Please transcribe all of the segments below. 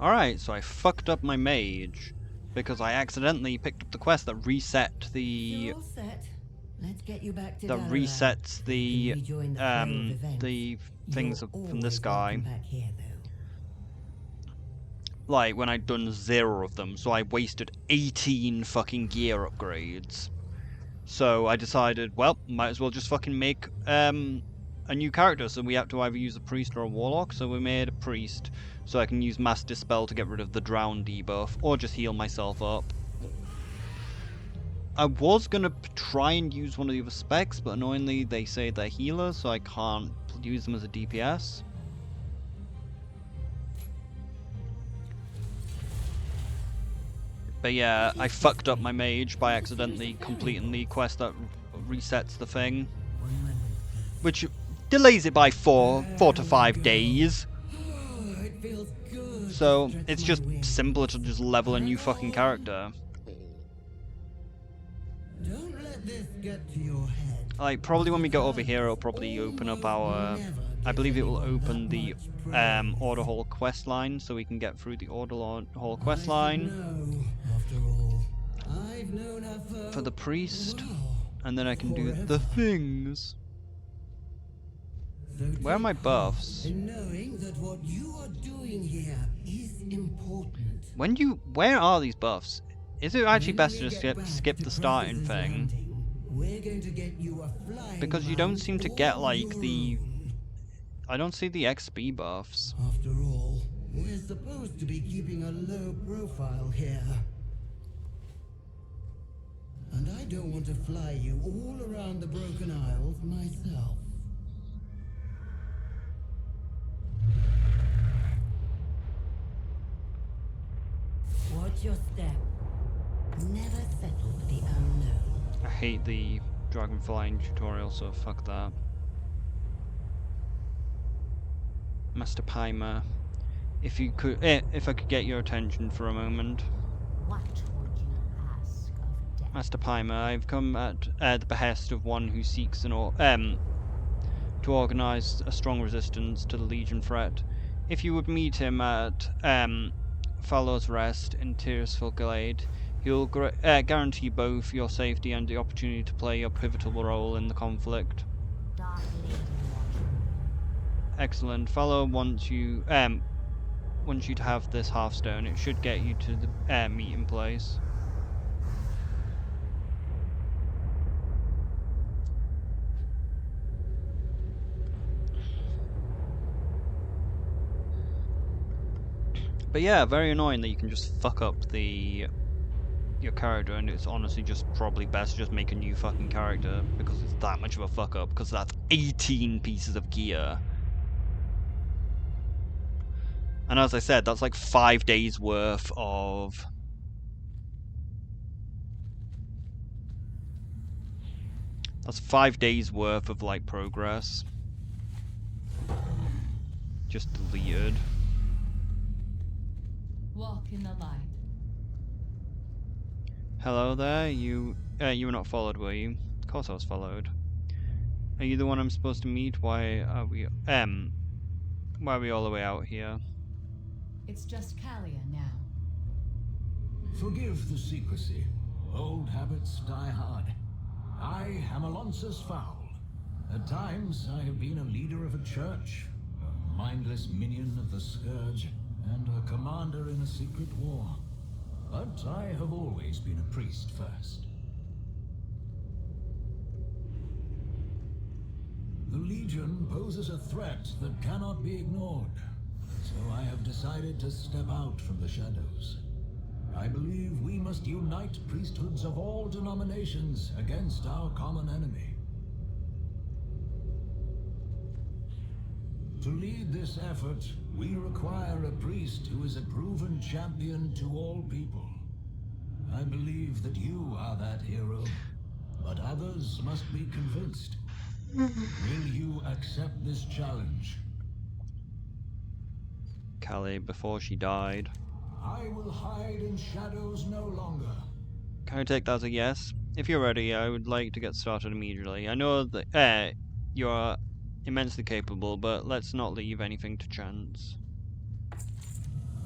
Alright, so I fucked up my mage because I accidentally picked up the quest that reset the You're all set. Let's get you back to that Dalaran. resets You can rejoin the flow of events. the things You're from this always guy. welcome back here, though. Like when I'd done 0 of them, so I wasted 18 fucking gear upgrades. So I decided, well, might as well just fucking make a new character. So we have to either use a priest or a warlock. So we made a priest, so I can use Mass Dispel to get rid of the drown debuff, or just heal myself up. I was gonna try and use one of the other specs, but annoyingly they say they're healers, so I can't use them as a DPS. But yeah, I fucked up my mage by accidentally completing the quest that resets the thing, which delays it by 4 to 5 days. So it's just simpler to just level a new fucking character. Don't let this get to your head. Like, probably when we get over here, it'll probably open up our... I believe it will open the Order Hall quest line, so we can get through the Order Hall quest line for the priest, and then I can do the things. Where are my buffs? Knowing that what you are doing here is important. Where are these buffs? Is it actually best to just skip the starting thing? We're going to get you a flying Because you don't seem to get like the... I don't see the XP buffs. After all, we're supposed to be keeping a low profile here. And I don't want to fly you all around the Broken Isles myself. Watch your step. Never settle for the unknown. I hate the dragon flying tutorial, so fuck that. Master Pyma, if I could get your attention for a moment. What would you ask of death? Master Pyma, I've come at the behest of one who seeks to organize a strong resistance to the Legion threat. If you would meet him at Fallow's Rest in Tirisful Glade, he'll guarantee both your safety and the opportunity to play a pivotal role in the conflict. Dark Lady watching. Excellent. Fallow wants you to have this Hearthstone. It should get you to the meeting place. But yeah, very annoying that you can just fuck up your character, and it's honestly just probably best to just make a new fucking character because it's that much of a fuck up, because that's 18 pieces of gear. And as I said, that's like 5 days worth of... That's 5 days worth of like progress. Just deleted. Walk in the light. Hello there, you were not followed, were you? Of course I was followed. Are you the one I'm supposed to meet? Why are we all the way out here? It's just Kalia now. Forgive the secrecy. Old habits die hard. I am Alonsus Foul. At times, I have been a leader of a church, a mindless minion of the Scourge, and a commander in a secret war. But I have always been a priest first. The Legion poses a threat that cannot be ignored. So I have decided to step out from the shadows. I believe we must unite priesthoods of all denominations against our common enemy. To lead this effort, we require a priest who is a proven champion to all people. I believe that you are that hero, but others must be convinced. Will you accept this challenge? Callie, before she died. I will hide in shadows no longer. Can I take that as a yes? If you're ready, I would like to get started immediately. I know that you are immensely capable, but let's not leave anything to chance.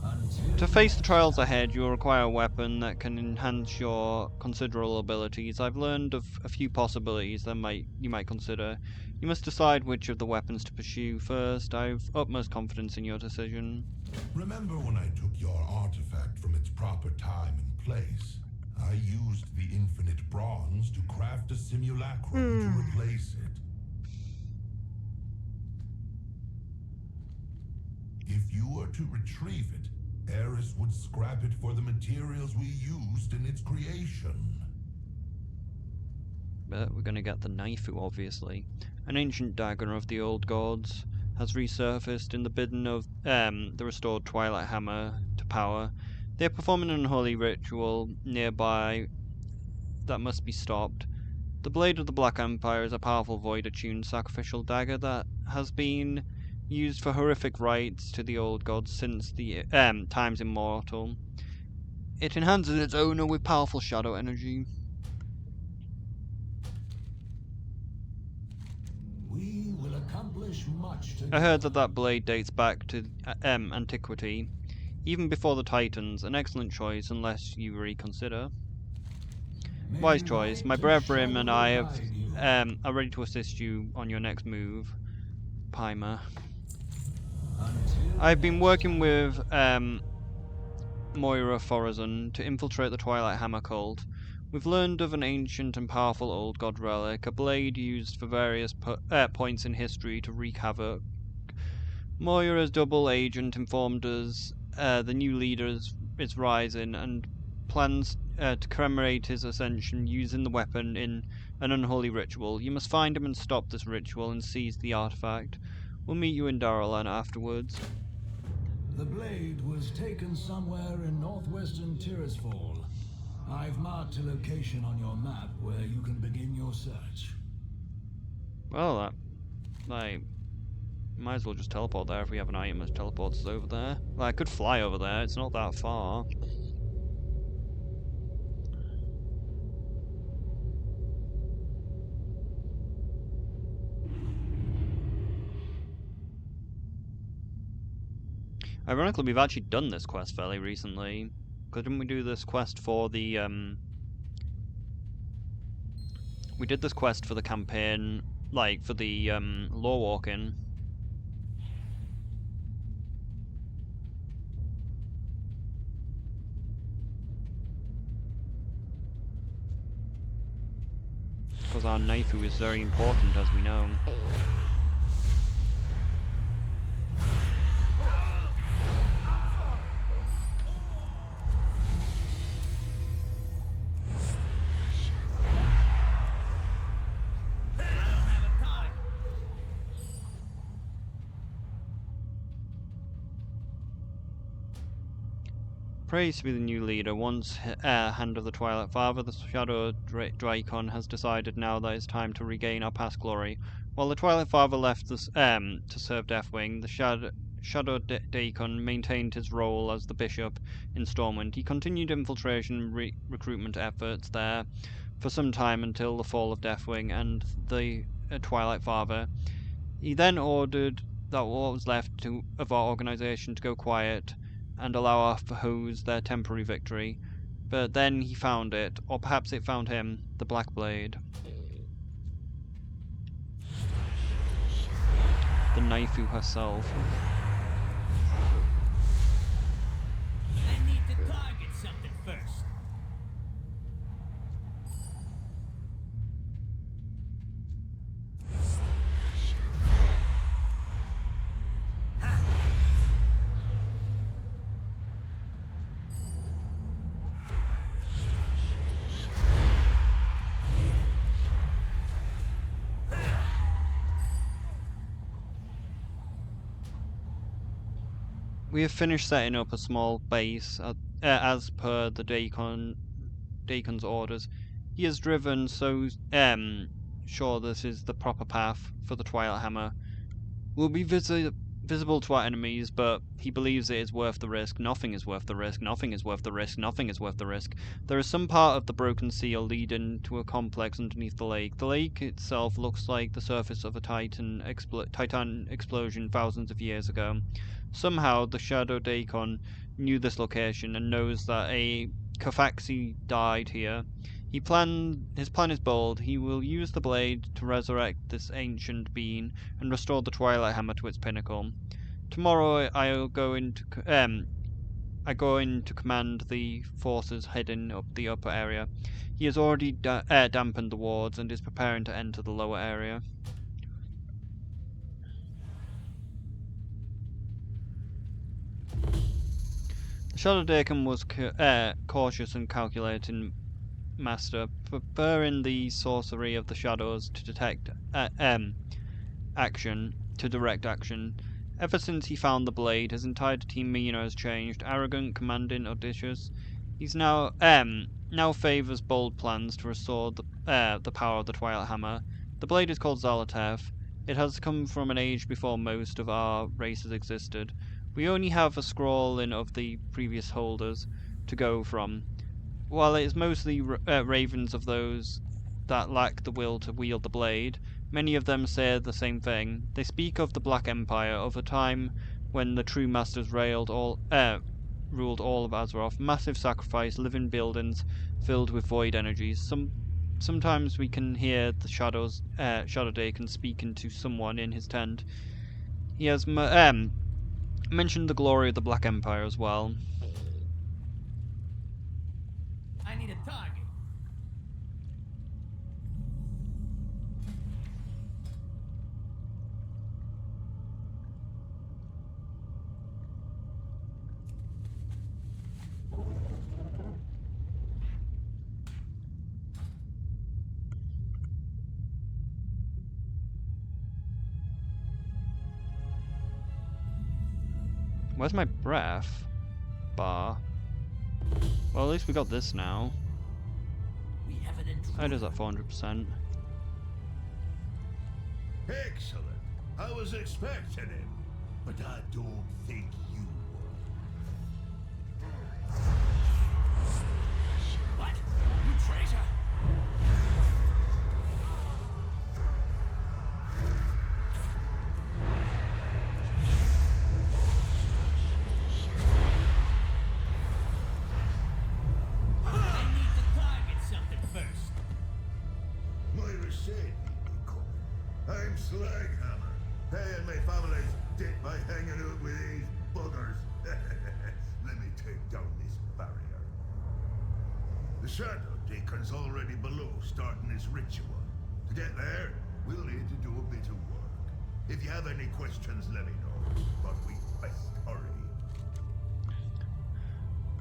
Until face the trials ahead, you'll require a weapon that can enhance your considerable abilities. I've learned of a few possibilities that you might consider. You must decide which of the weapons to pursue first. I've utmost confidence in your decision. Remember when I took your artifact from its proper time and place? I used the infinite bronze to craft a simulacrum to replace it. If you were to retrieve it, Eris would scrap it for the materials we used in its creation. But we're gonna get the Naifu, obviously. An ancient dagger of the old gods has resurfaced in the bidding of the restored Twilight Hammer to power. They are performing an unholy ritual nearby that must be stopped. The Blade of the Black Empire is a powerful void-attuned sacrificial dagger that has been used for horrific rites to the old gods since the times immortal. It enhances its owner with powerful shadow energy. We will accomplish much together. I heard that blade dates back to antiquity, even before the Titans. An excellent choice, unless you reconsider. Wise choice. My brethren and I are ready to assist you on your next move, Paimon. I've been working with Moira Forazon to infiltrate the Twilight Hammer cult. We've learned of an ancient and powerful old god relic, a blade used for various points in history to wreak havoc. Moira's double agent informed us the new leader is rising and plans to commemorate his ascension using the weapon in an unholy ritual. You must find him and stop this ritual and seize the artifact. We'll meet you in Daralan afterwards. The blade was taken somewhere in northwestern Tirisfal. I've marked a location on your map where you can begin your search. Well, might as well just teleport there if we have an item that teleports us over there. Well, I could fly over there, it's not that far. Ironically, we've actually done this quest fairly recently. Couldn't we do this quest for the, we did this quest for the campaign, like, for the, lore walking. Because our Naifu is very important, as we know. Praise to be the new leader. Once Hand of the Twilight Father, the Shadow Drakon has decided now that it's time to regain our past glory. While the Twilight Father left us to serve Deathwing, the Shadow Drakon maintained his role as the bishop in Stormwind. He continued infiltration and recruitment efforts there for some time until the fall of Deathwing and the Twilight Father. He then ordered that what was left of our organization to go quiet and allow our foes their temporary victory. But then he found it, or perhaps it found him, the Black Blade. The Naifu herself. I need to target something first. We have finished setting up a small base as per the Dacon's orders. He has driven so sure this is the proper path for the Twilight Hammer. Will be visible to our enemies, but he believes it is worth the risk. Nothing is worth the risk. Nothing is worth the risk. Nothing is worth the risk. There is some part of the broken seal leading to a complex underneath the lake. The lake itself looks like the surface of a Titan explosion thousands of years ago. Somehow, the Shadow Drakon knew this location and knows that a Kafaxi died here. His plan is bold. He will use the blade to resurrect this ancient being and restore the Twilight Hammer to its pinnacle. Tomorrow I go in to command the forces heading up the upper area. He has already dampened the wards and is preparing to enter the lower area. The Shadow Daikon was cautious and calculating master, preferring the sorcery of the shadows to direct action. Ever since he found the blade, his entire demeanor has changed. Arrogant, commanding, audacious. He's now favors bold plans to restore the power of the Twilight Hammer. The blade is called Zalatath. It has come from an age before most of our races existed. We only have a scrolling of the previous holders to go from. While it is mostly ravens of those that lack the will to wield the blade, many of them say the same thing. They speak of the Black Empire, of a time when the true masters ruled all of Azeroth. Massive sacrifice, living buildings filled with void energies. Sometimes we can hear the Shadow Daikon speaking to someone in his tent. He has mentioned the glory of the Black Empire as well. I need a target. Where's my breath bar? Well, at least we got this now. We have an intruder. How does that 400%? Excellent. I was expecting him, but I don't think you were. What? You traitor! I need to target something first. Moira said he'd be coming. I'm Slaghammer, paying my family's debt by hanging out with these buggers. Let me take down this barrier. The Shadow Daikon's already below, starting his ritual. To get there, we'll need to do a bit of work. If you have any questions, let me know. But we best hurry.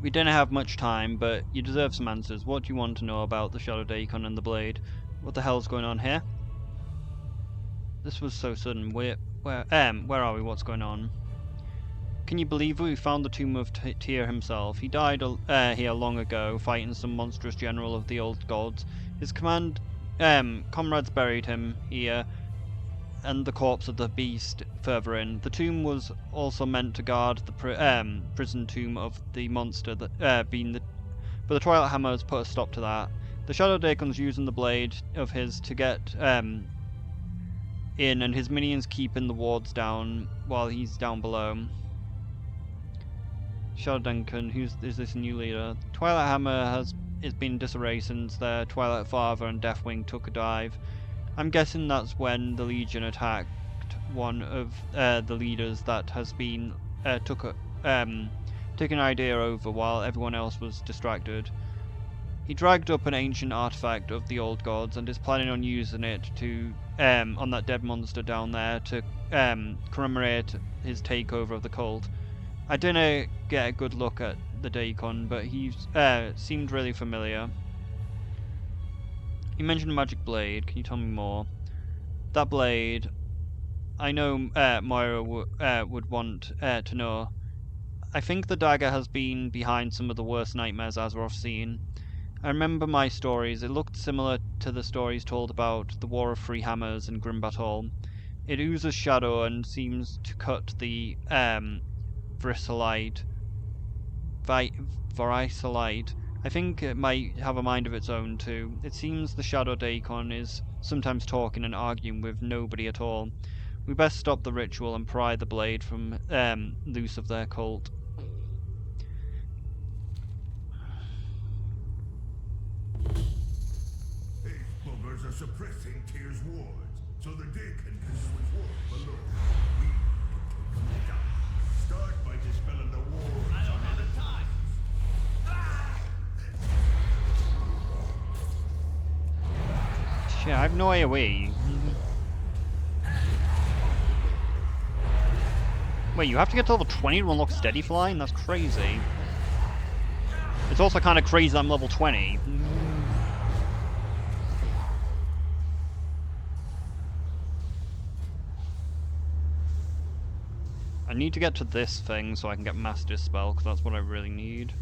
We didn't have much time, but you deserve some answers. What do you want to know about the Shadow Daikon and the blade? What the hell's going on here? This was so sudden. Where are we? What's going on? Can you believe we found the tomb of Tyr himself? He died here long ago, fighting some monstrous general of the old gods. His comrades buried him here, and the corpse of the beast further in. The tomb was also meant to guard the prison tomb of the monster that but the Twilight Hammer has put a stop to that. The Shadow Daikon's using the blade of his to get in, and his minions keeping the wards down while he's down below. Shadow Daikon, is this new leader? Twilight Hammer has been in disarray since their Twilight Father and Deathwing took a dive. I'm guessing that's when the Legion attacked one of the leaders that has been took an idea over while everyone else was distracted. He dragged up an ancient artifact of the old gods and is planning on using it to on that dead monster down there to commemorate his takeover of the cult. I didn't get a good look at the Daikon, but he seemed really familiar. You mentioned Magic Blade. Can you tell me more? That blade, I know Moira would want to know. I think the dagger has been behind some of the worst nightmares Azeroth's seen. I remember my stories. It looked similar to the stories told about the War of Three Hammers and Grimbat Hall. It oozes shadow and seems to cut the Vorisolite. I think it might have a mind of its own too. It seems the Shadow Daikon is sometimes talking and arguing with nobody at all. We best stop the ritual and pry the blade from loose of their cult. Templars are suppressing Tyr's wards, so the Deacon can do his work below. We can take them down. Start by dispelling the wards. I don't have the time. Shit, I have no AoE. Wait, you have to get to level 20 to unlock Steady Flying? That's crazy. It's also kind of crazy that I'm level 20. I need to get to this thing so I can get Mass Dispel, because that's what I really need.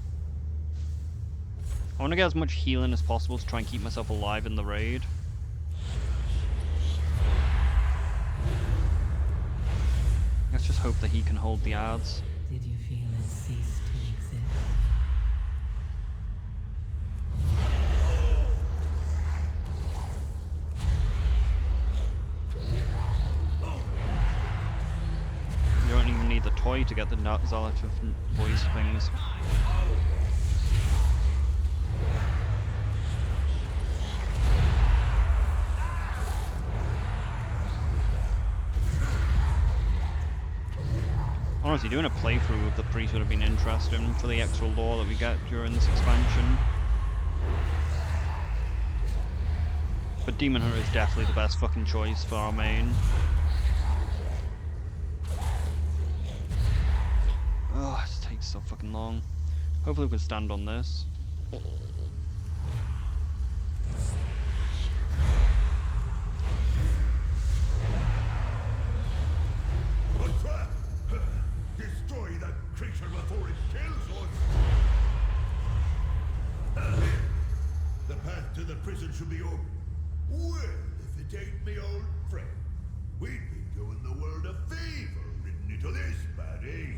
I want to get as much healing as possible to try and keep myself alive in the raid. Let's just hope that he can hold the odds. Did you feel it cease to exist? You don't even need the toy to get the Zealot of voice things. Honestly, doing a playthrough of the priest would have been interesting for the extra lore that we get during this expansion. But Demon Hunter is definitely the best fucking choice for our main. Oh, it takes so fucking long. Hopefully we can stand on this. Destroy that creature before it kills us! The path to the prison should be open. Well, if it ain't me old friend, we'd be doing the world a favor ridden into this bad age.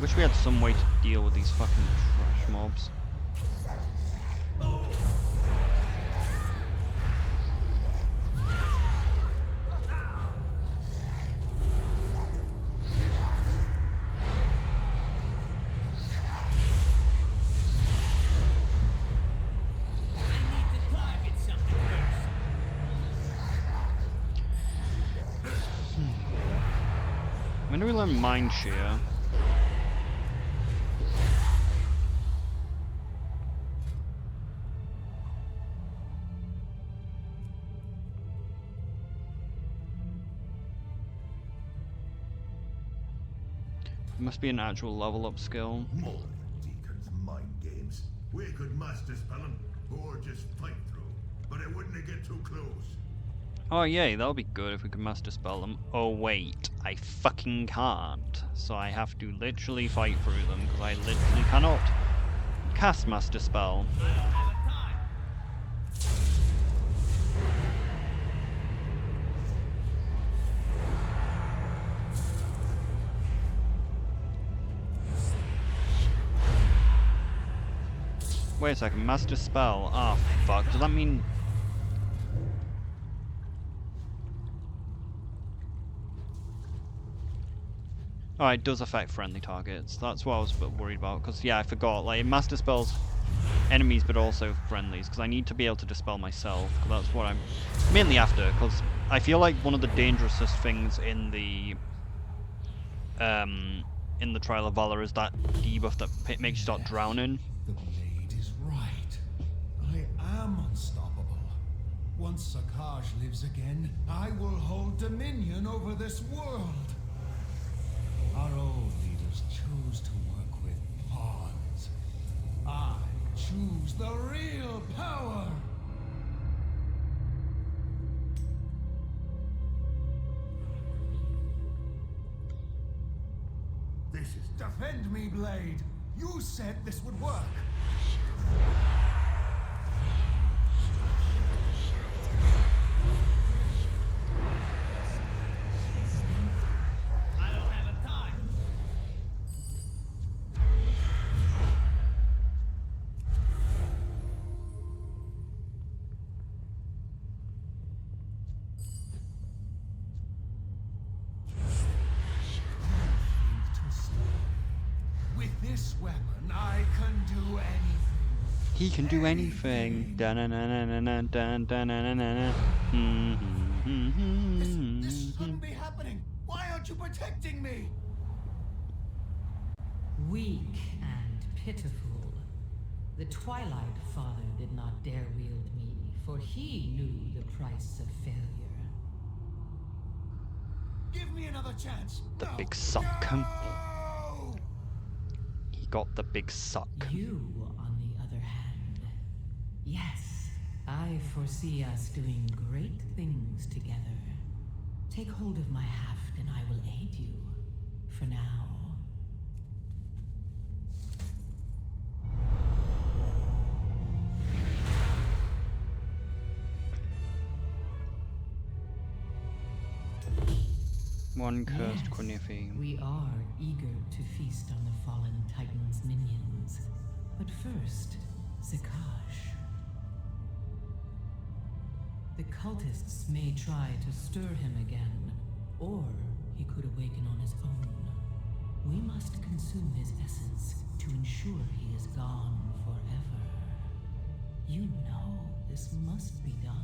Wish we had some way to deal with these fucking trash mobs. When do we learn Mind Shear? It must be an actual level up skill. More Deacon's mind games. We could master spell him, or just fight through, but it wouldn't get too close. Oh yay, that would be good if we could master spell them. Oh wait, I fucking can't. So I have to literally fight through them, because I literally cannot cast master spell. Wait a second, master spell. Ah, fuck. Does that mean... Oh, it does affect friendly targets. That's what I was a bit worried about. Because, yeah, I forgot. Like, it master spells enemies, but also friendlies. Because I need to be able to dispel myself. Because that's what I'm mainly after. Because I feel like one of the dangerousest things in the Trial of Valor is that debuff that makes you start drowning. The blade is right. I am unstoppable. Once Sakaj lives again, I will hold dominion over this world. Our old leaders chose to work with pawns. I choose the real power. This is Defend me, Blade. You said this would work. I don't have a time. With this weapon, I can do anything. He can do anything. Da-na-na-na-na-na-na-na-na-na. This shouldn't be happening. Why aren't you protecting me? Weak and pitiful. The Twilight Father did not dare wield me, for he knew the price of failure. Give me another chance. The No. big suck. No! He got the big suck. You, on the other hand, yes, I foresee us doing great things together. Take hold of my haft and I will aid you. For now. One cursed Yes, Quinifi. we are eager to feast on the fallen Titan's minions. But first, Zakash. The cultists may try to stir him again, or he could awaken on his own. We must consume his essence to ensure he is gone forever. You know this must be done.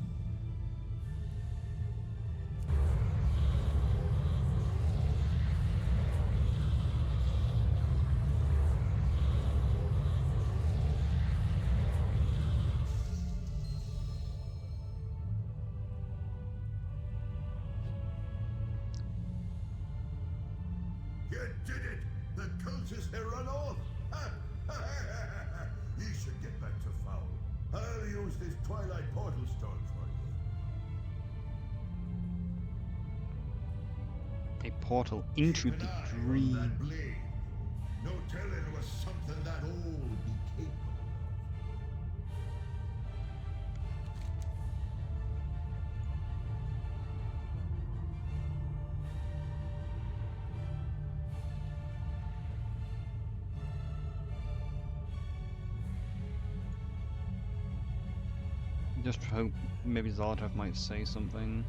You did it! The cultists have run off! You should get back to Foul. I'll use this Twilight Portal Stone for you. A portal into Keep the an eye on dream. that blade. No telling was something that old be capable. Just hope maybe Zolotov might say something.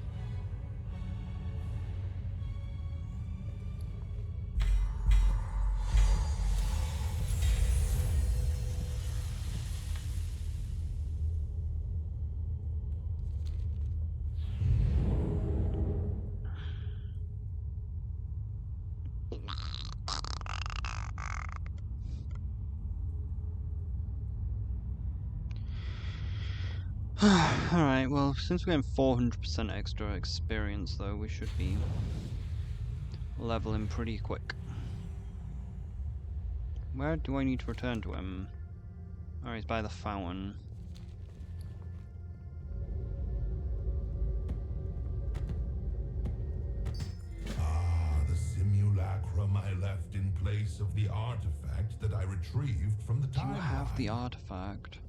Alright, well, since we're getting 400% extra experience, though, we should be leveling pretty quick. Where do I need to return to him? Oh, he's by the fountain. Ah, the simulacrum I left in place of the artifact that I retrieved from the Do you timeline. have the artifact?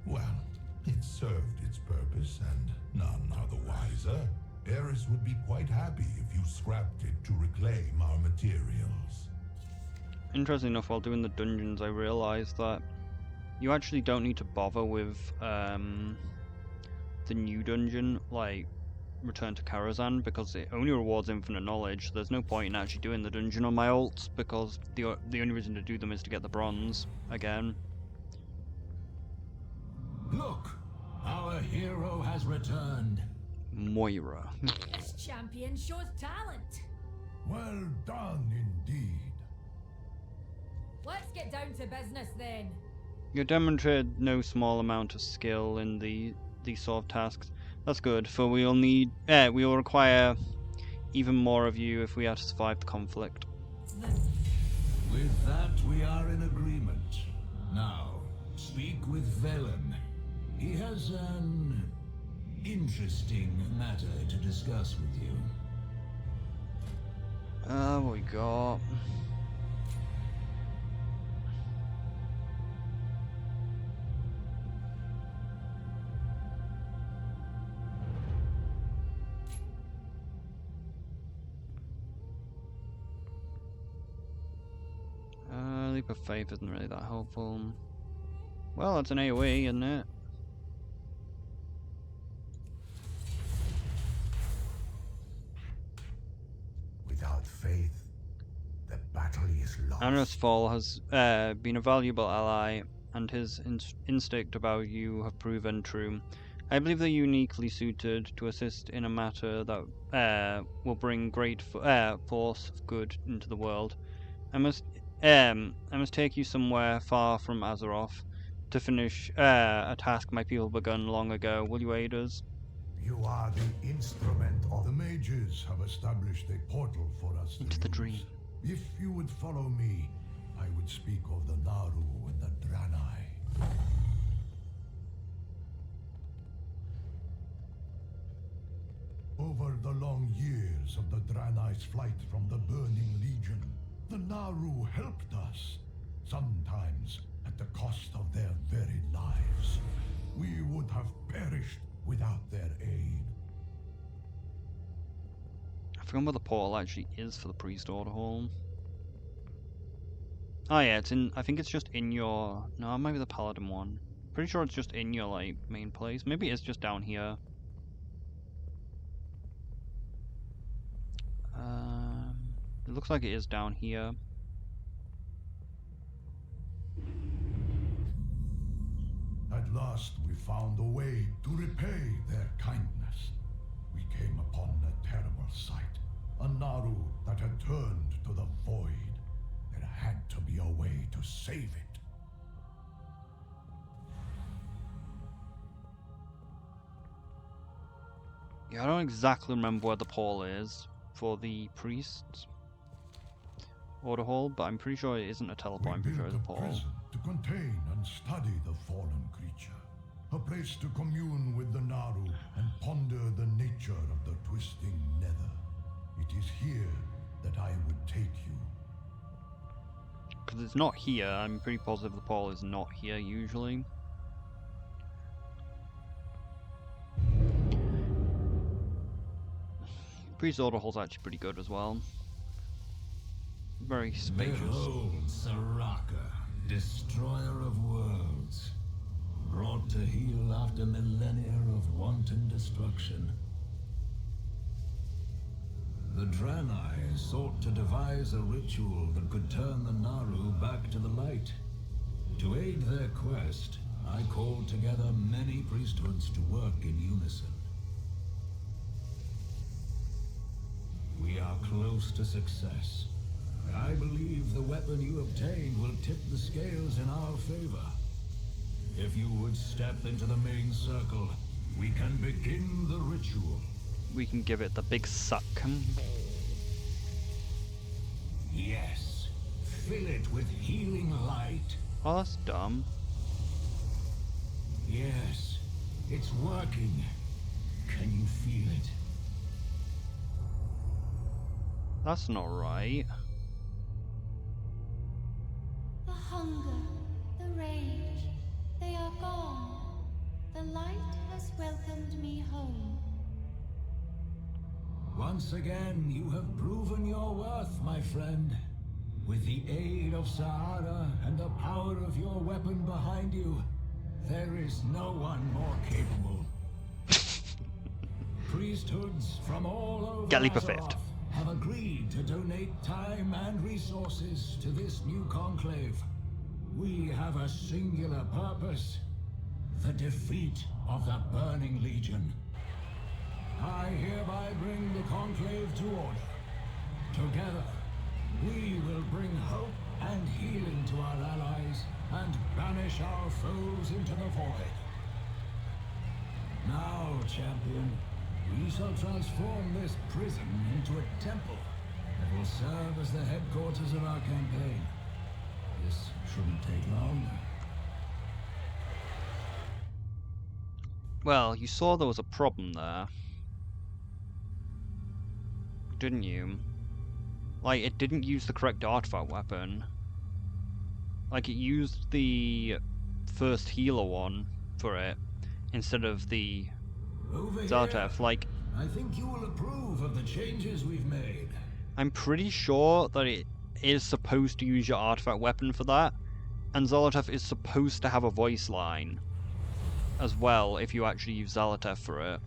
Well, it served its purpose, and none are the wiser. Eris would be quite happy if you scrapped it to reclaim our materials. Interesting enough, while doing the dungeons, I realised that you actually don't need to bother with the new dungeon, like Return to Karazhan, because it only rewards infinite knowledge. There's no point in actually doing the dungeon on my ults, because the only reason to do them is to get the bronze again. Look, our hero has returned. Moira. This champion shows talent. Well done indeed. Let's get down to business then. You demonstrated no small amount of skill in these sort of tasks. That's good, for we will require even more of you if we are to survive the conflict. With that, we are in agreement. Now, speak with Velen. He has an interesting matter to discuss with you. What we got? Leap of Faith isn't really that helpful. Well, it's an AoE, isn't it? Without faith, the battle is lost. Anusfall has been a valuable ally, and his instinct about you have proven true. I believe they're uniquely suited to assist in a matter that will bring great force of good into the world. I must take you somewhere far from Azeroth to finish a task my people begun long ago. Will you aid us? You are the instrument of the mages have established a portal for us to Into the use. dream. If you would follow me, I would speak of the Naru and the Draenei. Over the long years of the Draenei's flight from the Burning Legion, the Naru helped us, sometimes at the cost of their very lives. We would have perished without their aid. I forgot what the portal actually is for the Priest Order Hall. Oh yeah, it's in. I think it's just in your. No, it might be the Paladin one. Pretty sure it's just in your like main place. Maybe it's just down here. It looks like it is down here. At last we found a way to repay their kindness. We came upon a terrible sight. A Naru that had turned to the void. There had to be a way to save it. Yeah, I don't exactly remember where the portal is for the Priest Order Hall, but I'm pretty sure it isn't a teleport. I'm We pretty sure built it's a a portal. prison to contain and study the fallen creature. A place to commune with the Naru and ponder the nature of the twisting nether. It is here that I would take you. Because it's not here, I'm pretty positive the portal is not here usually. Priest Order Hall's actually pretty good as well. Very spacious. Behold Soraka, destroyer of worlds, brought to heal after millennia of wanton destruction. The Draenei sought to devise a ritual that could turn the Naru back to the light. To aid their quest, I called together many priesthoods to work in unison. We are close to success. I believe the weapon you obtained will tip the scales in our favor. If you would step into the main circle, we can begin the ritual. We can give it the big suck. Yes. Fill it with healing light. Oh, that's dumb. Yes. It's working. Can you feel it? That's not right. The hunger, the rage, they are gone. The light has welcomed me home. Once again, you have proven your worth, my friend. With the aid of Sahara and the power of your weapon behind you, there is no one more capable. Priesthoods from all over Get Leap of Azeroth Faith. have agreed to donate time and resources to this new conclave. We have a singular purpose: the defeat of the Burning Legion. I hereby bring the conclave to order. Together, we will bring hope and healing to our allies and banish our foes into the void. Now, champion, we shall transform this prison into a temple that will serve as the headquarters of our campaign. This shouldn't take long. Well, you saw there was a problem there. Didn't you? Like, it didn't use the correct artifact weapon. Like, it used the first healer one for it instead of the Over here, Zartef. Like, I think you will approve of the changes we've made. I'm pretty sure that is supposed to use your artifact weapon for that, and Zolotath is supposed to have a voice line as well if you actually use Zolotath for it.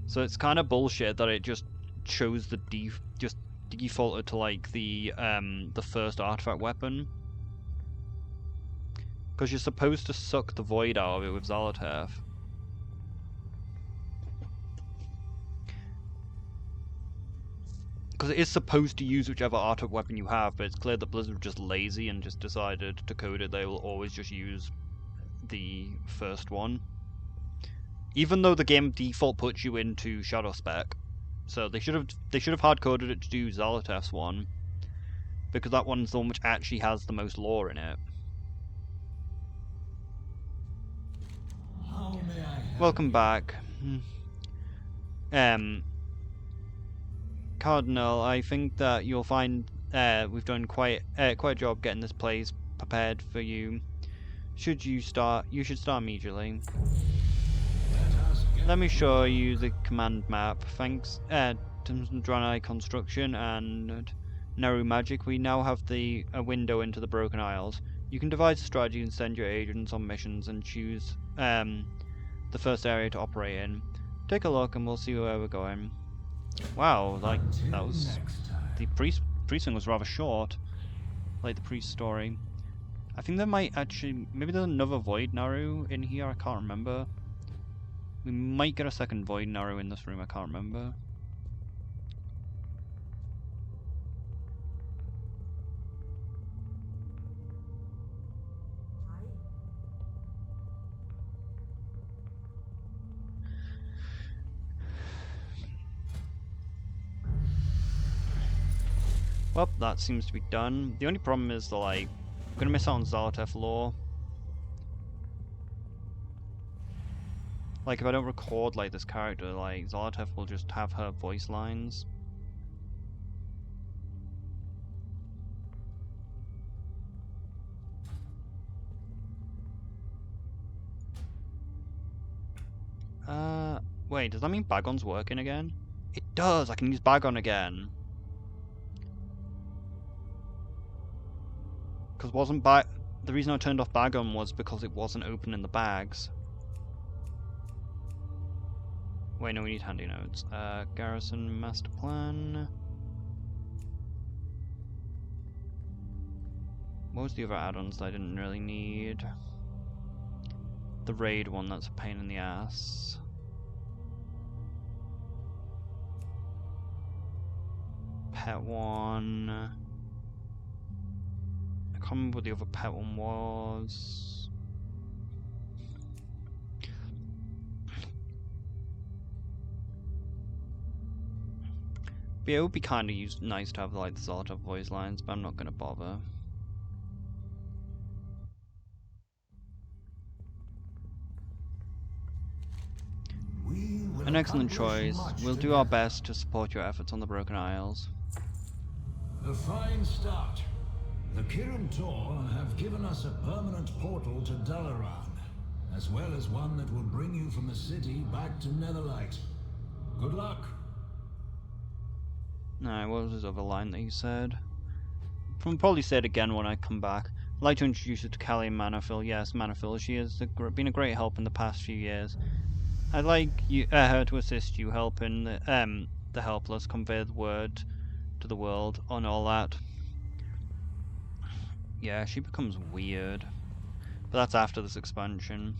So it's kind of bullshit that it just chose the just defaulted to like the first artifact weapon, because you're supposed to suck the void out of it with Zolotath. Because it is supposed to use whichever artifact weapon you have, but it's clear that Blizzard were just lazy and just decided to code it. They will always just use the first one, even though the game default puts you into Shadow Spec. So they should have hard coded it to do Zolotath's one, because that one's the one which actually has the most lore in it. How may I help Welcome you? back. Cardinal, I think that you'll find we've done quite a job getting this place prepared for you. You should start immediately. Let us get Let me show you the command map. Thanks to Draenei construction and Naru magic, we now have a window into the Broken Isles. You can devise a strategy and send your agents on missions and choose the first area to operate in. Take a look and we'll see where we're going. Wow, like that until was next time. the priest thing was rather short, like the priest story. I think there might actually maybe there's another Void Naru in here. I can't remember. We might get a second Void Naru in this room. I can't remember. Well, that seems to be done. The only problem is that, like, I'm gonna miss out on Zolotath lore. Like, if I don't record, like, this character, like, Zolotath will just have her voice lines. Wait, does that mean Bagon's working again? It does! I can use Bagon again! Because the reason I turned off Bagon was because it wasn't open in the bags. Wait, no, we need handy notes. Garrison master plan. What was the other add-ons that I didn't really need? The raid one, that's a pain in the ass. Pet one. I can't remember what the other pet one was. But yeah, it would be kind of nice to have like the Zolotath voice lines, but I'm not gonna bother. An excellent choice. We'll do our best to support your efforts on the Broken Isles. A fine start. The Kirin Tor have given us a permanent portal to Dalaran, as well as one that will bring you from the city back to Netherlight. Good luck. No, what was his other line that he said? I'll probably say it again when I come back. I'd like to introduce you to Callie Manafil. Yes, Manafil. She has been a great help in the past few years. I'd like her to assist you helping the helpless, convey the word to the world on all that. Yeah, she becomes weird. But that's after this expansion.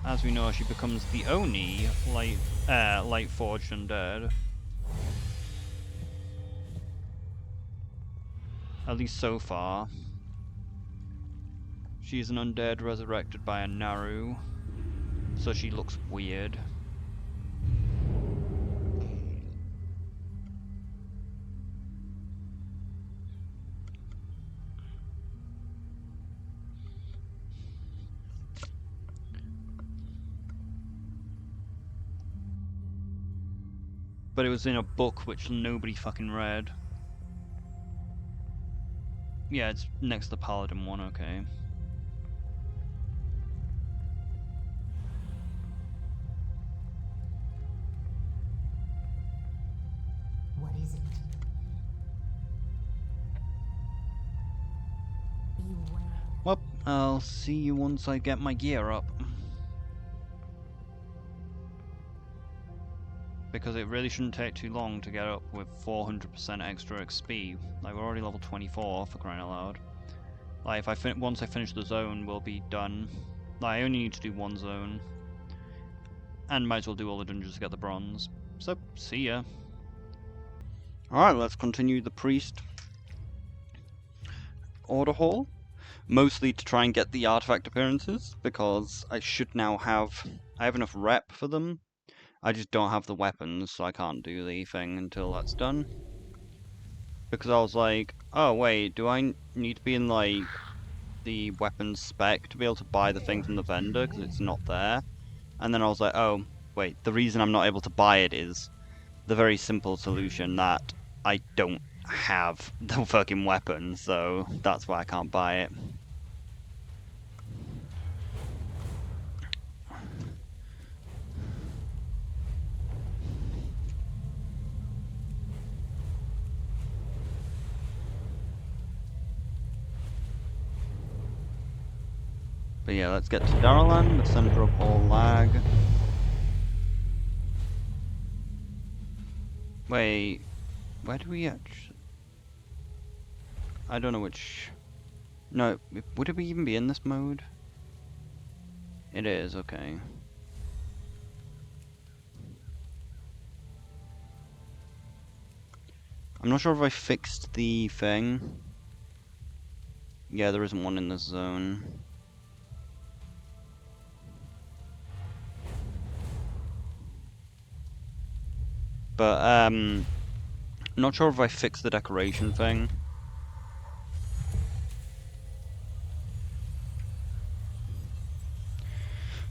As we know, she becomes the only Lightforged undead. At least so far. She's an undead resurrected by a Naru. So she looks weird. But it was in a book which nobody fucking read. Yeah, it's next to the Paladin one, okay. What is it? Well, I'll see you once I get my gear up. Because it really shouldn't take too long to get up with 400% extra XP. Like, we're already level 24, for crying out loud. Like, if once I finish the zone, we'll be done. Like, I only need to do one zone. And might as well do all the dungeons to get the bronze. So, see ya. Alright, let's continue the priest order hall. Mostly to try and get the artifact appearances, because I should now have... I have enough rep for them. I just don't have the weapons, so I can't do the thing until that's done. Because I was like, oh wait, do I need to be in, like, the weapons spec to be able to buy the thing from the vendor, because it's not there? And then I was like, oh, wait, the reason I'm not able to buy it is the very simple solution that I don't have the fucking weapon, so that's why I can't buy it. But yeah, let's get to Daralan, the center of all lag. Wait, where do we actually... I don't know which... No, would it even be in this mode? It is, okay. I'm not sure if I fixed the thing. Yeah, there isn't one in this zone. But, not sure if I fixed the decoration thing.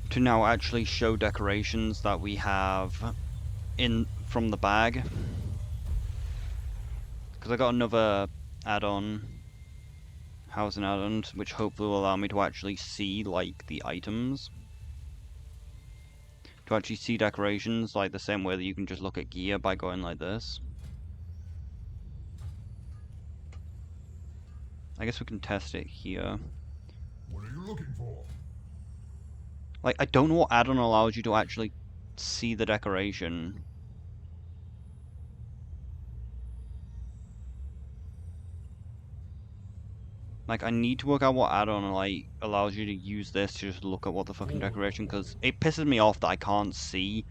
To now actually show decorations that we have in from the bag. Because I got another add-on, housing add-on, which hopefully will allow me to actually see, like, the items. To actually see decorations, like the same way that you can just look at gear by going like this. I guess we can test it here. What are you looking for? Like, I don't know what add-on allows you to actually see the decoration. Like, I need to work out what add-on, like, allows you to use this to just look at what the fucking decoration, because it pisses me off that I can't see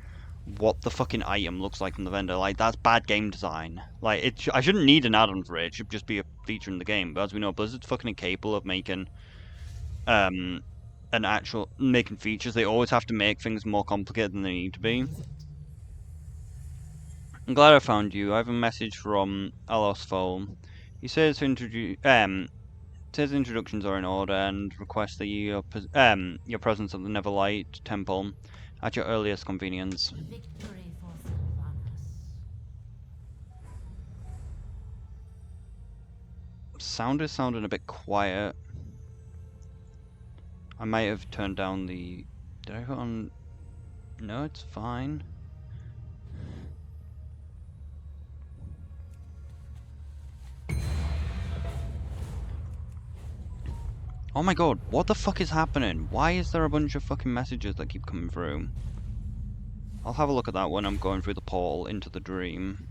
what the fucking item looks like from the vendor. Like, that's bad game design. Like, I shouldn't need an add-on for it. It should just be a feature in the game. But as we know, Blizzard's fucking incapable of making, making features. They always have to make things more complicated than they need to be. I'm glad I found you. I have a message from Alos Foal. He says to introduce, says introductions are in order and requests that your presence at the Neverlight Temple at your earliest convenience. Victory for Sylvanas. Sound is sounding a bit quiet. I might have turned down the... Did I put on... No, it's fine. Oh my god, what the fuck is happening? Why is there a bunch of fucking messages that keep coming through? I'll have a look at that when I'm going through the portal into the dream.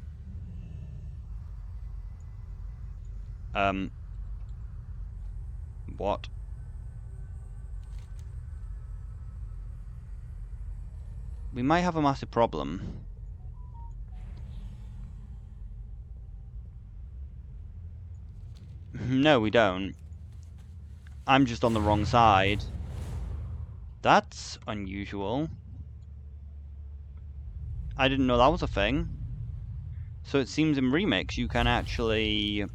What? We might have a massive problem. No, we don't. I'm just on the wrong side. That's unusual. I didn't know that was a thing. So it seems in Remix you can actually...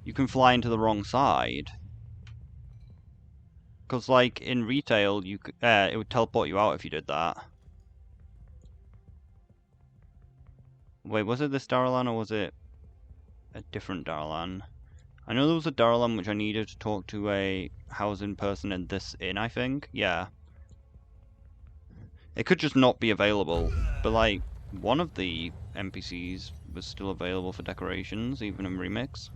You can fly into the wrong side. Because like in Retail, it would teleport you out if you did that. Wait, was it this Daralan or was it a different Daralan? I know there was a Daralan which I needed to talk to a housing person in this inn, I think. Yeah. It could just not be available, but like, one of the NPCs was still available for decorations, even in Remix.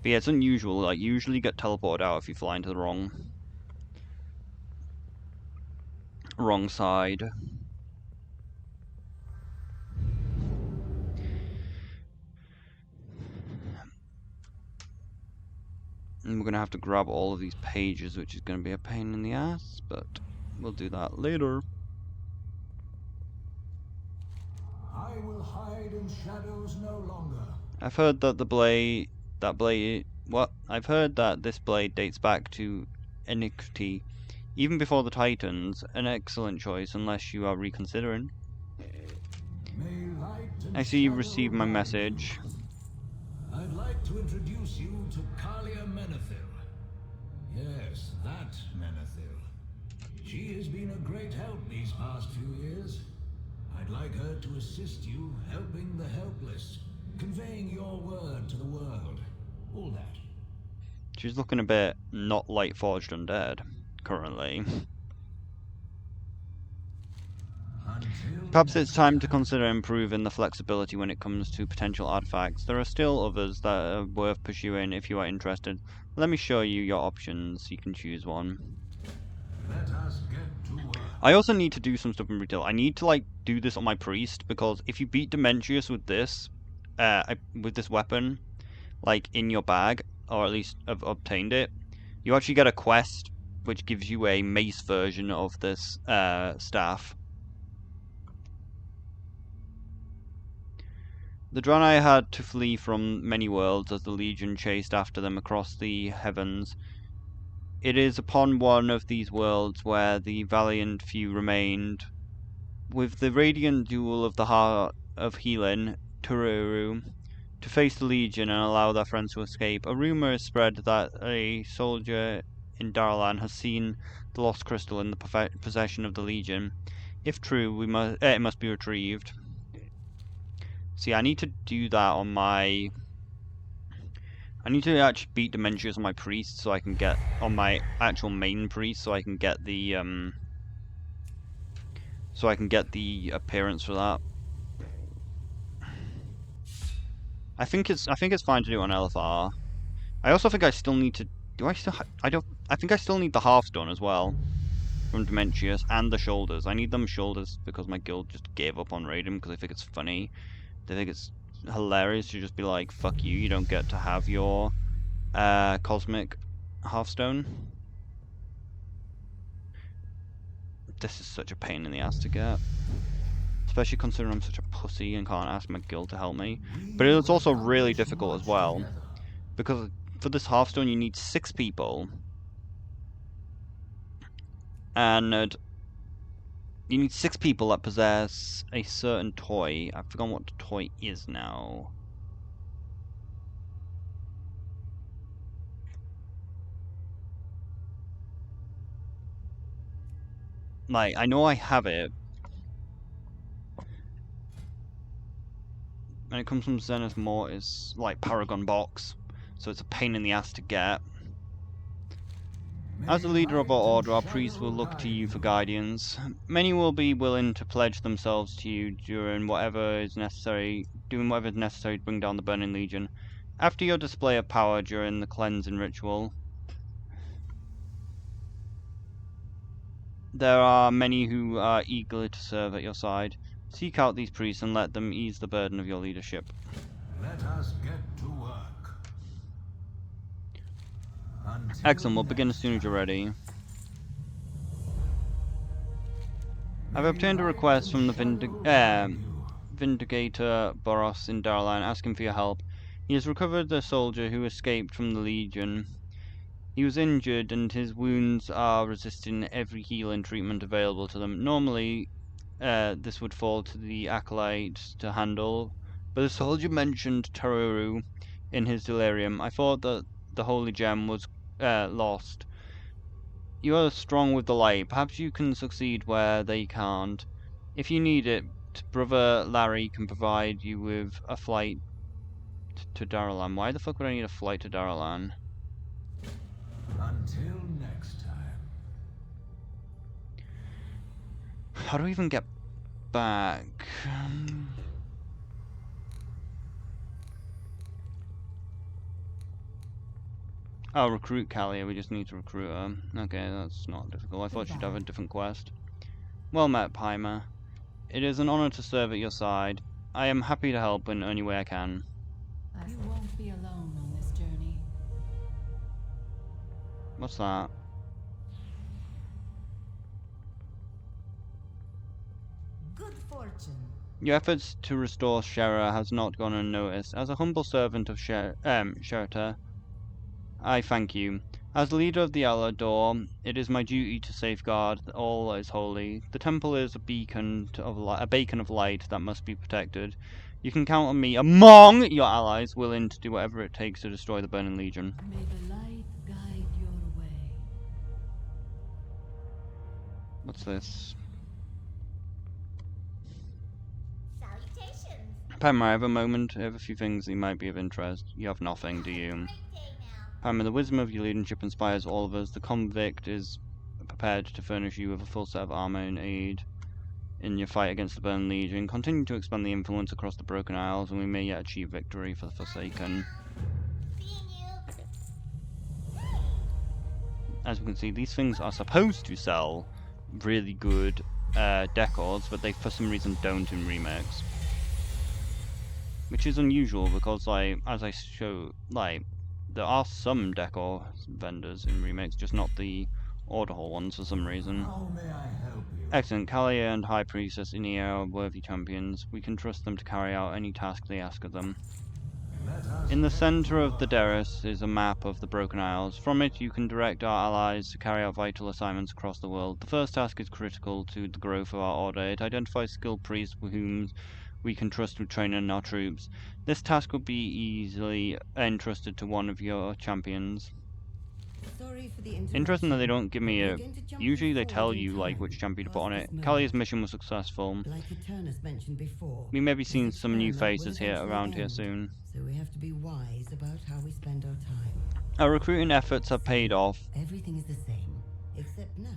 But yeah, it's unusual. Like, you usually get teleported out if you fly into the wrong side. And we're gonna have to grab all of these pages, which is gonna be a pain in the ass, but we'll do that later. I will hide in shadows no longer. I've heard that I've heard that this blade dates back to Iniquity, even before the Titans. An excellent choice, unless you are reconsidering. May light and I see you shadow received my guide message. you. I'd like to introduce you to Kalia Menethil. Yes, that Menethil. She has been a great help these past few years. I'd like her to assist you, helping the helpless, conveying your word to the world. All that. She's looking a bit not like Forged Undead, currently. Perhaps it's time to consider improving the flexibility when it comes to potential artifacts. There are still others that are worth pursuing if you are interested. Let me show you your options. You can choose one. Let us get to work. I also need to do some stuff in retail. I need to like do this on my priest, because if you beat Dementius with this, with this weapon, like in your bag, or at least have obtained it, you actually get a quest which gives you a mace version of this staff. The Draenei had to flee from many worlds as the Legion chased after them across the heavens. It is upon one of these worlds where the valiant few remained. With the radiant jewel of the heart of Helin, Tururu, to face the Legion and allow their friends to escape, a rumor is spread that a soldier in Darlan has seen the lost crystal in the possession of the Legion. If true, it must be retrieved. See, I need to do that on my... I need to actually beat Dementius on my priest so I can get... on my actual main priest so I can get the, so I can get the appearance for that. I think it's fine to do it on LFR. I also think I still need to... I think I still need the Hearthstone as well. From Dementius, and the shoulders. I need them shoulders because my guild just gave up on raiding because they think it's funny. They think it's hilarious to just be like, fuck you, you don't get to have your cosmic Hearthstone. This is such a pain in the ass to get. Especially considering I'm such a pussy and can't ask my guild to help me. But it's also really difficult as well. Because for this Hearthstone you need 6 people. And you need 6 people that possess a certain toy. I've forgotten what the toy is now. Like, I know I have it. And it comes from Zenith Mortis, like Paragon box. So it's a pain in the ass to get. As the leader of our order, our priests will look to you for guidance. Many will be willing to pledge themselves to you during whatever is necessary, doing whatever is necessary to bring down the Burning Legion. After your display of power during the cleansing ritual, there are many who are eager to serve at your side. Seek out these priests and let them ease the burden of your leadership. Let us get to work. Excellent, we'll begin as soon as you're ready. I've obtained a request from the Vindicator Boros in Darlan asking for your help. He has recovered the soldier who escaped from the Legion. He was injured and his wounds are resisting every healing treatment available to them. Normally, this would fall to the Acolyte to handle, but the soldier mentioned Taruru in his delirium. I thought that the Holy Gem was lost. You are strong with the light. Perhaps you can succeed where they can't. If you need it, Brother Larry can provide you with a flight to Daralan. Why the fuck would I need a flight to Daralan? Until next time. How do we even get back? I'll recruit Kalia, we just need to recruit her. Okay, that's not difficult. I thought she'd have a different quest. Well met, Paimon. It is an honor to serve at your side. I am happy to help in any way I can. You won't be alone on this journey. What's that? Good fortune. Your efforts to restore Shera has not gone unnoticed. As a humble servant of Sherita, I thank you. As leader of the Alador, it is my duty to safeguard all that is holy. The temple is a beacon of light that must be protected. You can count on me, among your allies, willing to do whatever it takes to destroy the Burning Legion. May the light guide your way. What's this? Salutations. Paimon, I have a moment. I have a few things that might be of interest. You have nothing, do you? Paimon, the wisdom of your leadership inspires all of us. The convict is prepared to furnish you with a full set of armor and aid in your fight against the Burning Legion. Continue to expand the influence across the Broken Isles, and we may yet achieve victory for the Forsaken. As we can see, these things are supposed to sell really good decors, but they for some reason don't in remakes. Which is unusual because, like, as I show, like, there are some decor vendors in remakes, just not the Order Hall ones for some reason. How may I help you? Excellent. Kalia and High Priestess Inia are worthy champions. We can trust them to carry out any task they ask of them. In the center of the Derris is a map of the Broken Isles. From it you can direct our allies to carry out vital assignments across the world. The first task is critical to the growth of our order. It identifies skilled priests whom we can trust with training our troops. This task will be easily entrusted to one of your champions. Sorry for the Interesting that they don't give me a... We're going to jump Usually they forward tell in you, like, time, which champion to put on past it. this Kalia's moment. mission was successful. Like Eternus mentioned before. We may be seeing this some new experiment will faces here eventually around here end, soon. So we have to be wise about how we spend our time. Our recruiting efforts have paid off. Everything is the same, except now.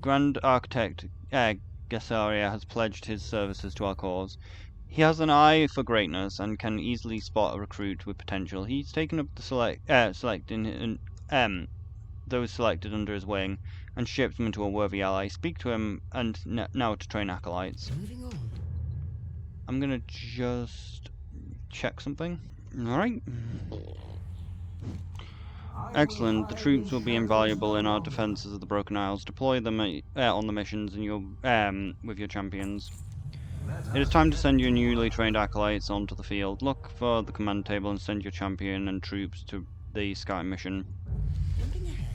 Grand Architect Gessaria has pledged his services to our cause. He has an eye for greatness and can easily spot a recruit with potential. He's taken up the selecting those selected under his wing and shaped them into a worthy ally. Speak to him and now to train acolytes. Moving on. I'm gonna just check something. Alright. Excellent. The troops will be invaluable in our defences of the Broken Isles. Deploy them on the missions and with your champions. It is time to send your newly trained acolytes onto the field. Look for the command table and send your champion and troops to the scouting mission. Jumping ahead.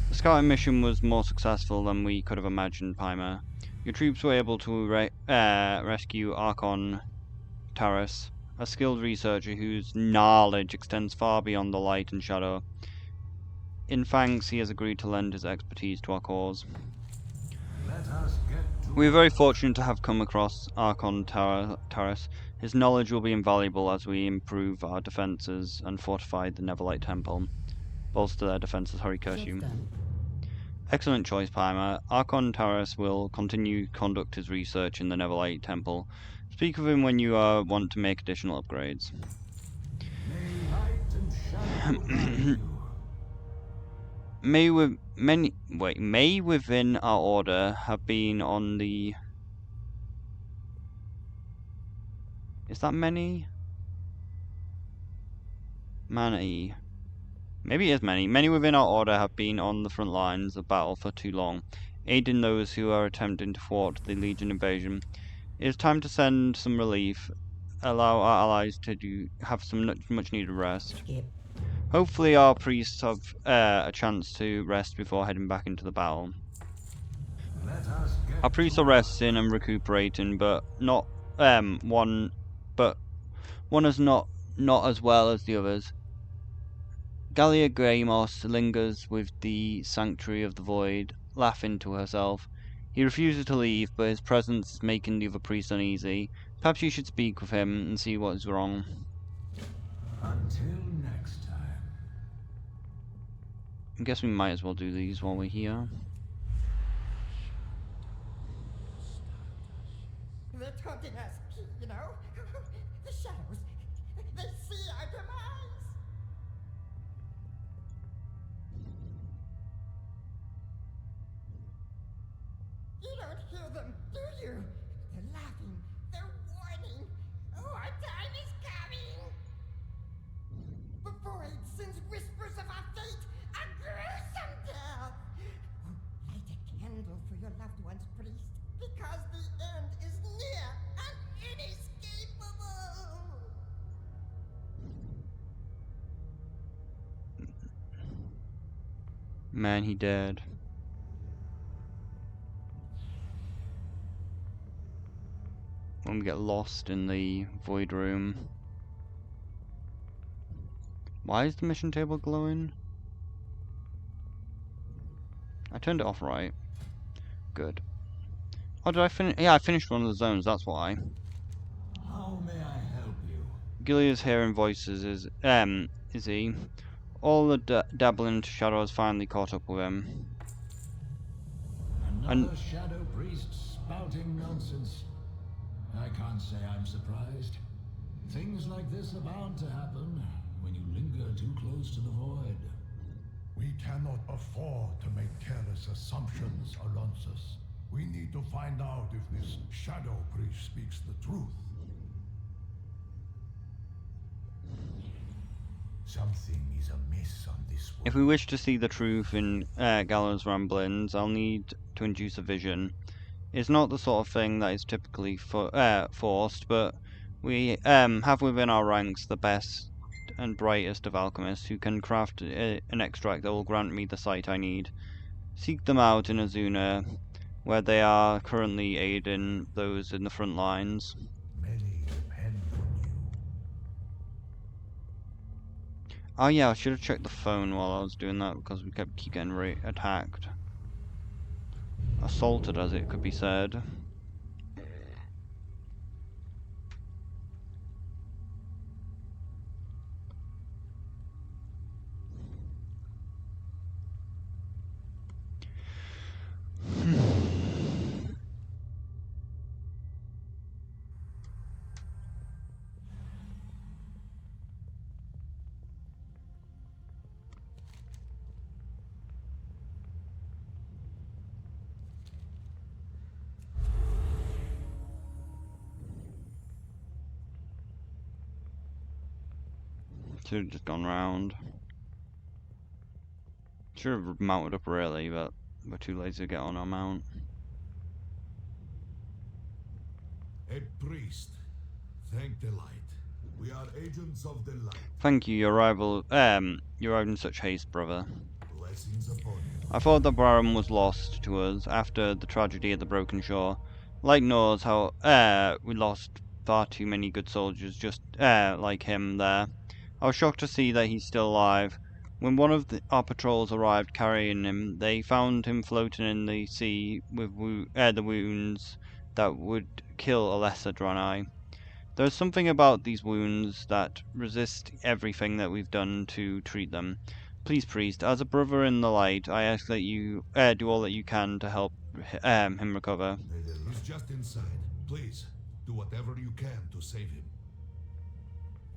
The scouting mission was more successful than we could have imagined, Paimon. Your troops were able to rescue Archon Taras, a skilled researcher whose knowledge extends far beyond the light and shadow. In thanks, he has agreed to lend his expertise to our cause. We are very fortunate to have come across Archon Taras. His knowledge will be invaluable as we improve our defences and fortify the Neverlight Temple. Bolster their defences, Hurry Curfew. Excellent choice, Paimon. Archon Taras will continue to conduct his research in the Neverlight Temple. Speak with him when you want to make additional upgrades. May within our order have been on the... Is that many? Many. Maybe it is many. Many within our order have been on the front lines of battle for too long, aiding those who are attempting to thwart the Legion invasion. It is time to send some relief, allow our allies to have some much needed rest. Hopefully our priests have a chance to rest before heading back into the battle. Our priests are resting and recuperating, but not one is not as well as the others. Galia Gramos lingers with the Sanctuary of the Void, laughing to herself. He refuses to leave, but his presence is making the other priests uneasy. Perhaps you should speak with him and see what is wrong. Until next time. I guess we might as well do these while we're here. They're taunting us, you know? The shadows, they see our demise. Man, he did. When we get lost in the void room. Why is the mission table glowing? I turned it off right. Good. Oh, did I finish? Yeah, I finished one of the zones, that's why. How may I help you? Gilia's hearing voices is he? All the dabbling into shadow has finally caught up with him. Another shadow priest spouting nonsense. I can't say I'm surprised. Things like this are bound to happen when you linger too close to the void. We cannot afford to make careless assumptions, Alonsus. We need to find out if this shadow priest speaks the truth. Something is amiss on this one. If we wish to see the truth in Gallows ramblings, I'll need to induce a vision. It's not the sort of thing that is typically forced, but we have within our ranks the best and brightest of alchemists who can craft an extract that will grant me the sight I need. Seek them out in Azuna, where they are currently aiding those in the front lines. Many depend on you. Oh yeah, I should have checked the phone while I was doing that because we keep getting attacked. Assaulted, as it could be said. Should have just gone round. Should have mounted up really, but we're too lazy to get on our mount. A priest. Thank the light. We are agents of the light. Thank you, you arrived in such haste, brother. Blessings upon you. I thought that Baron was lost to us after the tragedy at the Broken Shore. Light knows how we lost far too many good soldiers just like him there. I was shocked to see that he's still alive. When one of our patrols arrived carrying him, they found him floating in the sea with the wounds that would kill a lesser Draenei. There is something about these wounds that resist everything that we've done to treat them. Please, priest, as a brother in the light, I ask that you do all that you can to help him recover. He's just inside. Please, do whatever you can to save him.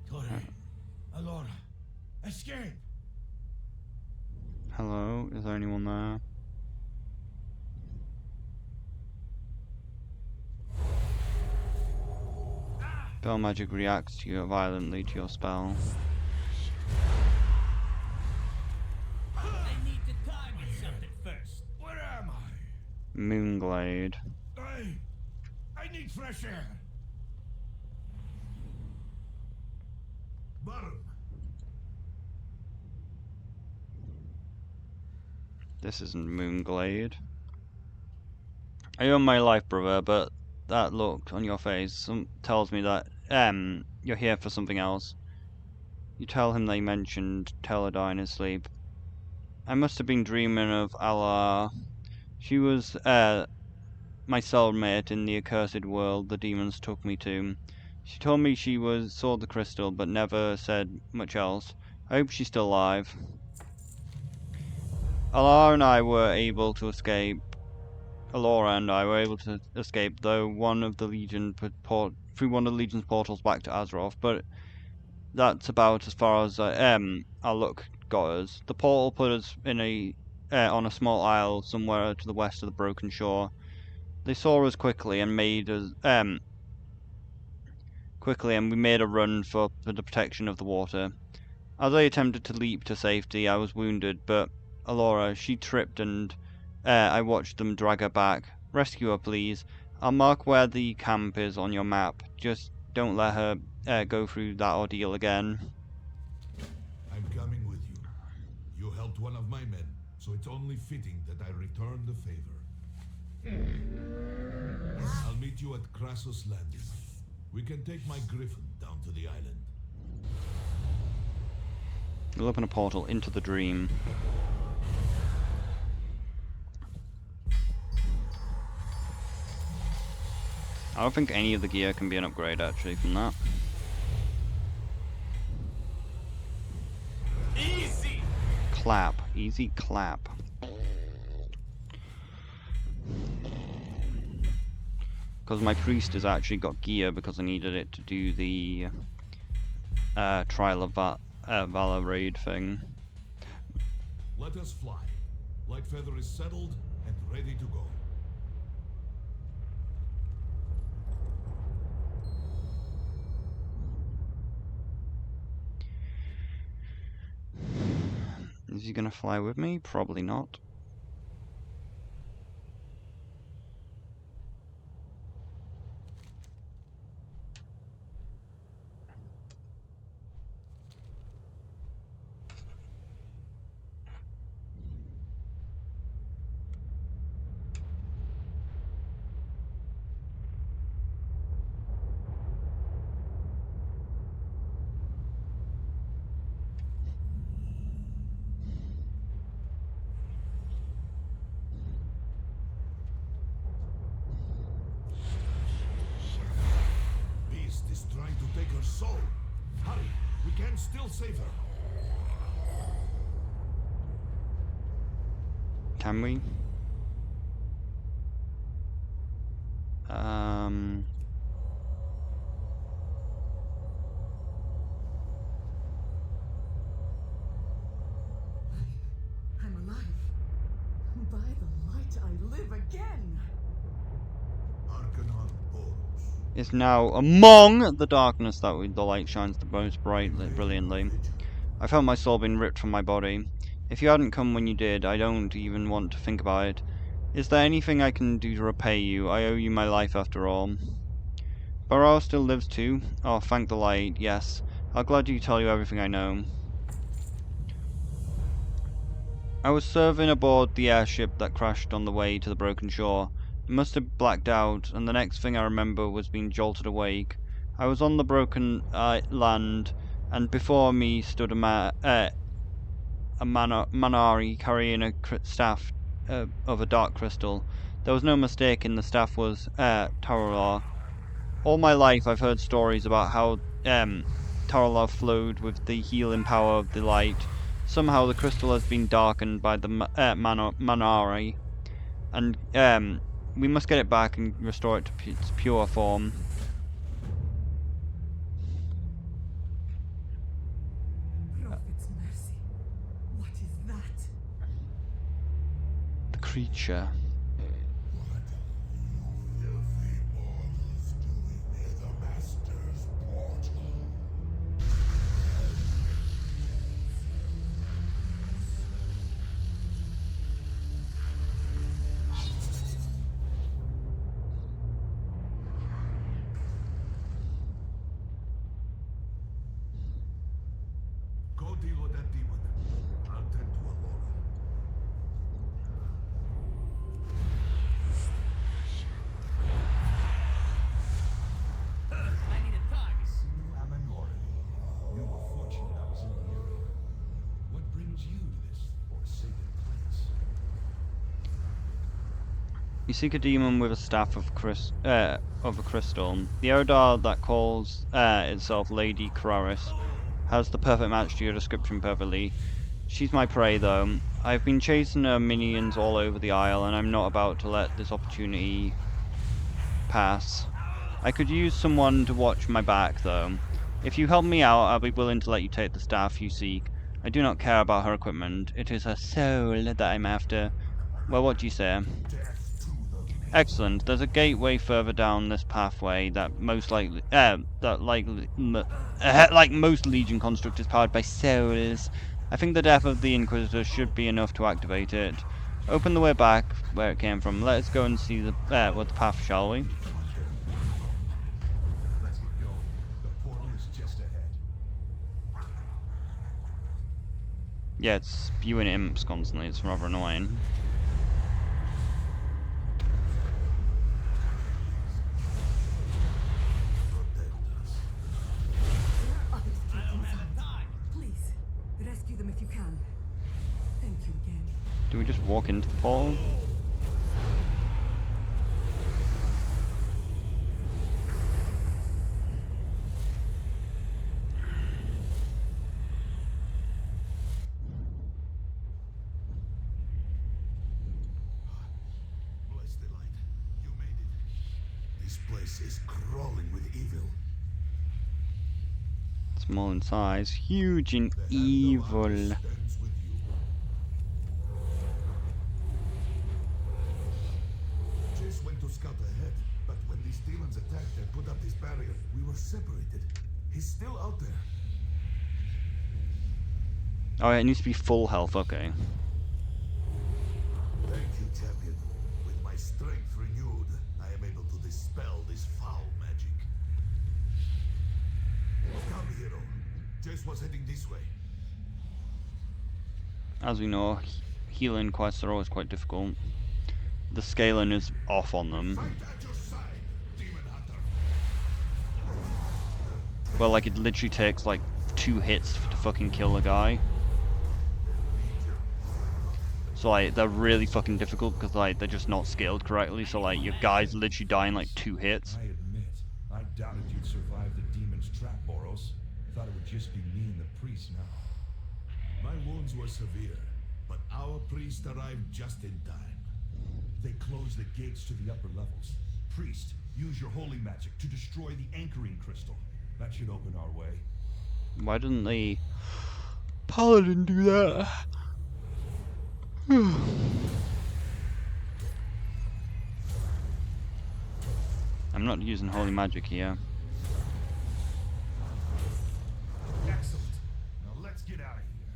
Torre, Alora, escape! Hello, is there anyone there? Spell magic reacts violently to your spell. I need to target something first. Where am I? Moonglade. I need fresh air. Baron, This isn't Moonglade. I own my life, brother, but that look on your face tells me that you're here for something else. You tell him they mentioned Teledai in his sleep. I must have been dreaming of Allah. She was my cellmate in the accursed world the demons took me to. She told me she saw the crystal, but never said much else. I hope she's still alive. Alora and I were able to escape, though one of the Legion's portals back to Azeroth, but that's about as far as our luck got us. The portal put us in on a small isle somewhere to the west of the Broken Shore. They saw us quickly and made us we made a run for the protection of the water. As I attempted to leap to safety, I was wounded, but Alora, she tripped and I watched them drag her back. Rescue her, please. I'll mark where the camp is on your map. Just don't let her go through that ordeal again. I'm coming with you. You helped one of my men, so so it's only fitting that I return the favor. I'll meet you at Crassus Landing. We can take my griffin down to the island. You'll open a portal into the dream. I don't think any of the gear can be an upgrade actually from that. Easy. Clap. Easy clap. Because my priest has actually got gear because I needed it to do the Trial of Valor raid thing. Let us fly. Lightfeather is settled and ready to go. Is he gonna fly with me? Probably not. Beast is trying to take her soul. Hurry, we can still save her. Can we? I'm alive. By the light, I live again. Arcanon Horus. Is now among the darkness that the light shines the most brilliantly. I felt my soul being ripped from my body. If you hadn't come when you did, I don't even want to think about it. Is there anything I can do to repay you? I owe you my life after all. Baral still lives too? Oh, thank the light, yes. I'll gladly tell you everything I know. I was serving aboard the airship that crashed on the way to the broken shore. It must have blacked out, and the next thing I remember was being jolted awake. I was on the broken land, and before me stood a Manari carrying a staff of a dark crystal. There was no mistake, the staff was Taralor. All my life I've heard stories about how Taralor flowed with the healing power of the light. Somehow the crystal has been darkened by the Manari, and we must get it back and restore it to its pure form. Prophet's mercy. What is that? The creature. What you filthy mortals doing near the Master's portal? Go deal with that demon. I'll tend to Aurora. I need a target. Amanori. You were fortunate I was in the area. What brings you to this forsaken place? You seek a demon with a staff of a crystal. The Eldar that calls itself Lady Kraris has the perfect match to your description perfectly. She's my prey, though. I've been chasing her minions all over the Isle, and I'm not about to let this opportunity pass. I could use someone to watch my back, though. If you help me out, I'll be willing to let you take the staff you seek. I do not care about her equipment. It is her soul that I'm after. Well, what do you say? Excellent. There's a gateway further down this pathway that most likely, like most Legion construct, is powered by souls. I think the death of the Inquisitor should be enough to activate it. Open the way back where it came from. Let us go and see the what the path, shall we? Let's get going. The portal is just ahead. Yeah, it's spewing imps constantly, it's rather annoying. Please, rescue them if you can. Thank you again. Do we just walk into the portal? Bless the light. You made it. This place is crawling with evil. Small in size, huge in The hand of evil. Hades stands with you. Jace went to scout ahead, but when these demons attacked and put up this barrier, we were separated. He's still out there. Oh, it needs to be full health, okay. Thank you, champion. With my strength renewed, I am able to dispel this foul magic. Come, hero. Jace was heading this way. As we know, healing quests are always quite difficult. The scaling is off on them. Fight at your side, demon hunter. Well, like, it literally takes, like, 2 hits to fucking kill a guy. So, like, they're really fucking difficult because, like, they're just not scaled correctly. So, like, your guy's literally dying, like, 2 hits. I admit, I doubted you'd survive the demon's trap, Boros. Thought it would just be me and the priest now. My wounds were severe, but our priest arrived just in time. They closed the gates to the upper levels. Priest, use your holy magic to destroy the anchoring crystal. That should open our way. Why didn't the paladin do that? I'm not using holy magic here. Excellent. Now let's get out of here.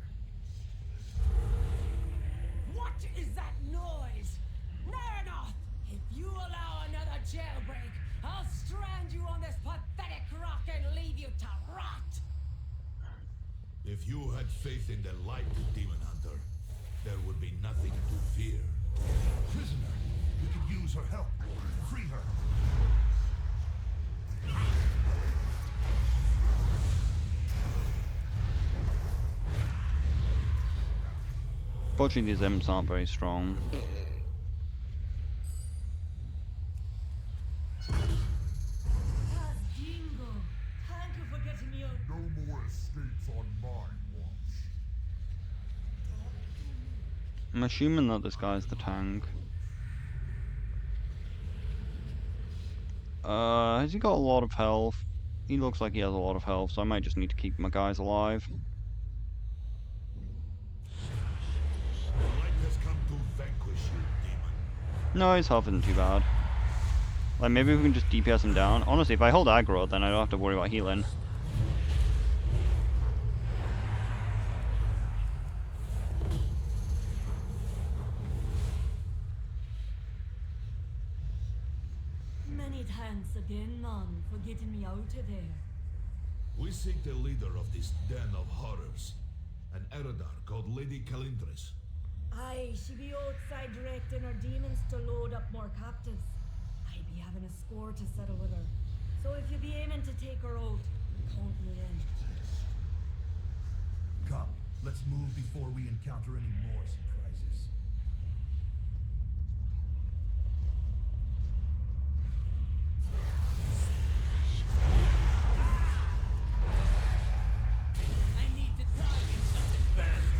What is that noise? Naranoth! If you allow another jailbreak, I'll strand you on this pathetic rock and leave you to rot! If you had faith in the light, demon hunter, there would be nothing to fear. Prisoner, we could use her help. Free her. Fortunately, these imps aren't very strong. Dingo, thank you for getting me out. No more escapes on my watch. I'm assuming that this guy's the tank. Has he got a lot of health? He looks like he has a lot of health, so I might just need to keep my guys alive. The light has come to vanquish you, demon. No, his health isn't too bad. Like, maybe we can just DPS him down. Honestly, if I hold aggro, then I don't have to worry about healing. Many thanks again, man, for getting me out of there. We seek the leader of this den of horrors, an Eredar called Lady Calindris. Aye, she be outside directing her demons to load up more captives. I be having a score to settle with her. So if you be aiming to take her out, count me in. Come, let's move before we encounter any more surprises. I need to target something first.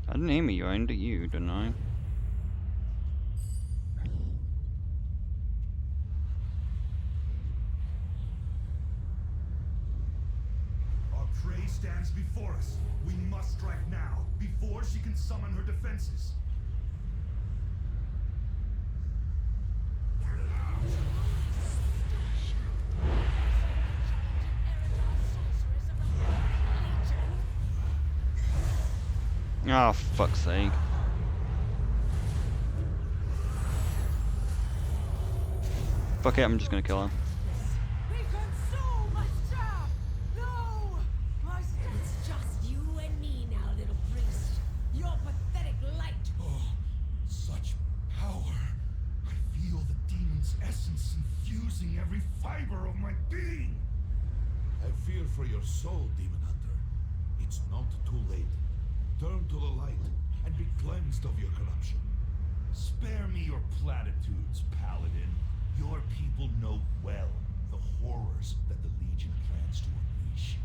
I didn't aim at you, I aimed at you, didn't I? Our prey stands before us. We must strike now, before she can summon her defenses. Oh, fuck's sake. Fuck it, I'm just gonna kill him. We consume my staff! No! My staff! It's just you and me now, little priest. Your pathetic light. Oh, such power. I feel the demon's essence infusing every fiber of my being. I fear for your soul, Demon Hunter. It's not too late. Turn to the light and be cleansed of your corruption. Spare me your platitudes, Paladin. Your people know well the horrors that the Legion plans to unleash.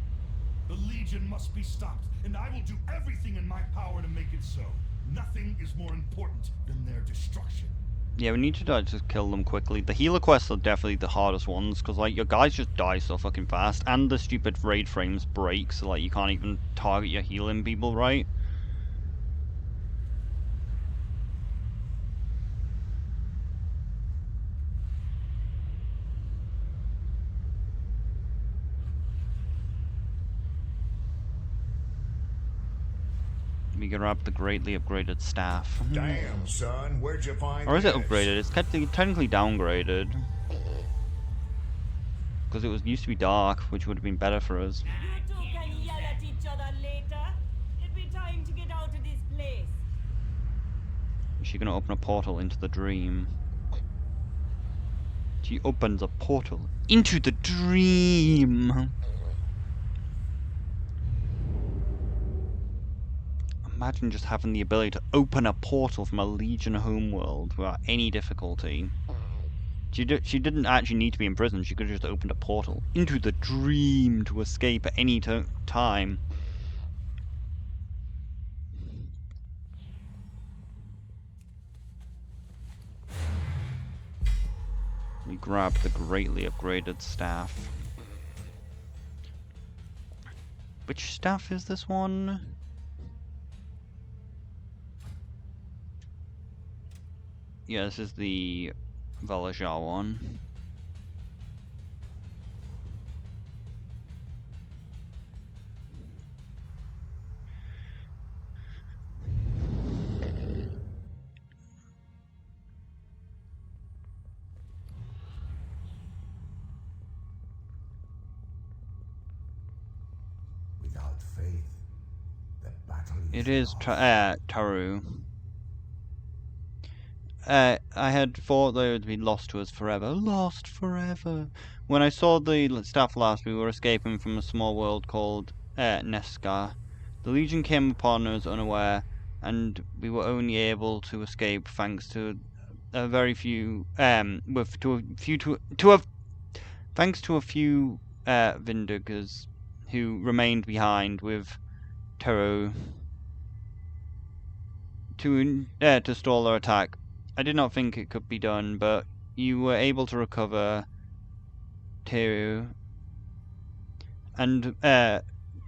The Legion must be stopped, and I will do everything in my power to make it so. Nothing is more important than their destruction. Yeah, we need to just kill them quickly. The healer quests are definitely the hardest ones, because like your guys just die so fucking fast, and the stupid raid frames break, so like you can't even target your healing people right. We grab the greatly upgraded staff. Damn, son, where'd you find Or is it this? upgraded? It's technically downgraded. Because it used to be dark, which would have been better for us. You two can yell at each other later. It'll be time to get out of this place. Is she gonna open a portal into the dream? She opens a portal into the dream! Imagine just having the ability to open a portal from a Legion homeworld without any difficulty. She didn't actually need to be in prison, she could have just opened a portal into the dream to escape at any time. We grab the greatly upgraded staff. Which staff is this one? Yeah, this is the Valajar one. Without faith, the battle It is Taru. I had thought they would be lost to us forever. Lost forever. When I saw the staff last, we were escaping from a small world called Neskar. The Legion came upon us unaware, and we were only able to escape thanks to a very few thanks to a few Vindicers who remained behind with Taru to stall their attack. I did not think it could be done, but you were able to recover Teru and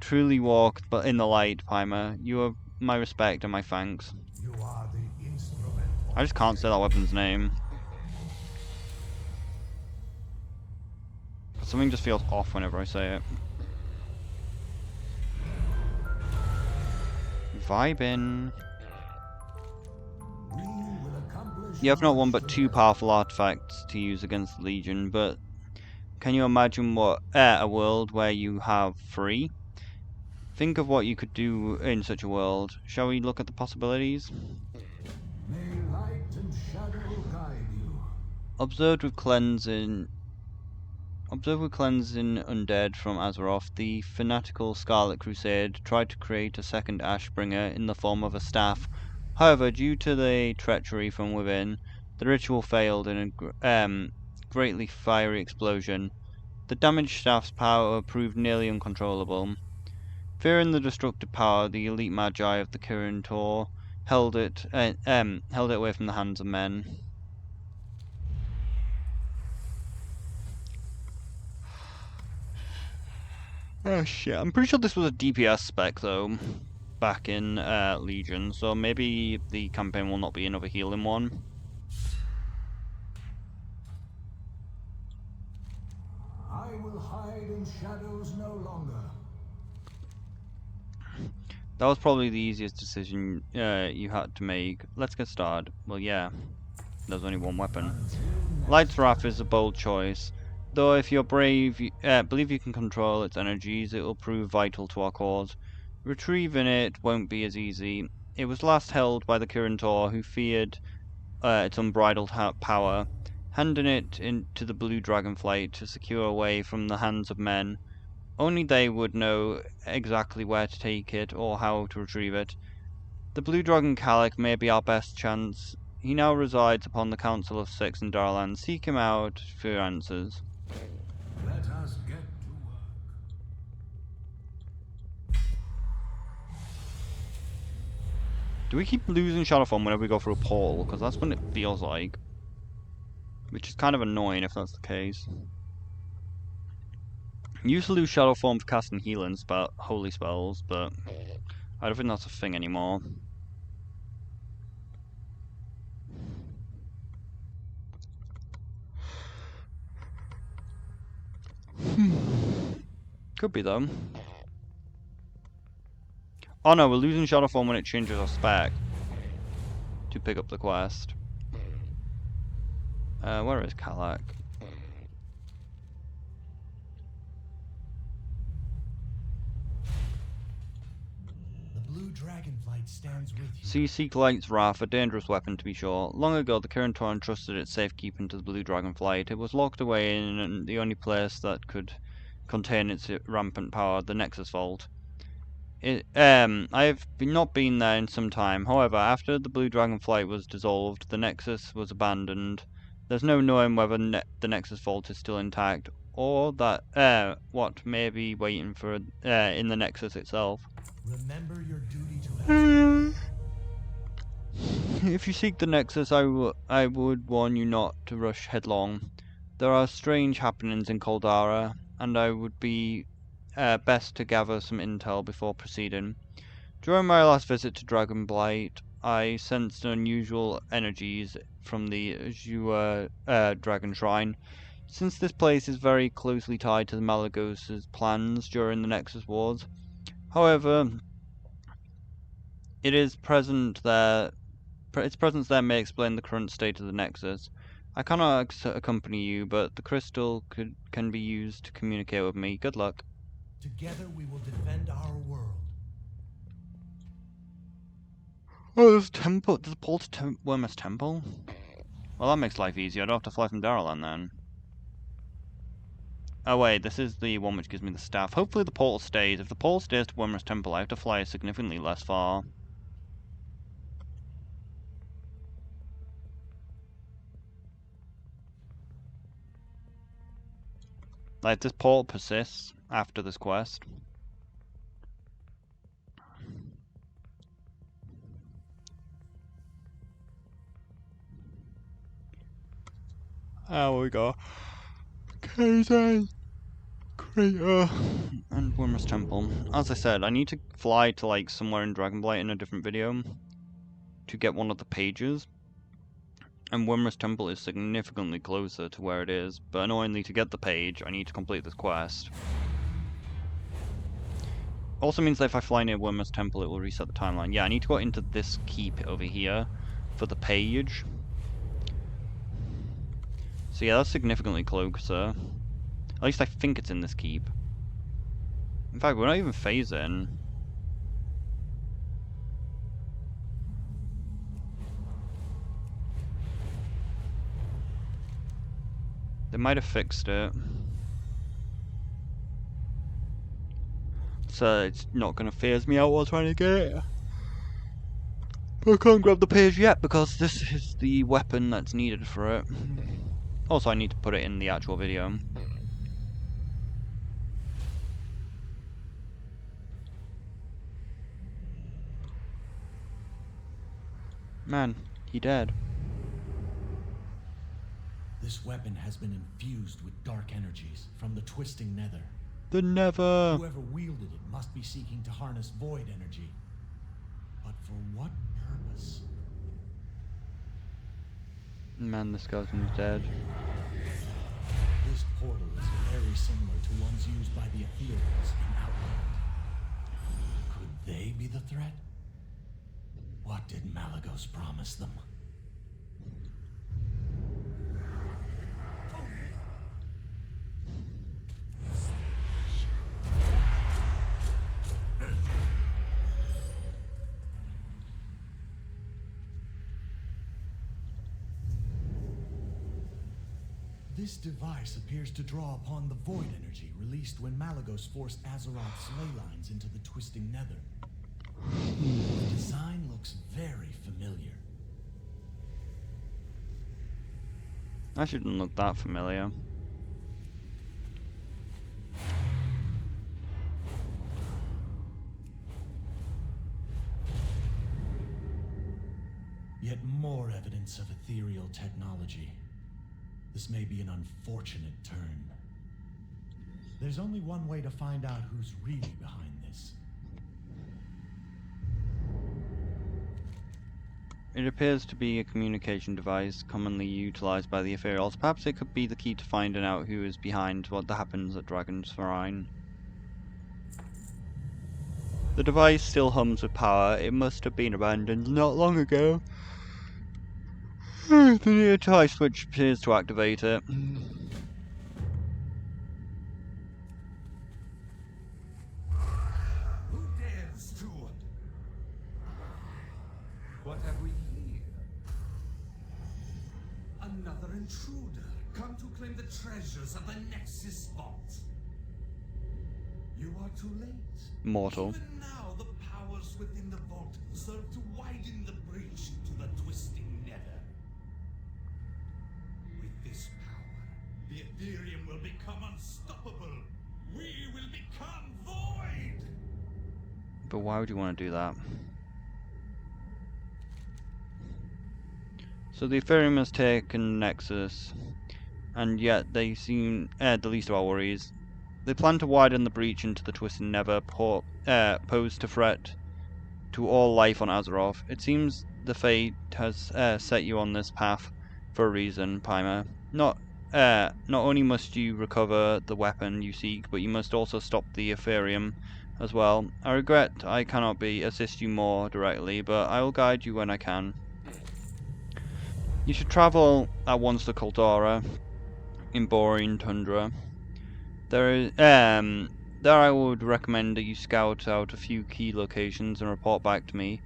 truly walk but in the light, Paimon. You have my respect and my thanks. You are the instrument. I just can't say that weapon's name. Something just feels off whenever I say it. Vibin'. You have not one but two powerful artifacts to use against the Legion, but can you imagine what a world where you have three? Think of what you could do in such a world. Shall we look at the possibilities? May light and shadow guide you. Observed with cleansing undead from Azeroth, the fanatical Scarlet Crusade tried to create a second Ashbringer in the form of a staff. However, due to the treachery from within, the ritual failed in a greatly fiery explosion. The damaged staff's power proved nearly uncontrollable. Fearing the destructive power, the elite magi of the Kirin Tor held it away from the hands of men. Oh shit, I'm pretty sure this was a DPS spec though, back in Legion, so maybe the campaign will not be another healing one. I will hide in shadows no longer. That was probably the easiest decision you had to make. Let's get started. Well, yeah, there's only one weapon. Light's Wrath is a bold choice. Though if you're brave, believe you can control its energies, it will prove vital to our cause. Retrieving it won't be as easy. It was last held by the Kirintor, who feared its unbridled power. Handing it into the Blue Dragonflight to secure away from the hands of men. Only they would know exactly where to take it or how to retrieve it. The Blue Dragon Calic may be our best chance. He now resides upon the Council of Six in Darlan. Seek him out for your answers. Let us get to work. Do we keep losing Shadowform whenever we go through a portal? Because that's what it feels like. Which is kind of annoying if that's the case. Used to lose Shadowform for casting healing holy spells, but I don't think that's a thing anymore. Could be though. Oh no, we're losing Shadowform when it changes our spec to pick up the quest. Where is Calic? Dragonflight stands with you. So you seek Light's Wrath, a dangerous weapon to be sure. Long ago, the Kirintor entrusted its safekeeping to the Blue Dragonflight. It was locked away in the only place that could contain its rampant power, the Nexus Vault. I have not been there in some time. However, after the Blue Dragonflight was dissolved, the Nexus was abandoned. There's no knowing whether the Nexus Vault is still intact, or that what may be waiting for in the Nexus itself. Remember your duty to If you seek the Nexus, I would warn you not to rush headlong. There are strange happenings in Caldara, and I would be best to gather some intel before proceeding. During my last visit to Dragonblight, I sensed unusual energies from the Azure Dragon Shrine. Since this place is very closely tied to the Malagos's plans during the Nexus Wars, however, its presence there may explain the current state of the Nexus. I cannot accompany you, but the crystal can be used to communicate with me. Good luck. Together we will defend our world. Oh, there's a temple. There's a portal to Wyrmrest Temple? Well, that makes life easier. I don't have to fly from Darlan then. Oh wait, this is the one which gives me the staff. Hopefully the portal stays. If the portal stays to Wyrmrest Temple, I have to fly significantly less far. Like, this portal persists after this quest. There we go. Kazen, Crater, and Wyrmrest Temple. As I said, I need to fly to like somewhere in Dragonblight in a different video to get one of the pages. And Wyrmrest Temple is significantly closer to where it is, but annoyingly to get the page, I need to complete this quest. Also means that if I fly near Wyrmrest Temple, it will reset the timeline. Yeah, I need to go into this keep over here for the page. So yeah, that's significantly closer. At least I think it's in this keep. In fact, we're not even phasing. They might have fixed it. So it's not going to phase me out while trying to get it. But I can't grab the page yet because this is the weapon that's needed for it. Also, I need to put it in the actual video. Man, he dead. This weapon has been infused with dark energies from the twisting nether. The Nether! Whoever wielded it must be seeking to harness void energy. But for what purpose? Man, this skeleton's dead. This portal is very similar to ones used by the Ethereals in Outland. Could they be the threat? What did Malagos promise them? This device appears to draw upon the void energy released when Malagos forced Azeroth's ley lines into the twisting nether. The design looks very familiar. That shouldn't look that familiar. Yet more evidence of ethereal technology. This may be an unfortunate turn. There's only one way to find out who's really behind this. It appears to be a communication device commonly utilized by the Ethereals. Perhaps it could be the key to finding out who is behind what happens at Dragon's Shrine. The device still hums with power. It must have been abandoned not long ago. The nearby switch appears to activate it. Who dares to? What have we here? Another intruder, come to claim the treasures of the Nexus Vault. You are too late. Mortal. Even now, the powers within the vault serve to widen the breach into the twisting nether. With this power, the Ethereum will become unstoppable. We will become void! But why would you want to do that? So the Ethereum has taken Nexus, and yet they seem the least of our worries. They plan to widen the breach into the Twisted Nether, posed a threat to all life on Azeroth. It seems the fate has set you on this path for a reason, Paimon. Not only must you recover the weapon you seek, but you must also stop the Ethereum as well. I regret I cannot assist you more directly, but I will guide you when I can. You should travel at once to Caldera in Borean Tundra. There I would recommend that you scout out a few key locations and report back to me.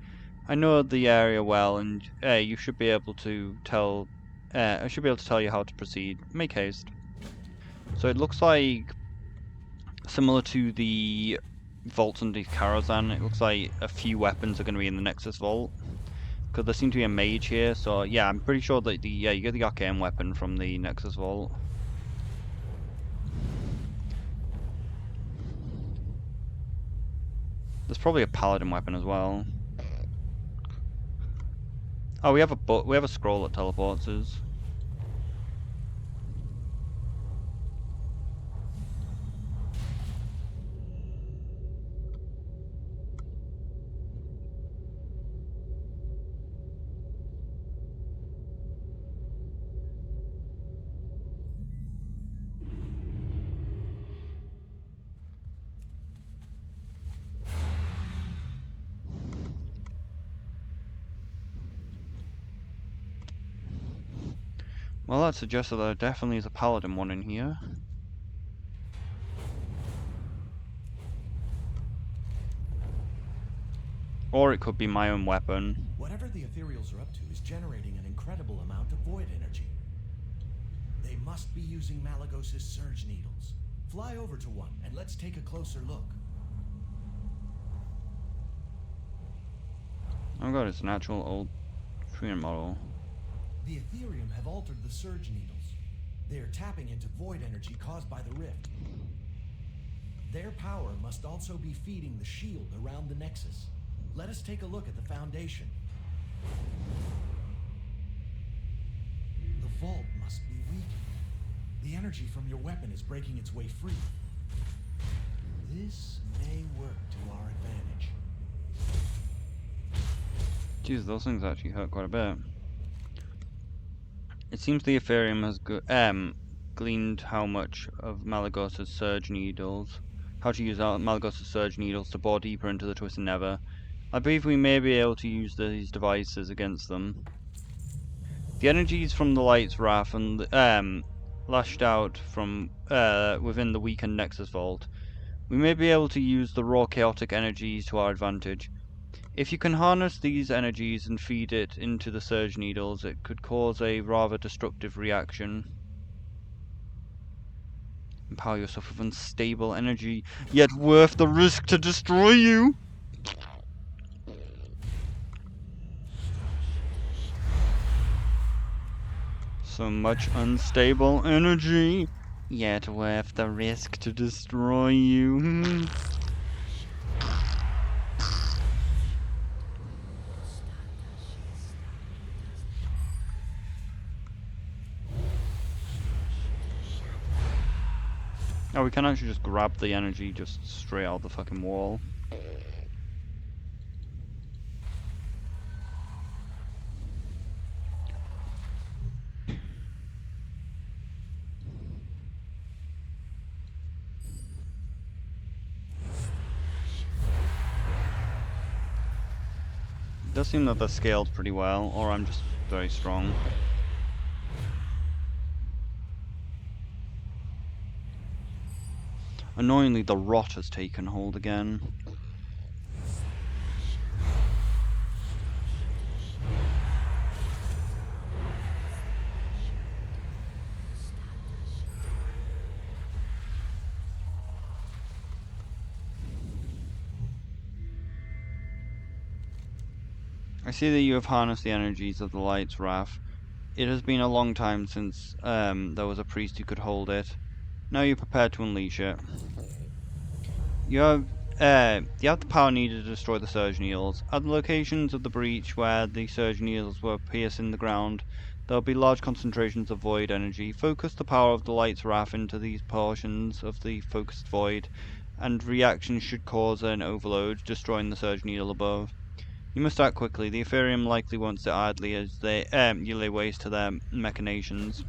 I know the area well, and you should be able to tell. I should be able to tell you how to proceed. Make haste. So it looks like similar to the vaults underneath Karazhan. It looks like a few weapons are going to be in the Nexus Vault, because there seems to be a mage here. So yeah, I'm pretty sure that you get the arcane weapon from the Nexus Vault. There's probably a paladin weapon as well. Oh, we have a scroll that teleports us. Well, that suggests that there definitely is a paladin one in here. Or it could be my own weapon. Whatever the Ethereals are up to is generating an incredible amount of void energy. They must be using Malagos' surge needles. Fly over to one and let's take a closer look. Oh god, it's an actual old Treant model. The Ethereum have altered the surge needles. They are tapping into void energy caused by the rift. Their power must also be feeding the shield around the Nexus. Let us take a look at the Foundation. The vault must be weakened. The energy from your weapon is breaking its way free. This may work to our advantage. Jeez, those things actually hurt quite a bit. It seems the Ethereum has gleaned how much of Malagos' surge needles how to use Malygos' Surge Needles to bore deeper into the Twisted Nether. I believe we may be able to use these devices against them. The energies from the Light's Wrath and lashed out from within the weakened Nexus Vault. We may be able to use the raw chaotic energies to our advantage. If you can harness these energies and feed it into the Surge Needles, it could cause a rather destructive reaction. Empower yourself with unstable energy, yet worth the risk to destroy you. So much unstable energy, yet worth the risk to destroy you. Oh, we can actually just grab the energy just straight out the fucking wall. It does seem that they're scaled pretty well, or I'm just very strong. Annoyingly, the rot has taken hold again. I see that you have harnessed the energies of the Light's Wrath. It has been a long time since there was a priest who could hold it. Now you're prepared to unleash it. You have the power needed to destroy the Surge Needles. At the locations of the breach where the Surge Needles were piercing the ground, there will be large concentrations of void energy. Focus the power of the Light's Wrath into these portions of the focused void, and reaction should cause an overload, destroying the Surge Needle above. You must act quickly. The Ethereum likely won't sit idly as you lay waste to their machinations.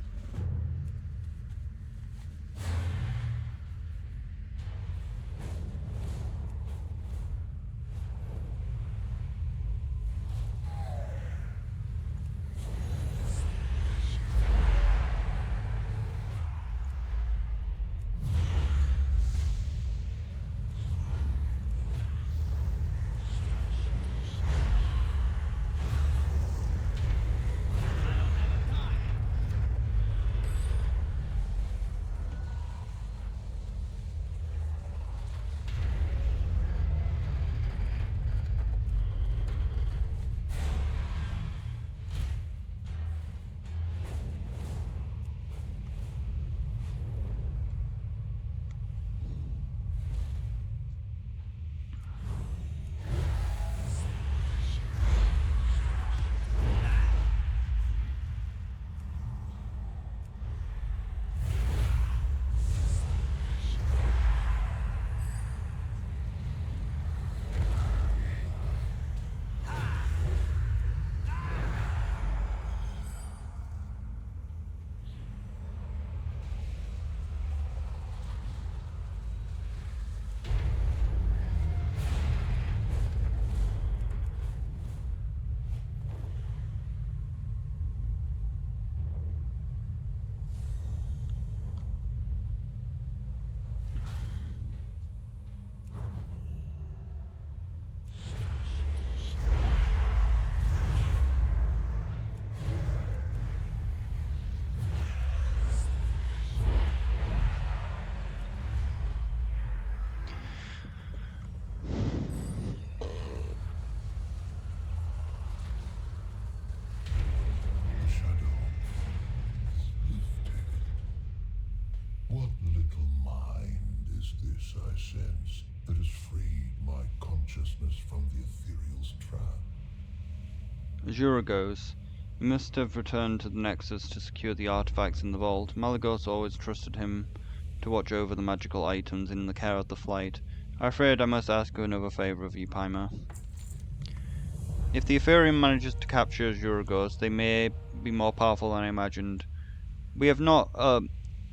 I sense that has freed my consciousness from the ethereal's trap. Azura goes. You must have returned to the Nexus to secure the artifacts in the vault. Malygos always trusted him to watch over the magical items in the care of the flight. I'm afraid I must ask you another favor of you, Paimon. If the Ethereum manages to capture Azura, they may be more powerful than I imagined. We have not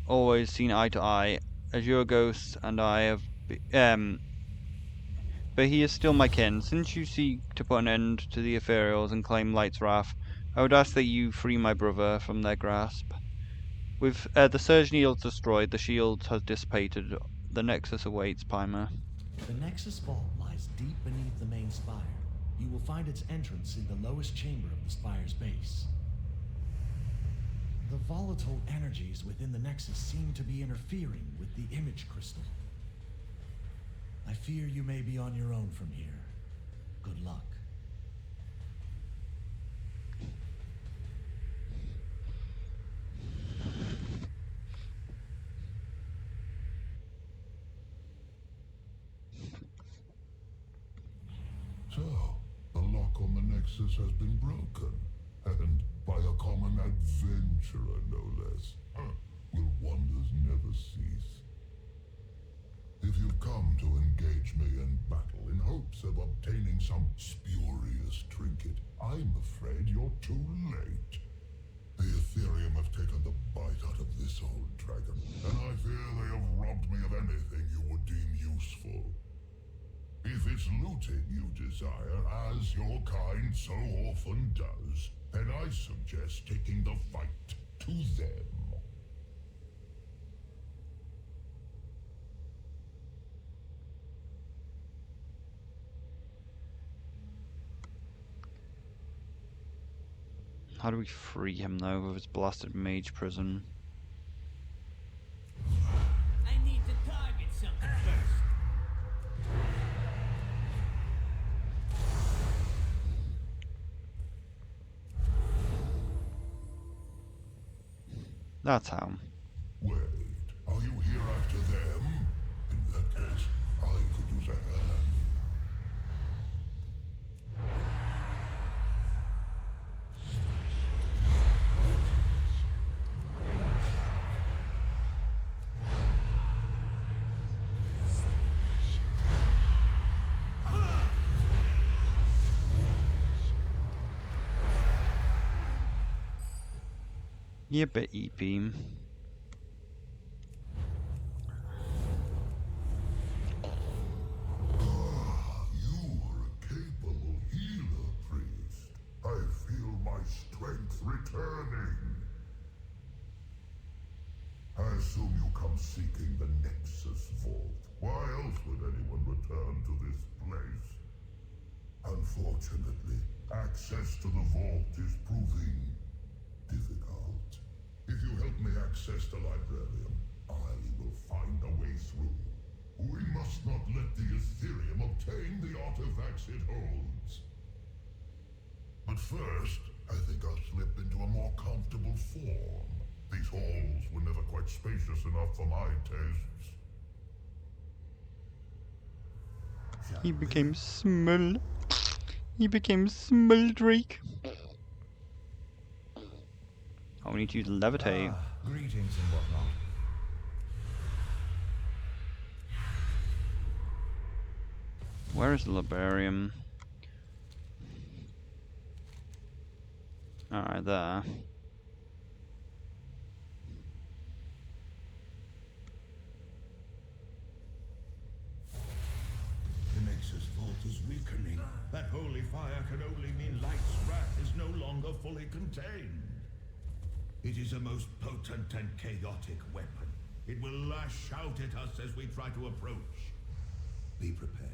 always seen eye to eye. Azura and I have but he is still my kin. Since you seek to put an end to the Ethereals and claim Light's wrath, I would ask that you free my brother from their grasp. With the Surge Needles destroyed, the shield has dissipated. The Nexus awaits, Pyma. The Nexus Vault lies deep beneath the main spire. You will find its entrance in the lowest chamber of the spire's base. The volatile energies within the Nexus seem to be interfering with the image crystal. I fear you may be on your own from here. Good luck. So, the lock on the Nexus has been broken, and by a common adventurer, no less. Will wonders never cease? If you've come to engage me in battle in hopes of obtaining some spurious trinket, I'm afraid you're too late. The Ethereum have taken the bite out of this old dragon, and I fear they have robbed me of anything you would deem useful. If it's looting you desire, as your kind so often does, then I suggest taking the fight to them. How do we free him though with his blasted mage prison? I need to target something first. That's how. Wait, are you here after them? In that case, I could use a hand. You bit E-beam. You are a capable healer, priest. I feel my strength returning. I assume you come seeking the Nexus Vault. Why else would anyone return to this place? Unfortunately, access to the vault is proving difficult. If you help me access the Librarium, I will find a way through. We must not let the Ethereum obtain the artifacts it holds. But first, I think I'll slip into a more comfortable form. These halls were never quite spacious enough for my tastes. He became small. He became Smoldrake. Oh, we need to use levitate. Greetings and whatnot. Where is the Librarium? Alright, there. The Nexus Vault is weakening. That holy fire can only mean Light's wrath is no longer fully contained. It is a most potent and chaotic weapon. It will lash out at us as we try to approach. Be prepared.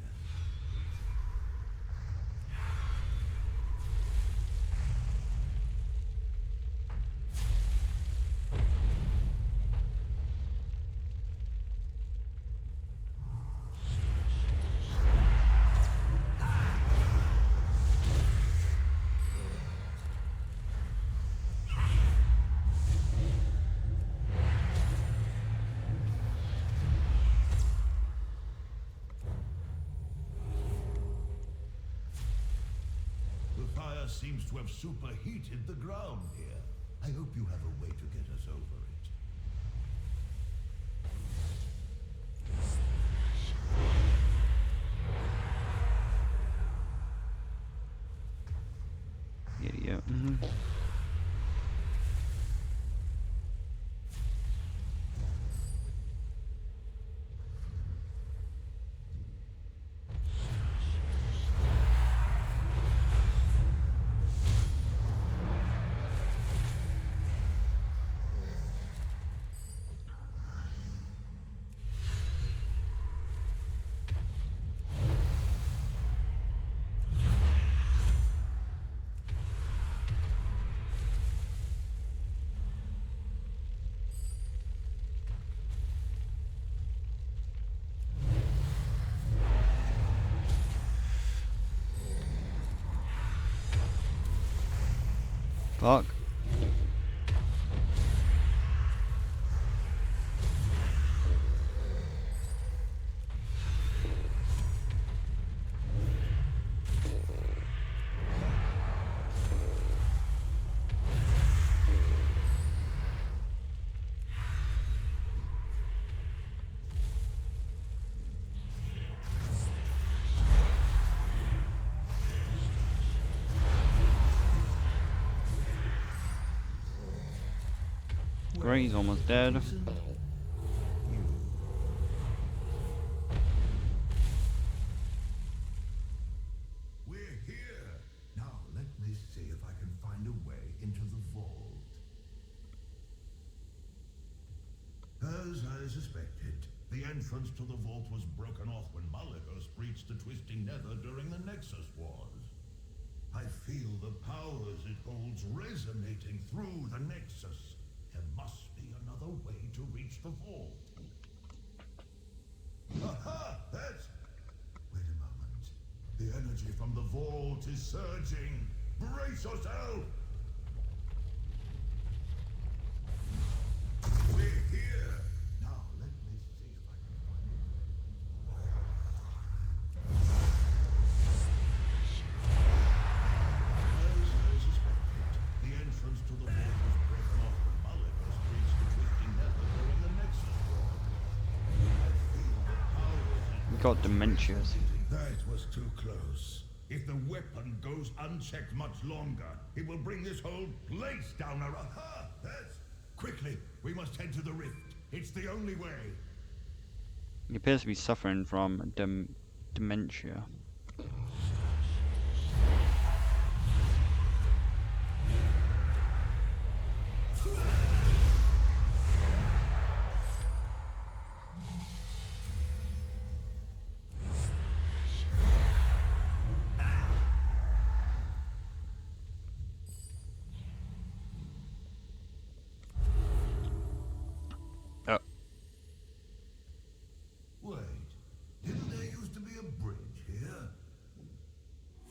Seems to have superheated the ground here. I hope you have a way to get us over it. Idiot. Fuck. Great, he's almost dead. We're here. Now let me see if I can find a way into the vault. As I suspected, the entrance to the vault was broken off when Malygos breached the Twisting Nether during the Nexus Wars. I feel the powers it holds resonating through the Nexus. There must be another way to reach the vault. Aha! That's... Wait a moment. The energy from the vault is surging. Brace yourself! We're here. Now let me see if I can find it. As I suspected, the entrance to the vault was broken off when Malygos breached the Twisting Nether during the Nexus War. I feel the powers... We got dementias. That was too close. If the weapon goes unchecked much longer, it will bring this whole place down. Aha! That's... Quickly, we must head to the rift. It's the only way. He appears to be suffering from dementia. Wait, didn't there used to be a bridge here?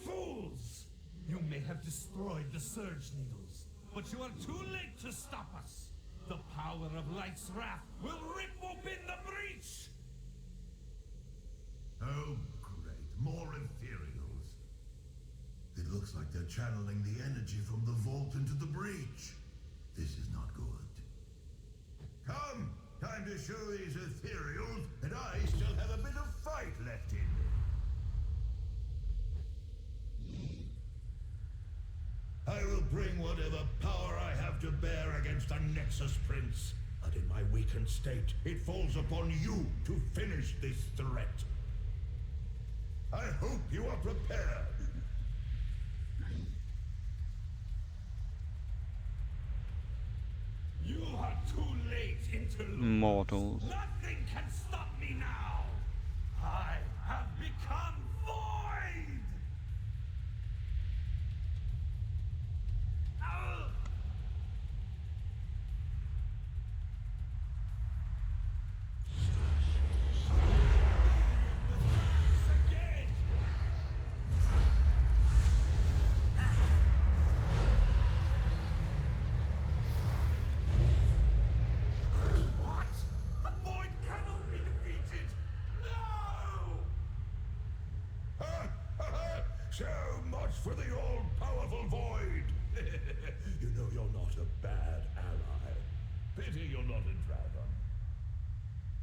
Fools! You may have destroyed the Surge Needles, but you are too late to stop us. The power of Light's wrath will rip open the breach! Oh, great. More Ethereals. It looks like they're channeling the energy from the vault into the breach. This is not good. Come! Time to show these Ethereals that I still have a bit of fight left in me. I will bring whatever power I have to bear against a Nexus Prince. But in my weakened state, it falls upon you to finish this threat. I hope you are prepared. You are too late, interlopers. Mortals. Nothing can stop me now. I have become void. Again. What? The void cannot be defeated. No! So much for the all-powerful void. You know you're not a bad ally. Pity you're not a dragon.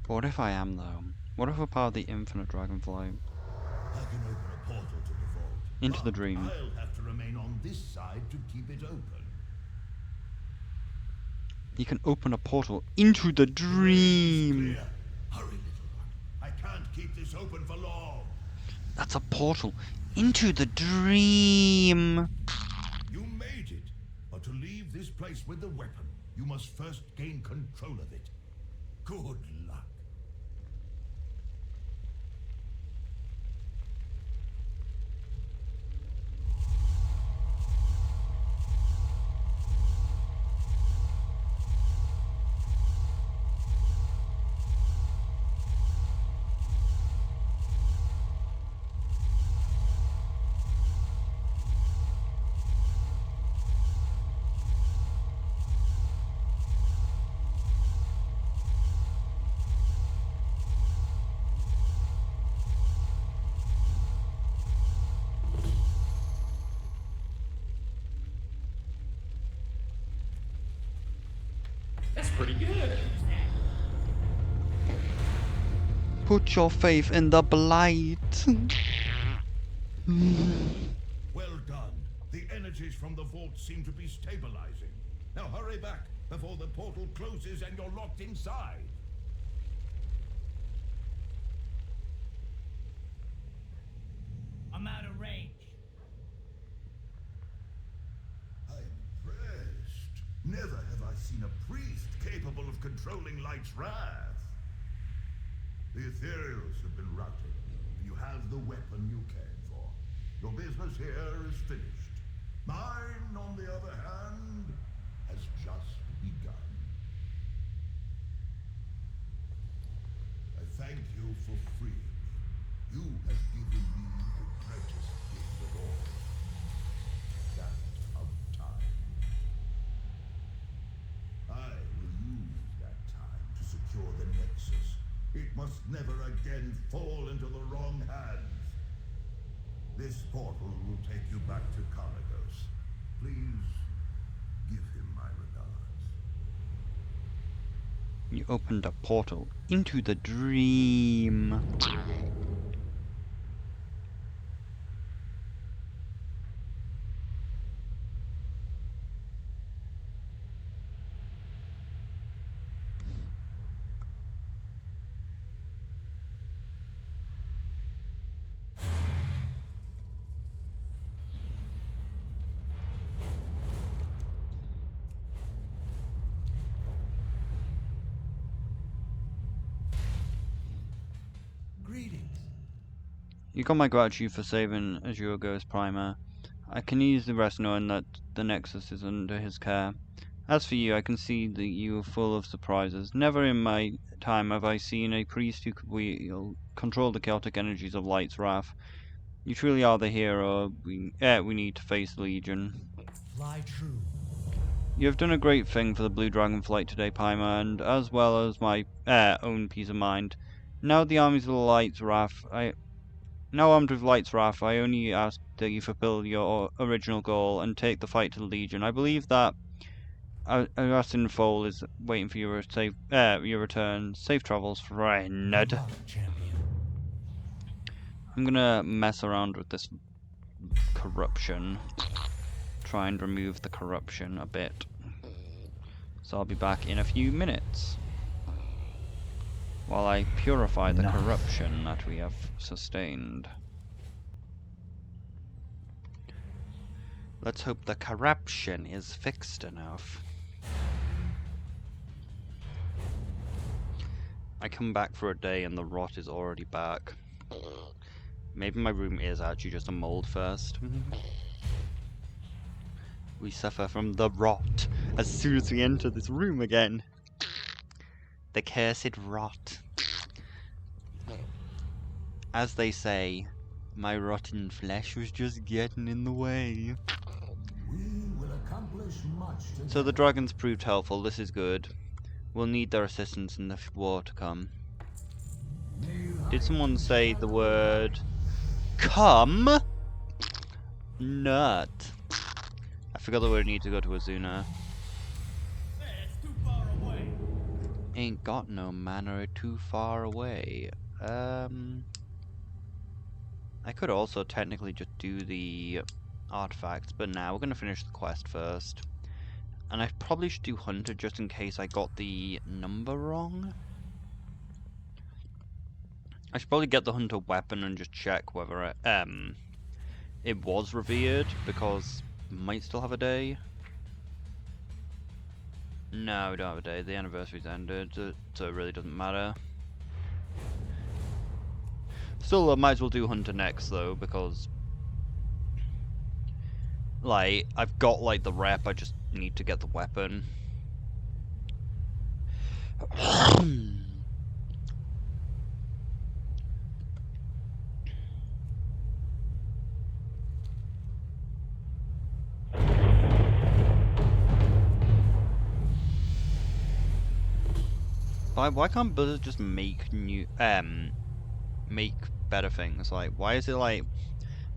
What if I am though? What if we're part of the infinite dragonfly? I can open a portal to the vault. Into the but dream. I'll have to remain on this side to keep it open. You can open a portal into the dream. Clear. Hurry, little one. I can't keep this open for long. That's a portal into the dream. You made it. But to leave this place with the weapon, you must first gain control of it. Good luck. That's pretty good. Put your faith in the blight. Well done. The energies from the vault seem to be stabilizing. Now hurry back before the portal closes and you're locked inside. I'm out of range. I'm impressed. Never have I seen a priest capable of controlling Light's wrath. The Ethereals have been routed. You have the weapon you came for. Your business here is finished. Mine, on the other hand, has just begun. I thank you for freeing me. You have given me the greatest gift of all. That of time. I will use that time to secure the Nexus. It must never again fall into the wrong hands. This portal will take you back to Caragos. Please give him my regards. You opened a portal into the dream. You got my gratitude for saving Azure Ghost Primer. I can easily rest knowing that the Nexus is under his care. As for you, I can see that you are full of surprises. Never in my time have I seen a priest who could control the chaotic energies of Light's wrath. You truly are the hero we need to face the Legion. Fly true. You have done a great thing for the Blue Dragon flight today, Paimon, and as well as my own peace of mind. Now the armies of Light's wrath, Now armed with Light's wrath, I only ask that you fulfill your original goal and take the fight to the Legion. I believe that Arasin Foal is waiting for your return. Safe travels, friend. I'm gonna mess around with this corruption. Try and remove the corruption a bit. So I'll be back in a few minutes. While I purify the corruption that we have sustained. Let's hope the corruption is fixed enough. I come back for a day and the rot is already back. Maybe my room is actually just a mold first. We suffer from the rot as soon as we enter this room again. The cursed rot. As they say, my rotten flesh was just getting in the way. We will accomplish much together. So the dragons proved helpful, this is good. We'll need their assistance in the war to come. Did someone say the word come? Nut. I forgot that we need to go to Azuna. Ain't got no manor too far away. I could also technically just do the artifacts, but now we're gonna finish the quest first. And I probably should do Hunter just in case I got the number wrong. I should probably get the Hunter weapon and just check whether it was revered, because it might still have a day. No, we don't have a day. The anniversary's ended, so it really doesn't matter. Still, I might as well do Hunter next, though, because, like, I've got, like, the rep, I just need to get the weapon. Why can't Blizzard just make new, make better things? Like, why is it like,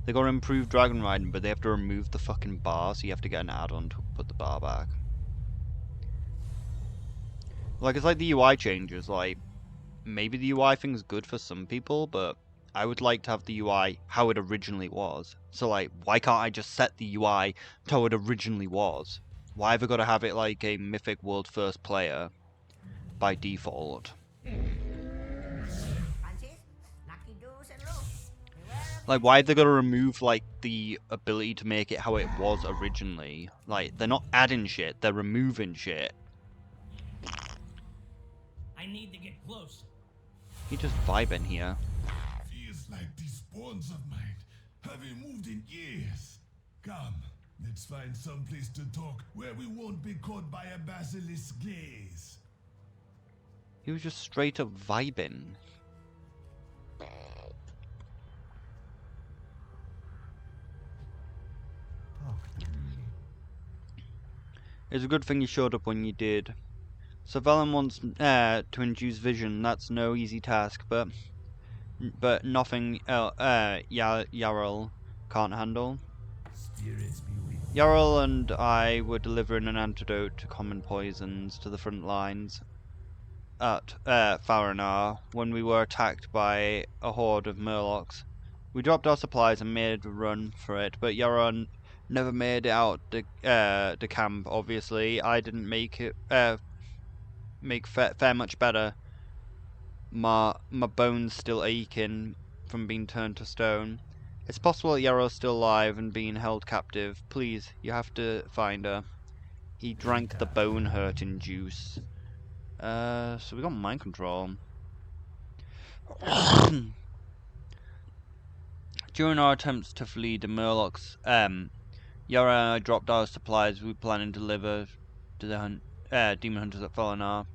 they gotta improve dragon riding, but they have to remove the fucking bar, so you have to get an add-on to put the bar back? Like, it's like the UI changes. Like, maybe the UI thing's good for some people, but I would like to have the UI how it originally was. So, like, why can't I just set the UI to how it originally was? Why have I got to have it like a Mythic World first player by default? Like, why have they got to remove, like, the ability to make it how it was originally? Like, they're not adding shit, they're removing shit. I need to get close. You just vibe in here. Feels like these bones of mine haven't moved in years. Come, let's find some place to talk where we won't be caught by a basilisk gaze. He was just straight up vibing. It's a good thing you showed up when you did. So Velen wants to induce vision. That's no easy task, but nothing Jarl can't handle. Jarl and I were delivering an antidote to common poisons to the front lines at Faranar when we were attacked by a horde of Murlocs. We dropped our supplies and made a run for it, but Jarl never made it out the camp. Obviously, I didn't make it fare much better. My bones still aching from being turned to stone. It's possible that Jarl's still alive and being held captive. Please, you have to find her. He drank the bone hurting juice. So we got mind control. During our attempts to flee the Murlocs, Yara and I dropped our supplies we were planning to deliver to the demon hunters at Falanar.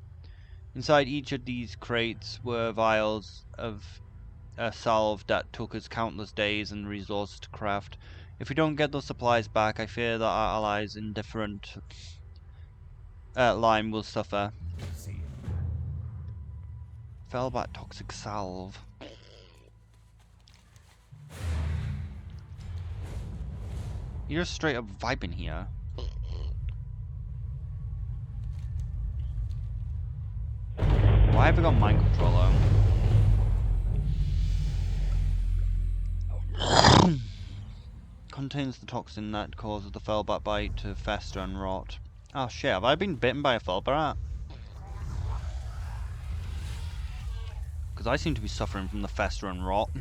Inside each of these crates were vials of a salve that took us countless days and resources to craft. If we don't get those supplies back, I fear that our allies in different line will suffer. Felbat toxic salve. You're just straight up vibing here. Why have I got mind control on? Contains the toxin that causes the Felbat bite to fester and rot. Oh shit, have I been bitten by a Felbat? Because I seem to be suffering from the fester and rot.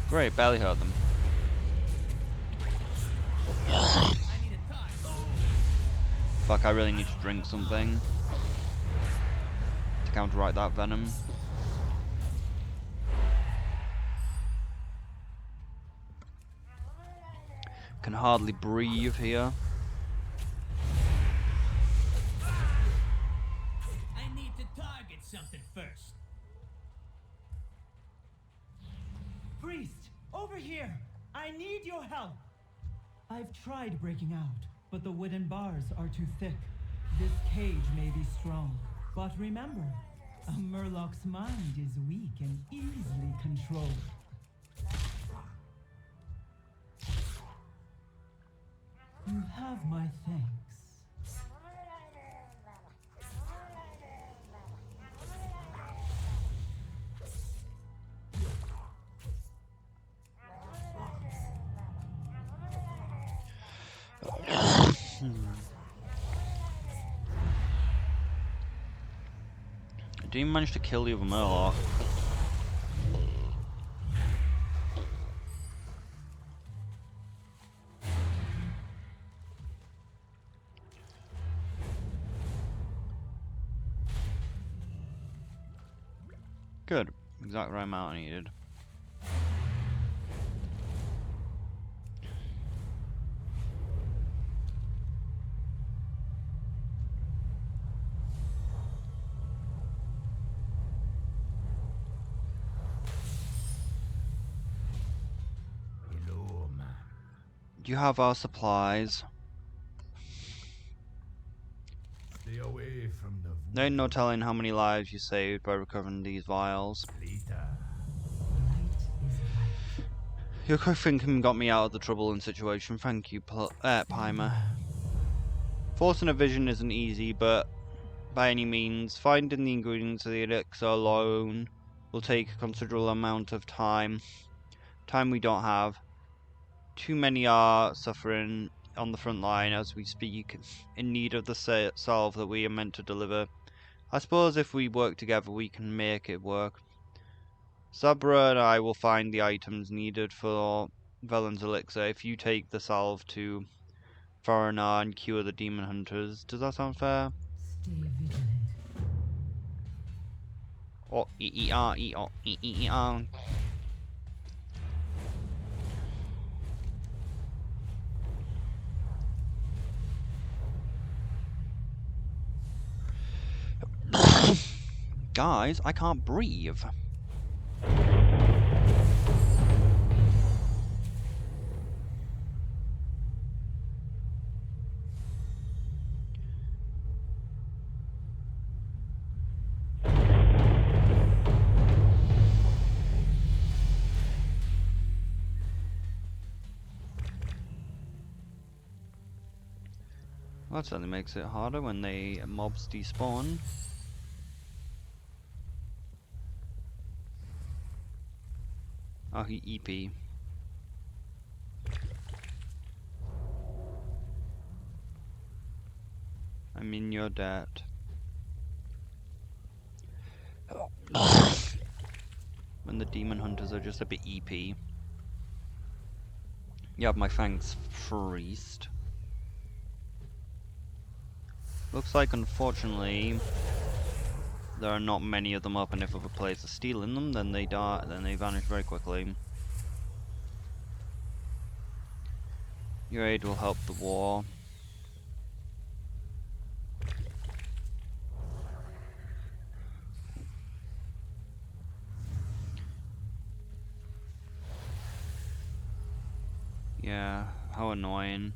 Great, barely hurt them. Fuck, I really need to drink something to counteract that venom. Can hardly breathe here. I need to target something first. Priest, over here! I need your help! I've tried breaking out, but the wooden bars are too thick. This cage may be strong, but remember, a Murloc's mind is weak and easily controlled. You have my thanks. Did you manage to kill the other Murloc? Good. Exact right amount I needed. You have our supplies. Stay away from the There ain't no telling how many lives you saved by recovering these vials. Your quick thinking got me out of the troubling situation. Thank you, Paimon. Forcing a vision isn't easy, but by any means, finding the ingredients of the elixir alone will take a considerable amount of time. Time we don't have. Too many are suffering on the front line as we speak, in need of the salve that we are meant to deliver. I suppose if we work together we can make it work. Sabra and I will find the items needed for Velen's elixir if you take the salve to Faranar and cure the demon hunters. Does that sound fair? Stay vigilant. Oh, e-e-r. Guys, I can't breathe. That certainly makes it harder when the mobs despawn. Oh, he EP. I'm in your debt. When the demon hunters are just a bit EP. You have my thanks, priest. Looks like, unfortunately, there are not many of them up, and if other players are stealing them, then they die. Then they vanish very quickly. Your aid will help the war. Yeah, how annoying.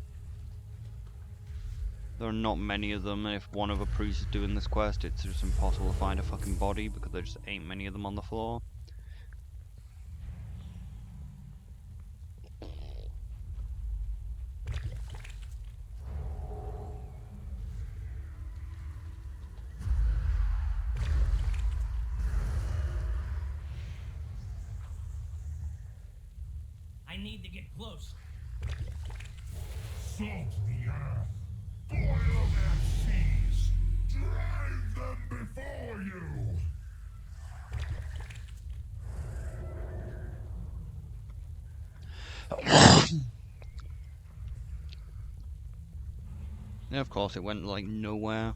There are not many of them, and if one of a priest is doing this quest, it's just impossible to find a fucking body because there just ain't many of them on the floor. I need to get close. Salt the earth. Boil their seas. Drive them before you. Yeah, of course, it went like nowhere.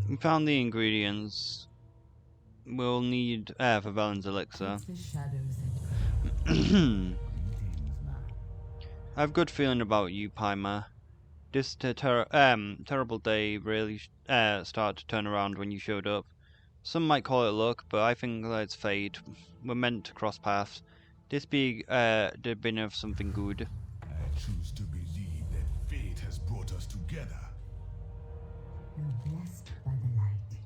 We found the ingredients. We'll need air for Velen's elixir. I have a good feeling about you, Paimon. This terrible day really started to turn around when you showed up. Some might call it luck, but I think that it's fate. We're meant to cross paths. This be the beginning of something good. I choose to believe that fate has brought us together. You're blessed by the light.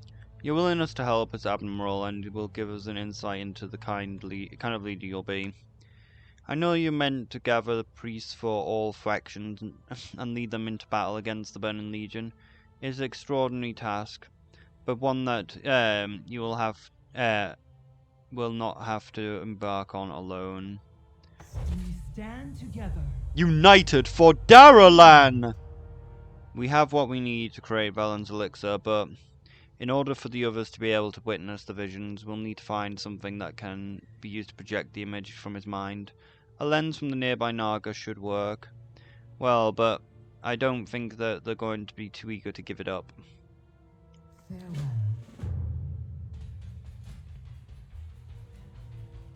Your willingness to help is admirable and will give us an insight into the kind of leader you'll be. I know you're meant to gather the priests for all factions and lead them into battle against the Burning Legion. It is an extraordinary task, but one that you will not have to embark on alone. We stand together. United for Daralan! We have what we need to create Velen's elixir, but in order for the others to be able to witness the visions, we'll need to find something that can be used to project the image from his mind. A lens from the nearby Naga should work. Well, but I don't think that they're going to be too eager to give it up. Farewell.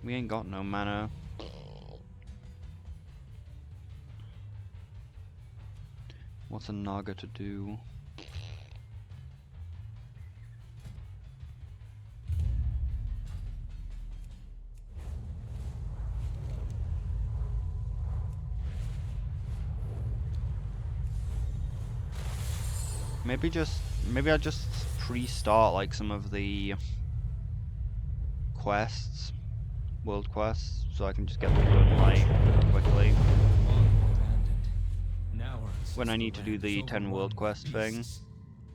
We ain't got no mana. What's a Naga to do? Maybe I just pre-start like some of the quests, world quests, so I can just get them done like quickly. When I need to do the 10 world quest thing.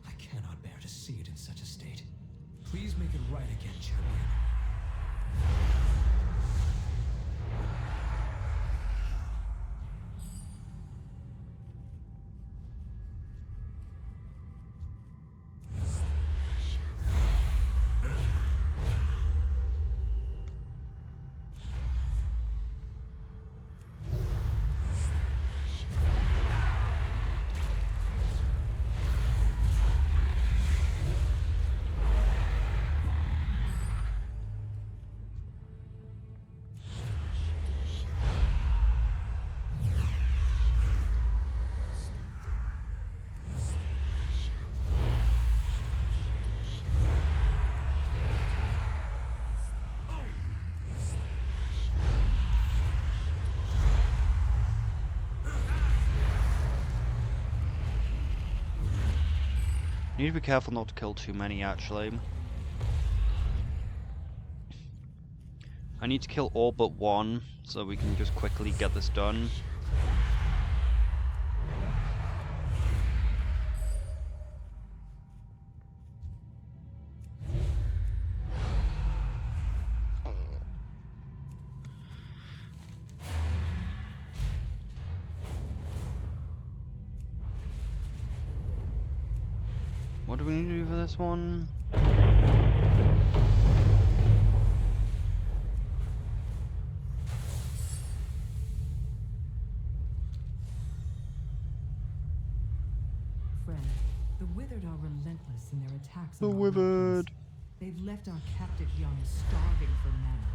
I cannot bear to see it in such a state. Please make it right again, champion. Need to be careful not to kill too many, actually. I need to kill all but one, so we can just quickly get this done. What do we need to do for this one? Friend, the Withered are relentless in their attacks. The on our Withered. weapons. They've left our captive young starving for mana.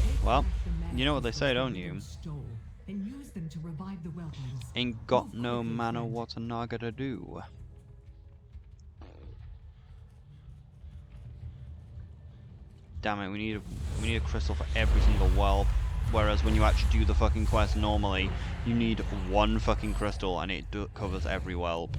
Take Well, back the mana you know what they say, crystals don't the you? Withered stole, and use them to revive the whelplings. Ain't got Move no quickly, mana, friend. what's a naga to do? Damn it, we need a crystal for every single whelp. Whereas when you actually do the fucking quest normally, you need one fucking crystal and it covers every whelp.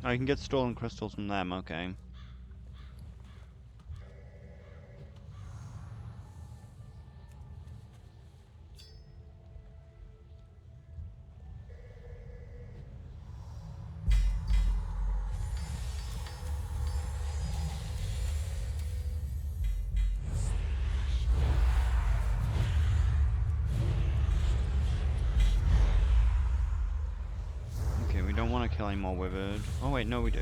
Oh, you can get stolen crystals from them, okay. Okay, we don't want to kill any more Withered. Oh wait, no we do.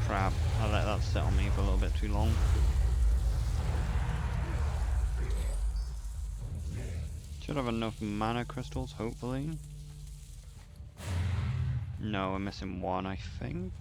Crap, I let that sit on me for a little bit too long. Should have enough mana crystals, hopefully. No, we're missing one, I think.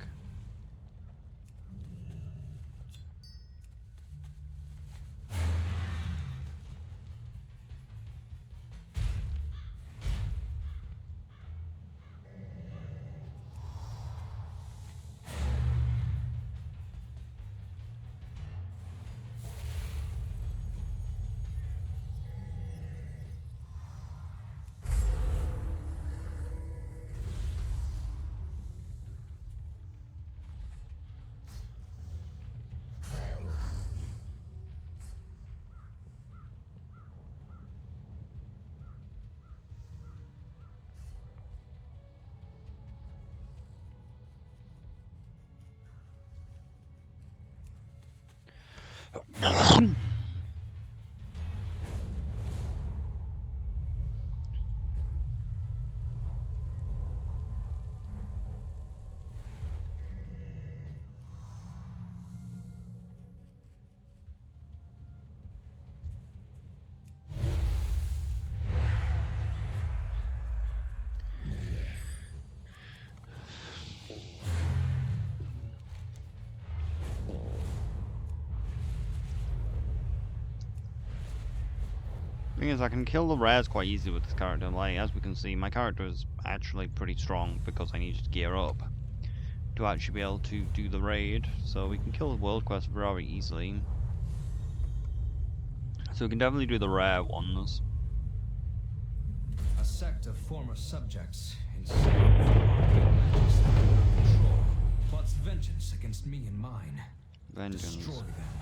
Thing is, I can kill the rares quite easily with this character. Like, as we can see, my character is actually pretty strong because I needed to gear up to actually be able to do the raid. So we can kill the world quest very easily. So we can definitely do the rare ones. A sect of former subjects insane for arcane magics control plots vengeance against me and mine. Vengeance. Destroy them.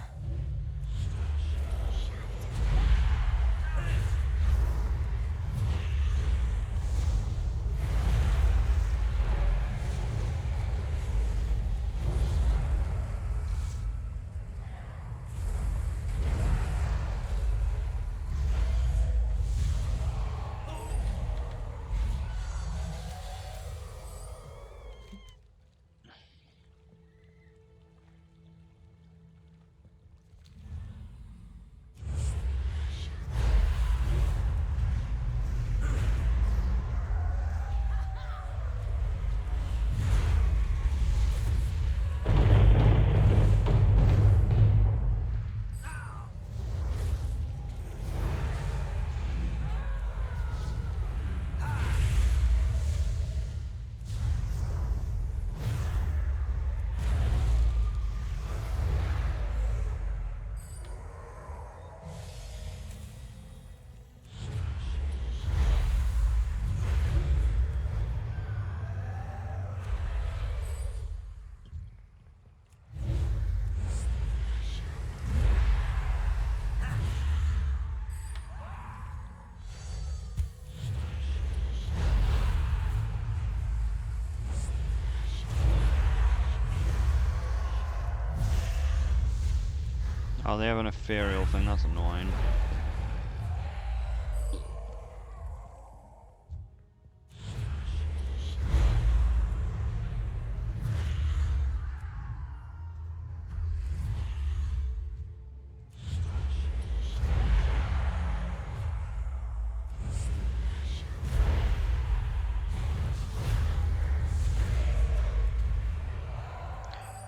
Oh, they have an ethereal thing, that's annoying.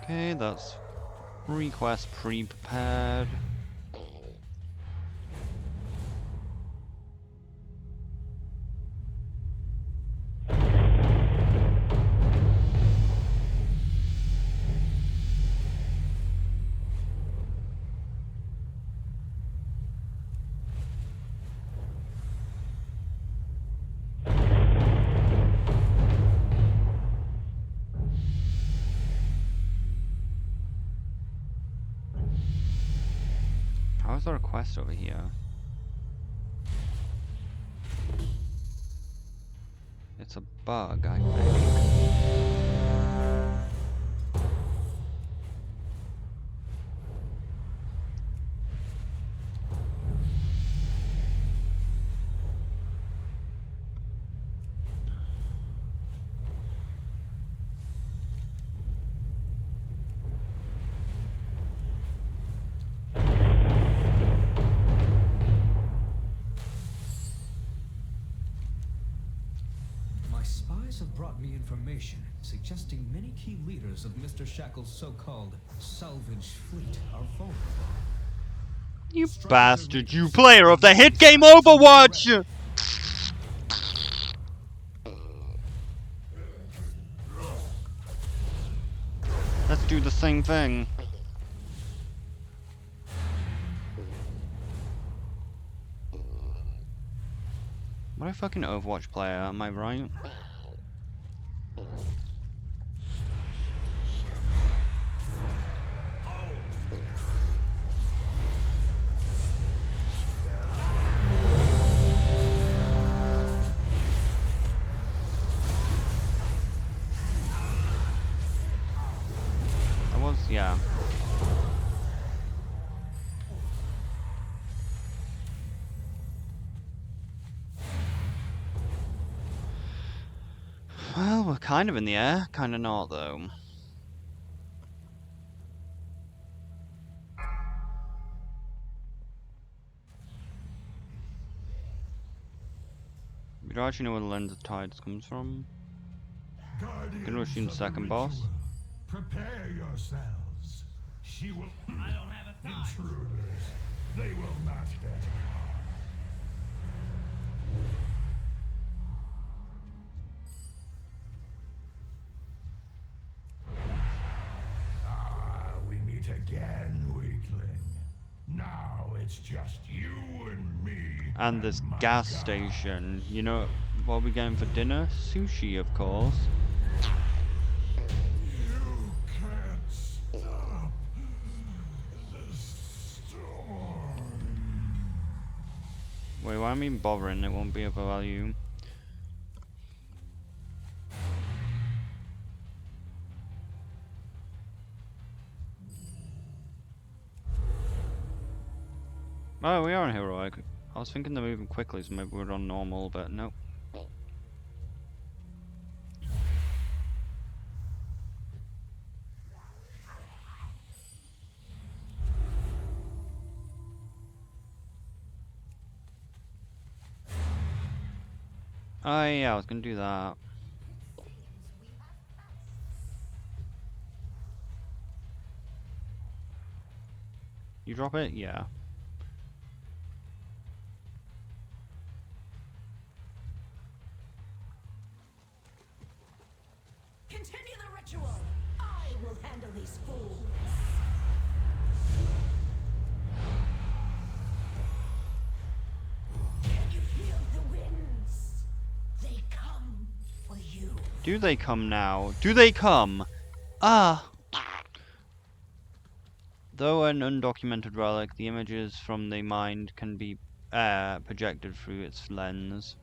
Okay, that's request pre-prepared. How is there a quest over here? It's a bug, I think. Have brought me information suggesting many key leaders of Mr. Shackle's so-called salvage fleet are vulnerable. You bastard, you player of the hit game Overwatch! Let's do the same thing. What a fucking Overwatch player, am I right? Yeah. Well, we're kind of in the air, kind of not though. We don't actually know where the Lens of Tides comes from. Gonna assume second boss. Prepare yourselves. She will. I don't have a thought. Intruders. They will not get it's just you and me. And this gas station. You know what we're getting for dinner? Sushi, of course. You can't stop the storm. Wait, why am I even bothering? It won't be of value. Oh, we are on heroic. I was thinking they're moving quickly, so maybe we're on normal, but nope. Oh yeah, I was gonna do that. You drop it? Yeah. Continue the ritual. I will handle these fools. Can you feel the winds? They come for you. Do they come now? Do they come? Ah! Though an undocumented relic, the images from the mind can be projected through its lens.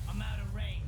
I'm out of range.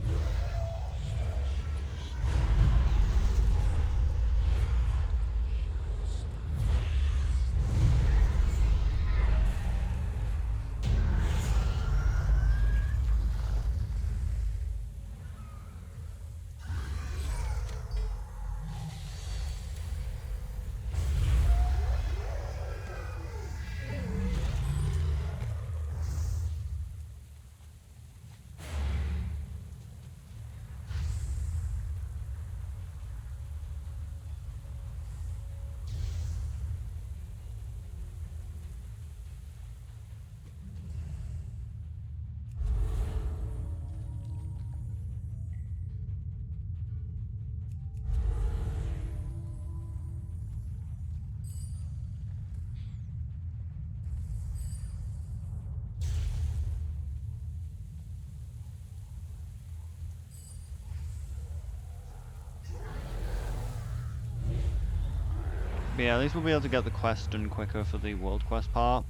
But yeah, at least we'll be able to get the quest done quicker for the world quest part.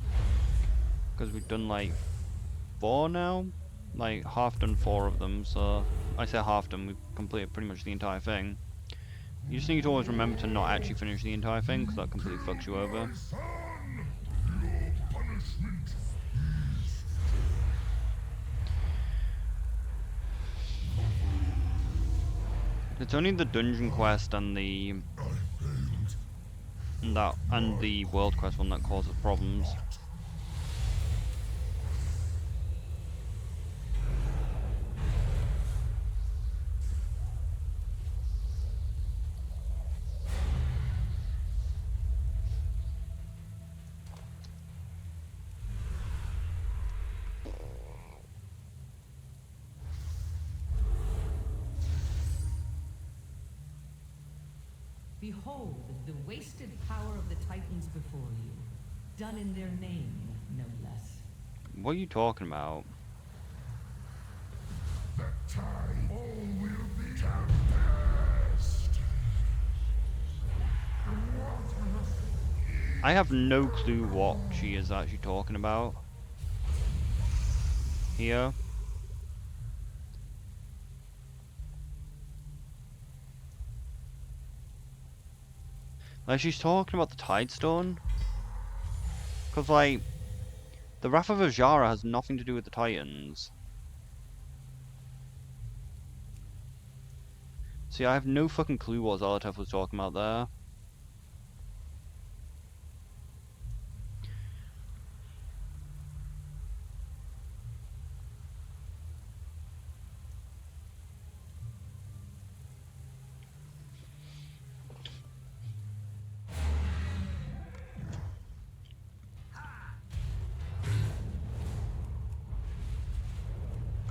Because we've done like 4 now? Like half done 4 of them, so I say half done, we've completed pretty much the entire thing. You just need to always remember to not actually finish the entire thing, because that completely fucks you over. It's only the dungeon quest and the world quest one that causes problems. Behold the wasted power of the Titans before you, done in their name, no less. What are you talking about? That time all will be past. I have no clue what she is actually talking about here. Like, she's talking about the Tidestone? Because, like, the Wrath of Azshara has nothing to do with the Titans. See, I have no fucking clue what Xal'atath was talking about there.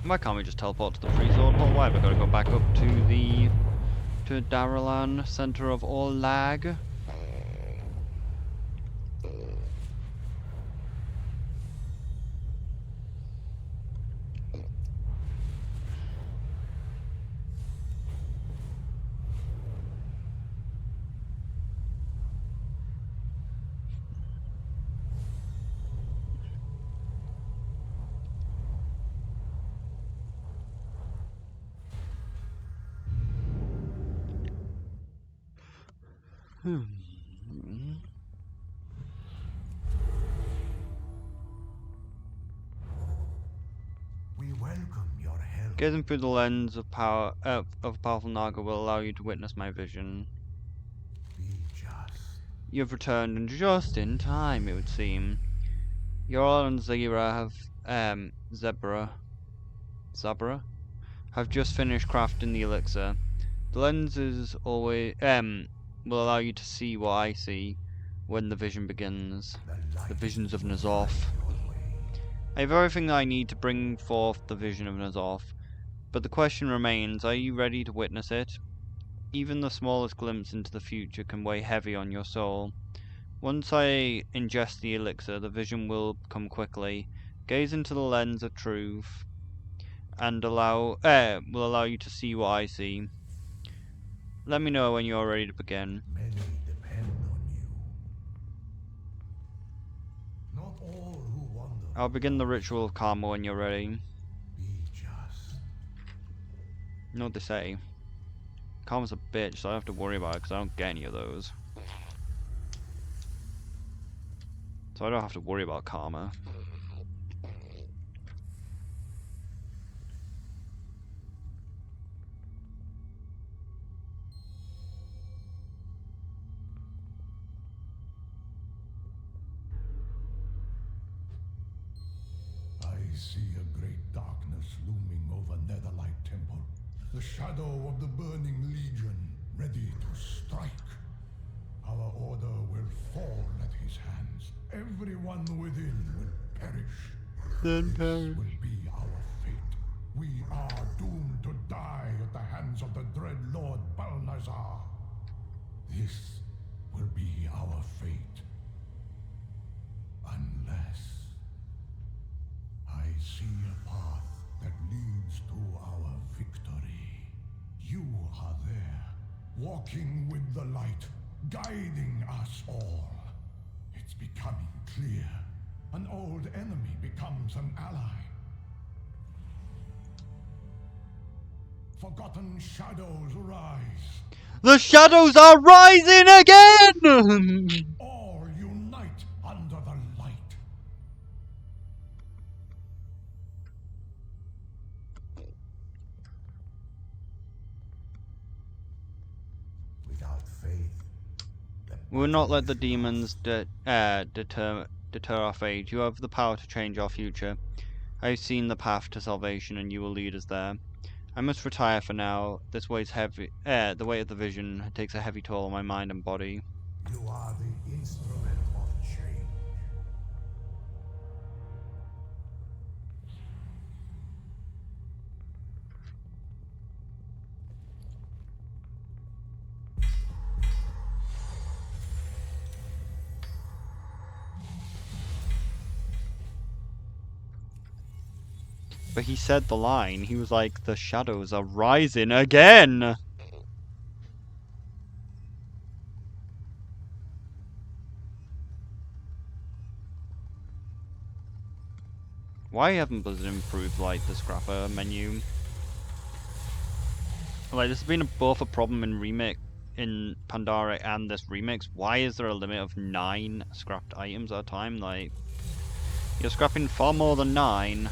Why can't we just teleport to the free sword hall? Why have I got to go back up to the Daralan, center of all lag? We welcome your help. Gazing through the lens of power of a powerful Naga will allow you to witness my vision. Be just. You have returned and just in time, it would seem. Yoral and Zira have Zabra have just finished crafting the elixir. The lenses always will allow you to see what I see when the vision begins. The visions of N'Zoth. I have everything I need to bring forth the vision of N'Zoth, but the question remains, are you ready to witness it? Even the smallest glimpse into the future can weigh heavy on your soul. Once I ingest the elixir, the vision will come quickly. Gaze into the lens of truth, and will allow you to see what I see. Let me know when you are ready to begin. Many depend on you. Not all who wander. I'll begin the ritual of karma when you're ready. Be just. You know what they say. Karma's a bitch, so I don't have to worry about it because I don't get any of those. So I don't have to worry about karma. I see a great darkness looming over Netherlight Temple. The shadow of the Burning Legion, ready to strike. Our order will fall at his hands. Everyone within will perish. Then This will be our fate. We are doomed to die at the hands of the dread Lord Balnazar. This will be our fate. Unless I see a path that leads to our victory. You are there, walking with the light, guiding us all. It's becoming clear. An old enemy becomes an ally. Forgotten shadows rise. The shadows are rising again! All unite under the light. Without faith, We will not let the demons deter our fate. You have the power to change our future. I have seen the path to salvation, and you will lead us there. I must retire for now. This weight's heavy. The weight of the vision takes a heavy toll on my mind and body. you are the instrument of change. But he said the line. He was like, the shadows are rising again! Why haven't Blizzard improved, like, the scrapper menu? Like, this has been both a problem in Pandaric and this remix. Why is there a limit of 9 scrapped items at a time? Like, you're scrapping far more than 9.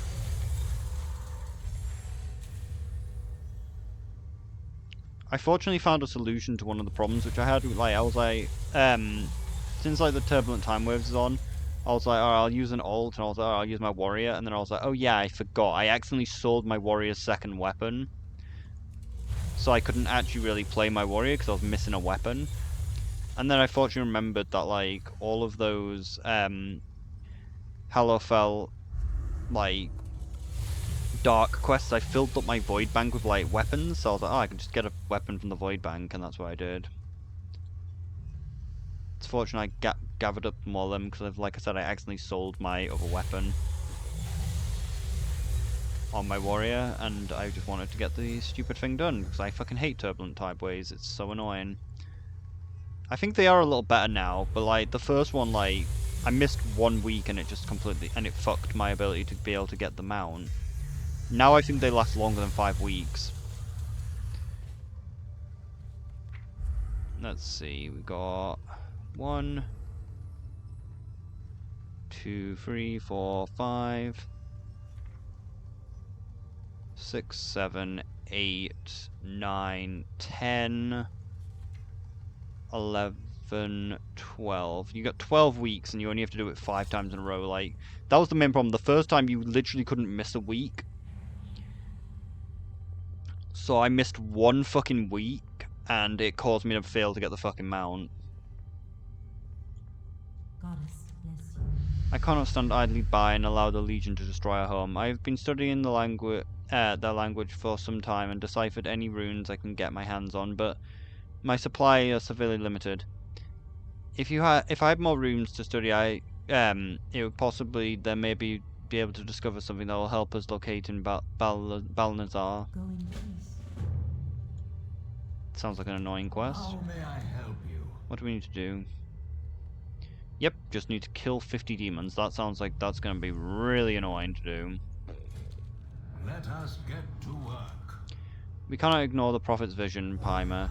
I fortunately found a solution to one of the problems which I had. Like, I was like, since like the Turbulent Time Waves is on, I was like, alright, I'll use an ult, and I was like, I'll use my warrior, and then I was like, oh yeah, I forgot. I accidentally sold my warrior's second weapon. So I couldn't actually really play my warrior because I was missing a weapon. And then I fortunately remembered that, like, all of those, Hallowfell, like, dark quests, I filled up my void bank with, like, weapons. So I was like, oh, I can just get a weapon from the void bank, and that's what I did. It's fortunate I gathered up more of them because, like I said, I accidentally sold my other weapon on my warrior, and I just wanted to get the stupid thing done because I fucking hate Turbulent Type Waves. It's so annoying. I think they are a little better now, but like the first one, like I missed 1 week and it just completely and it fucked my ability to be able to get the mount. Now I think they last longer than 5 weeks. let's see, we got 1, 2, 3, 4, 5, 6, 7, 8, 9, 10, 11, 12. You got 12 weeks and you only have to do it 5 times in a row. Like, that was the main problem. The first time you literally couldn't miss a week. So I missed 1 fucking week and it caused me to fail to get the fucking mount. Goddess bless you. I cannot stand idly by and allow the Legion to destroy our home. I have been studying their language for some time and deciphered any runes I can get my hands on, but my supply is severely limited. If I had more runes to study, it would possibly then maybe be able to discover something that will help us locate in Balnazar. Go in peace. Sounds like an annoying quest. How may I help you? What do we need to do? Yep, just need to kill 50 demons. That sounds like that's going to be really annoying to do. Let us get to work. We cannot ignore the Prophet's vision, Pyma.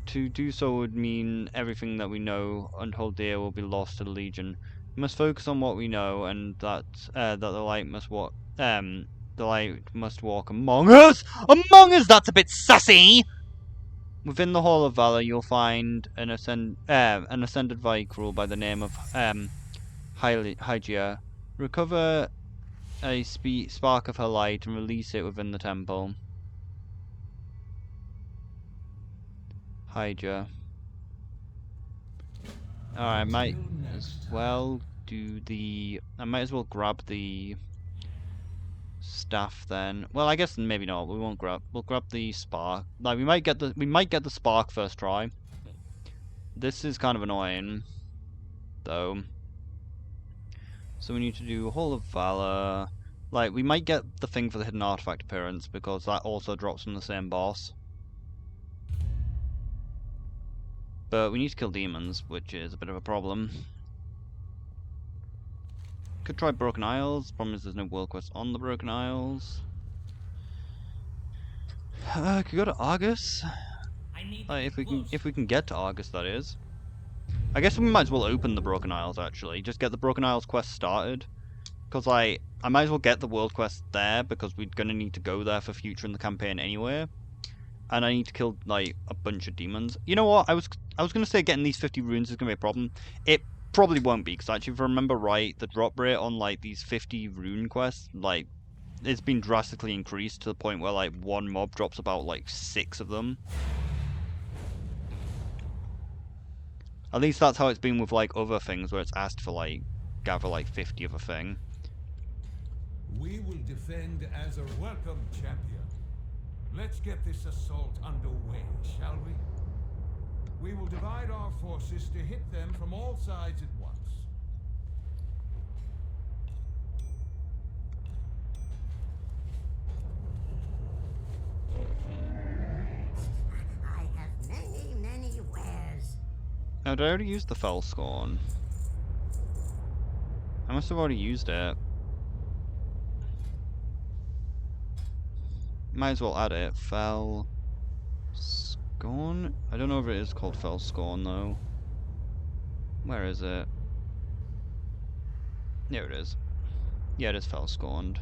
To do so would mean everything that we know and hold dear will be lost to the Legion. We must focus on what we know, and that the light must walk. The light must walk among us. Among us. That's a bit sassy. Within the Hall of Valor, you'll find an ascended Vicrul by the name of Hygia. Recover a spark of her light and release it within the temple. Hygia. Alright, I might as well do the... I might as well grab the staff then. Well, I guess maybe not. We won't grab. We'll grab the spark. Like we might get the spark first try. This is kind of annoying, though. So we need to do Hall of Valor. Like we might get the thing for the hidden artifact appearance because that also drops from the same boss. But we need to kill demons, which is a bit of a problem. Could try Broken Isles. Problem is there's no world quest on the Broken Isles. Could go to Argus. If we can get to Argus, that is. I guess we might as well open the Broken Isles actually. Just get the Broken Isles quest started. Because I might as well get the world quest there because we're gonna need to go there for future in the campaign anyway. And I need to kill like a bunch of demons. You know what? I was gonna say getting these 50 runes is gonna be a problem. It probably won't be, because actually if I remember right, the drop rate on like these 50 rune quests, like, it's been drastically increased to the point where like one mob drops about like 6 of them. At least that's how it's been with like other things where it's asked for like gather like 50 of a thing. We will defend as a welcome champion. Let's get this assault underway, shall we? We will divide our forces to hit them from all sides at once. I have many, many wares. Oh, did I already use the Fell Scorn? I must have already used it. Might as well add it. Fell Scorn? I don't know if it is called Fell Scorn though. Where is it? Here it is. Yeah, it is Fell Scorned.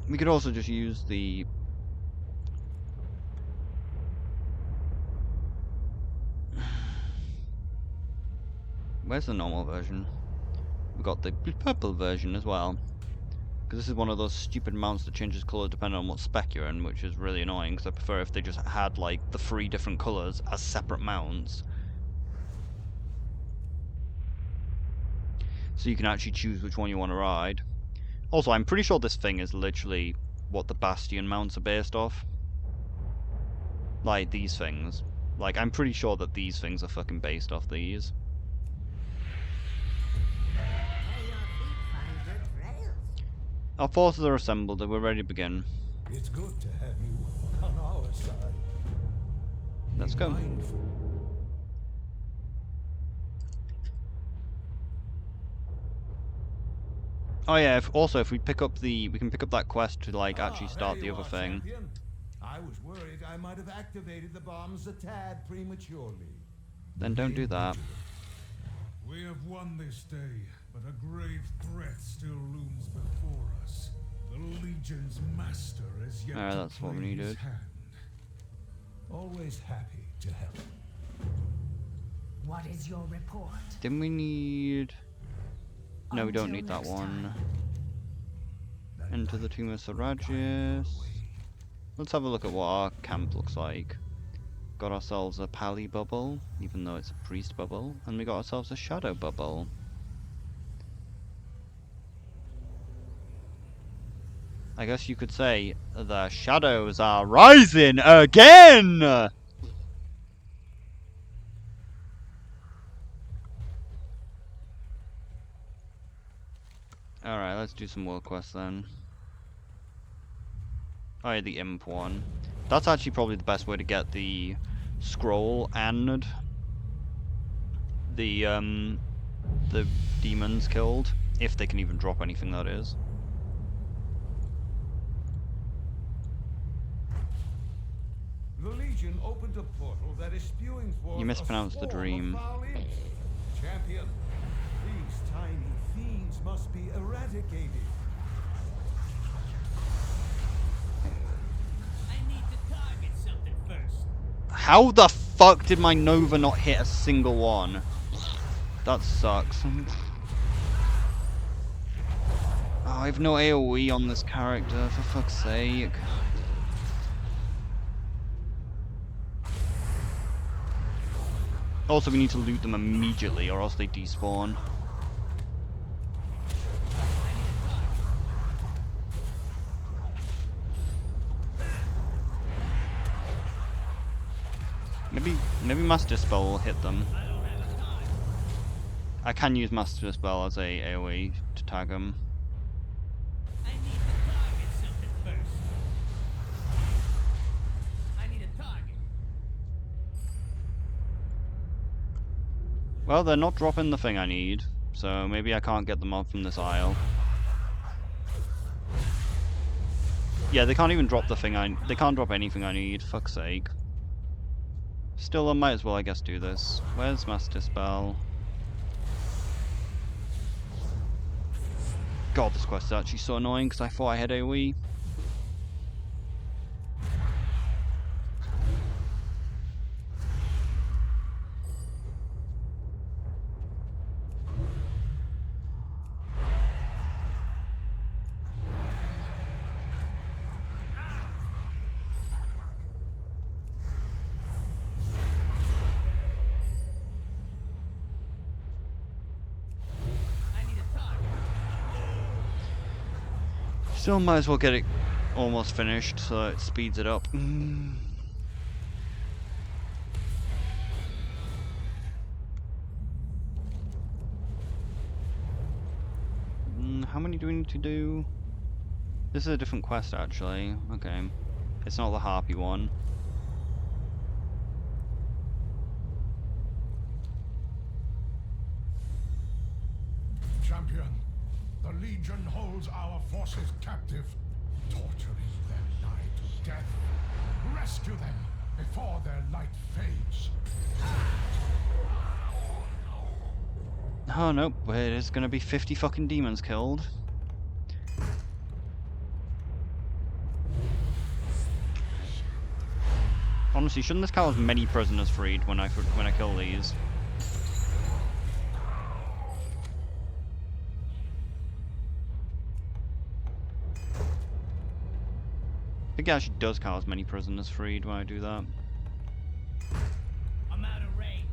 We could also just use the... Where's the normal version? We've got the purple version as well. Because this is one of those stupid mounts that changes colour depending on what spec you're in, which is really annoying, because I prefer if they just had like the 3 different colours as separate mounts. So you can actually choose which one you want to ride. Also, I'm pretty sure this thing is literally what the Bastion mounts are based off. Like, these things. Like, I'm pretty sure that these things are fucking based off these. Our forces are assembled and we're ready to begin. It's good to have you on our side. Let's go. Oh yeah, if we pick up we can pick up that quest to like actually start the other thing. I was worried I might have activated the bombs a tad prematurely. Then don't do that. We have won this day, but a grave threat still looms before us. The Legion's master is yet to That's what we play his needed. hand. Always happy to help. What is your report? Didn't we need... No, we don't Until need that next one. time. Enter the Tomb of Saragius. Let's have a look at what our camp looks like. Got ourselves a Pally bubble, even though it's a priest bubble, and we got ourselves a shadow bubble. I guess you could say the shadows are rising again! Alright, let's do some world quests then. Oh yeah, the imp one. That's actually probably the best way to get the scroll and the demons killed, if they can even drop anything, that is. The Legion opened a portal that is spewing forth. You mispronounced the dream. Champion, these tiny fiends must be eradicated. I need to target something first. How the fuck did my Nova not hit a single one? That sucks. Oh, I have no AoE on this character, for fuck's sake. Also, we need to loot them immediately, or else they despawn. Maybe Master Spell will hit them. I can use Master Spell as a AoE to tag them. I need to target something first. I need a target. Well, they're not dropping the thing I need, so maybe I can't get them off from this aisle. Yeah, they can't even drop the thing they can't drop anything I need, fuck's sake. Still, I might as well, I guess, do this. Where's Master Spell? God, this quest is actually so annoying because I thought I had AoE. Still might as well get it almost finished so it speeds it up. How many do we need to do? This is a different quest actually. Okay. It's not the Harpy one. Champion, the Legion holds our forces captive, torturing them nigh to death. Rescue them before their light fades. Oh nope, it is gonna be 50 fucking demons killed. Honestly, shouldn't this count as many prisoners freed when I kill these? I think it actually does count as many prisoners freed when I do that. I'm out of range.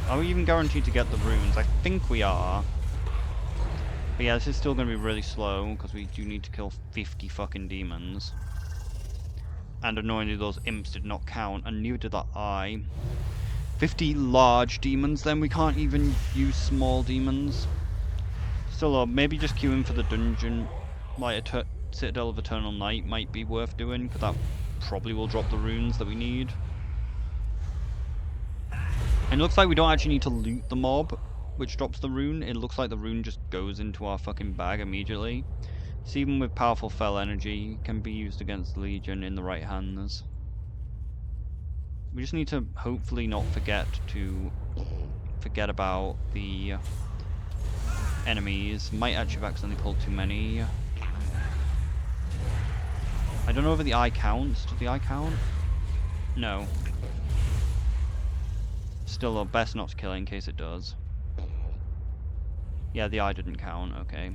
Are we even guaranteed to get the runes? I think we are. But yeah, this is still going to be really slow, because we do need to kill 50 fucking demons. And annoyingly those imps did not count, and neither did that eye. 50 large demons, then we can't even use small demons. Still, maybe just queuing for the dungeon, like Citadel of Eternal Night, might be worth doing, because that probably will drop the runes that we need. And it looks like we don't actually need to loot the mob, which drops the rune. It looks like the rune just goes into our fucking bag immediately. So even with powerful fell energy, can be used against the Legion in the right hands. We just need to hopefully not forget about the enemies. Might actually have accidentally pulled too many. I don't know if the eye counts. Does the eye count? No. Still, best not to kill it in case it does. Yeah, the eye didn't count. Okay.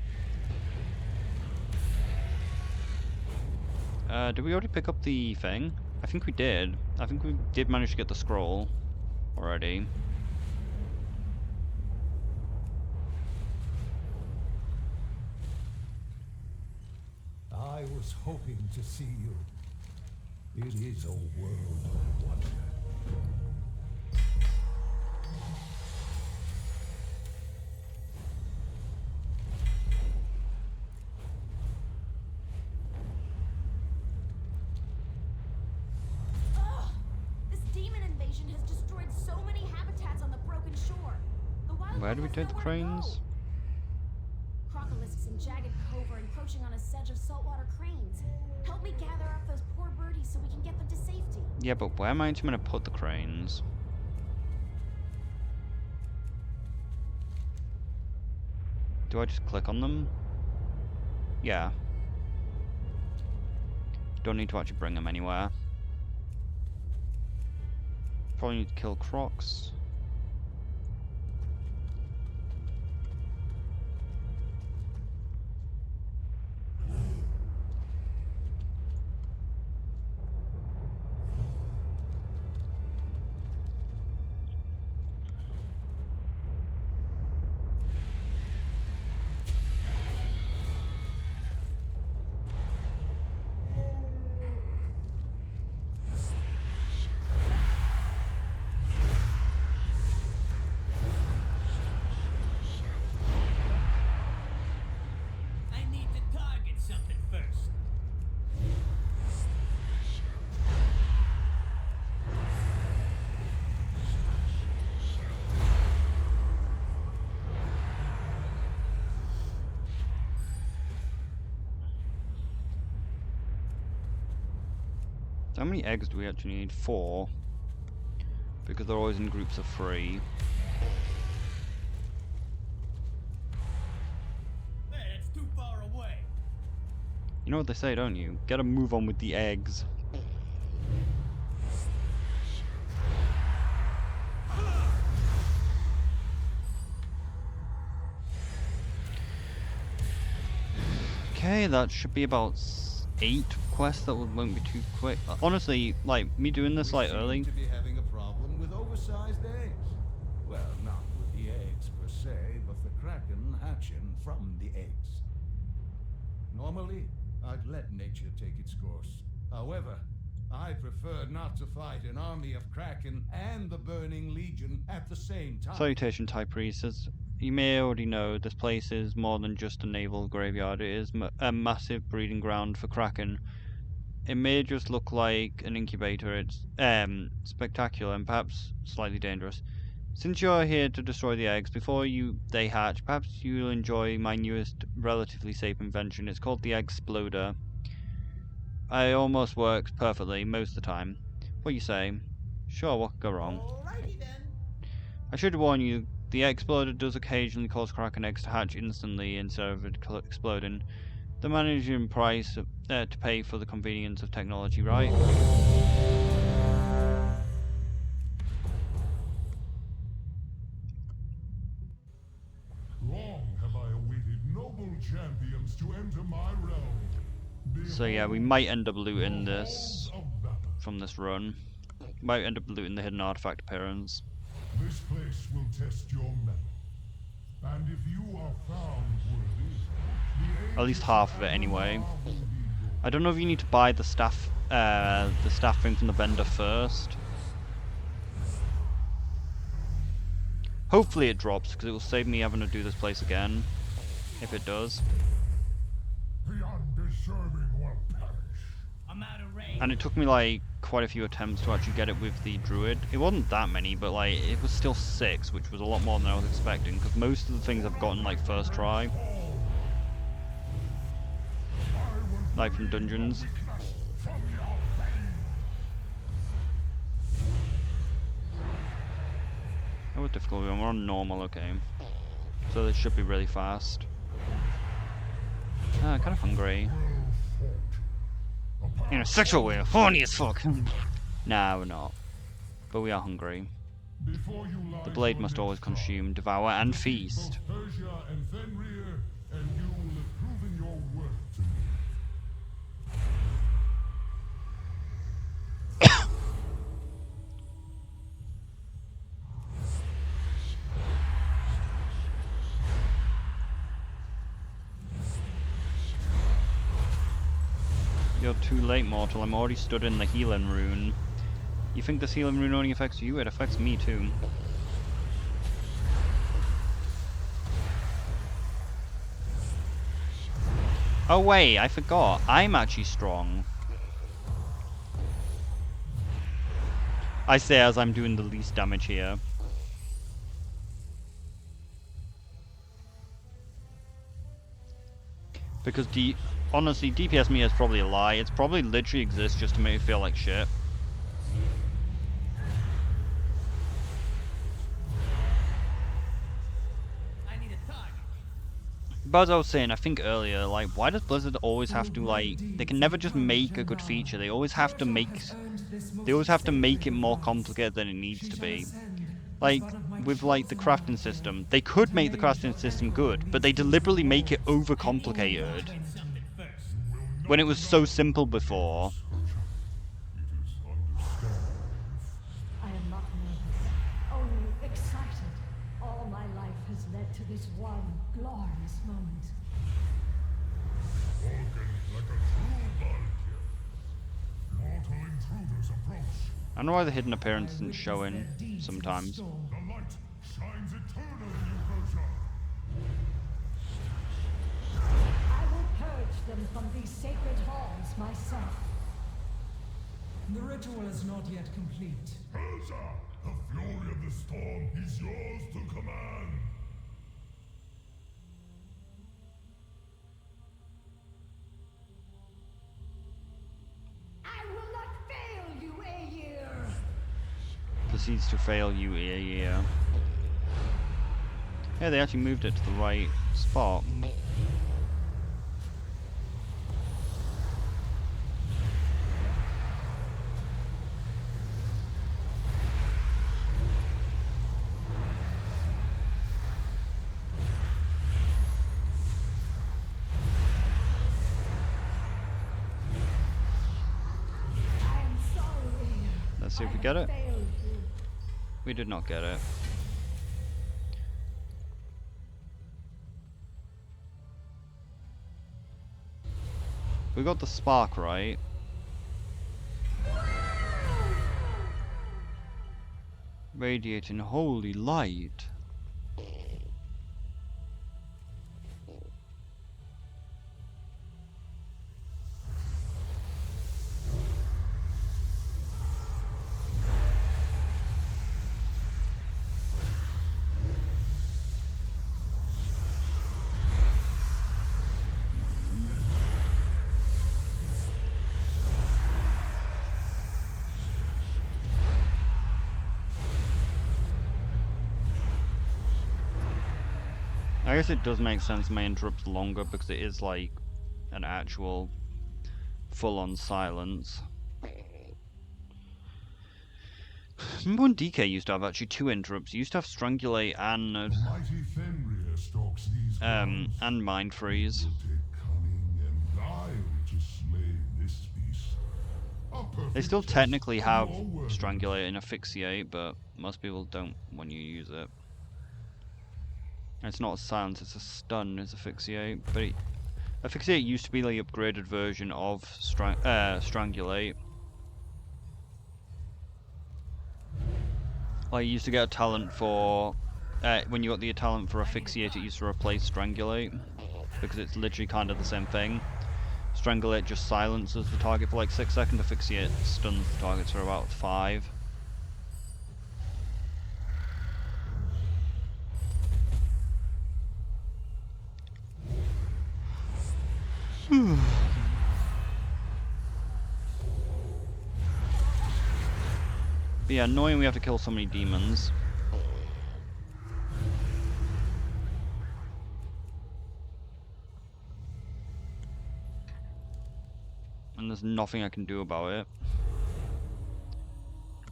Did we already pick up the thing? I think we did. I think we did manage to get the scroll already. I was hoping to see you. It is a world of wonder. Where do we take the cranes? Crocolisks and jagged cove are encroaching on a sedge of saltwater cranes. Help me gather up those poor birdies so we can get them to safety. Yeah, but where am I going to put the cranes? Do I just click on them? Yeah. Don't need to actually bring them anywhere. Probably need to kill crocs. How many eggs do we actually need? 4. Because they're always in groups of 3. Hey, that's too far away. You know what they say, don't you? Get a move on with the eggs. Okay, that should be about 8 quests. That won't be too quick. Honestly, like me doing this like early. To be having a problem with oversized eggs. Well, not with the eggs per se, but the Kraken hatching from the eggs. Normally, I'd let nature take its course. However, I prefer not to fight an army of Kraken and the Burning Legion at the same time. Salutation, Type Priest. As you may already know, this place is more than just a naval graveyard. It is a massive breeding ground for Kraken. It may just look like an incubator. It's spectacular and perhaps slightly dangerous. Since you're here to destroy the eggs before they hatch, perhaps you'll enjoy my newest, relatively safe invention. It's called the Exploder. It almost works perfectly most of the time. What do you say? Sure, what could go wrong? Alrighty then. I should warn you, the Exploder does occasionally cause Kraken eggs to hatch instantly instead of exploding. The managing price to pay for the convenience of technology, right? Long have I awaited noble champions to enter my realm. So yeah, we might end up looting this from this run. Might end up looting the hidden artifact appearance. This place will test your mettle. And if you are found worthy, At least half of it anyway. I don't know if you need to buy the staff thing from the vendor first. Hopefully it drops, because it will save me having to do this place again. If it does. The undeserving will perish. I'm out of range. And it took me like quite a few attempts to actually get it with the druid. It wasn't that many, but like it was still 6, which was a lot more than I was expecting, because most of the things I've gotten like first try. Like from dungeons. Oh, what difficulty? We're on normal, okay. So this should be really fast. Kind of hungry. In a sexual way, horny as fuck. Nah, we're not. But we are hungry. The blade must always consume, devour, and feast. Persia and Fenrir, and you will have proven your worth to me. You're too late, mortal. I'm already stood in the healing rune. You think this healing rune only affects you? It affects me too. Oh wait, I forgot. I'm actually strong. I say as I'm doing the least damage here. Because honestly, DPS me is probably a lie. It's probably literally exists just to make me feel like shit. I need a target. But as I was saying, I think earlier, like, why does Blizzard always have to, like, they can never just make a good feature. They always have to make it more complicated than it needs to be. Like, with, like, the crafting system. They could make the crafting system good, but they deliberately make it overcomplicated. When it was so simple before. I am not nervous, only excited. All my life has led to this one glorious moment. Spoken like a true Valkyr. Mortal intruders approach. I don't know why the hidden appearance isn't showing sometimes. The light shines eternally in Persia. I will purge them from these sacred halls myself. The ritual is not yet complete. Persia, the fury of the storm is yours to command. I will not fail you, Aegir. Proceeds to fail you, yeah. Yeah, they actually moved it to the right spot. Let's see if we get it. We did not get it. We got the spark right. Radiating holy light. I guess it does make sense my interrupt's longer because it is like an actual full-on silence. Remember when DK used to have actually 2 interrupts? He used to have Strangulate and Mighty Fenrir stalks these grounds. and Mind Freeze. Cunning and guile to slay this beast. They still technically have Strangulate and Asphyxiate, but most people don't when you use it. It's not a silence, it's a stun, it's Asphyxiate. But Asphyxiate used to be the upgraded version of Strangulate. Like, you used to get a talent for when you got the talent for Asphyxiate, it used to replace Strangulate, because it's literally kind of the same thing. Strangulate just silences the target for like 6 seconds, Asphyxiate stuns the targets for about 5. But yeah, annoying we have to kill so many demons. And there's nothing I can do about it.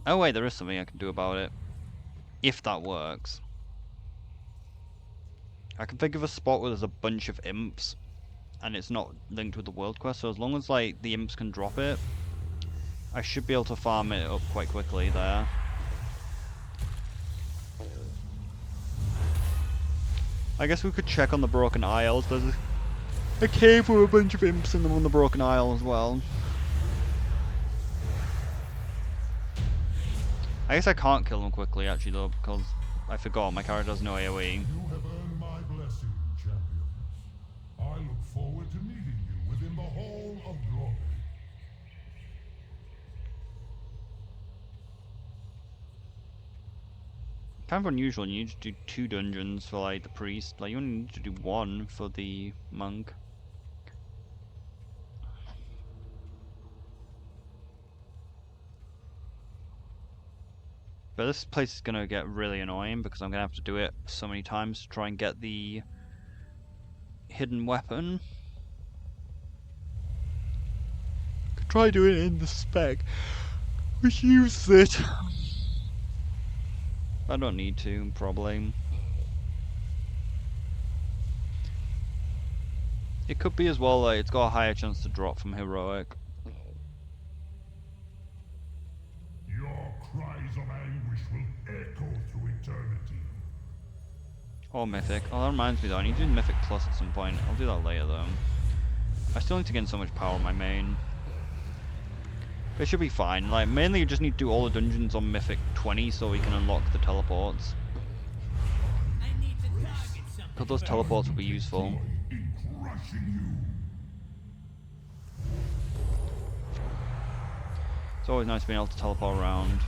Oh wait, there is something I can do about it. If that works. I can think of a spot where there's a bunch of imps, and it's not linked with the world quest, so as long as like the imps can drop it, I should be able to farm it up quite quickly there. I guess we could check on the Broken Isles. There's a cave with a bunch of imps in them on the Broken Isle as well. I guess I can't kill them quickly actually though, because I forgot my character has no AoE. You have earned my blessing, champions. I look forward to meeting you within the Hall of Glory. Kind of unusual, you need to do 2 dungeons for like the priest, like you only need to do 1 for the monk. But this place is gonna get really annoying because I'm gonna have to do it so many times to try and get the hidden weapon. Could try doing it in the spec, which uses it. I don't need to, probably. It could be as well, like, it's got a higher chance to drop from heroic. Your cries of anguish will echo through eternity. Or mythic. Oh, that reminds me though, I need to do mythic plus at some point. I'll do that later though. I still need to gain so much power on my main. It should be fine. Like, mainly you just need to do all the dungeons on Mythic 20 so we can unlock the teleports. Because those teleports will be useful. It's always nice being able to teleport around.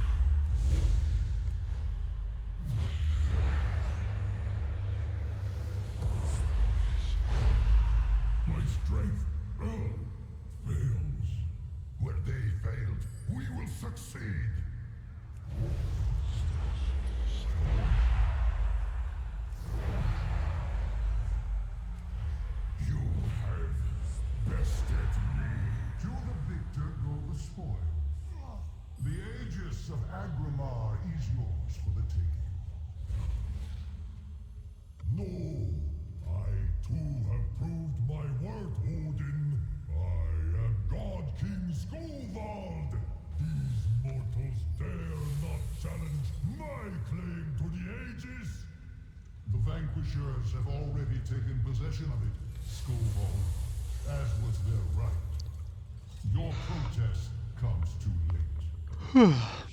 My strength fails. Where they failed, we will succeed. You have bested me. To the victor go the spoil. The Aegis of Agrimar is yours for the taking. No, I too have proved my worth, Odin. I am God King Skovald. These mortals dare not challenge my claim to the Aegis. The Vanquishers have already taken possession of it, Skovald, as was their right. Your protest comes too late. If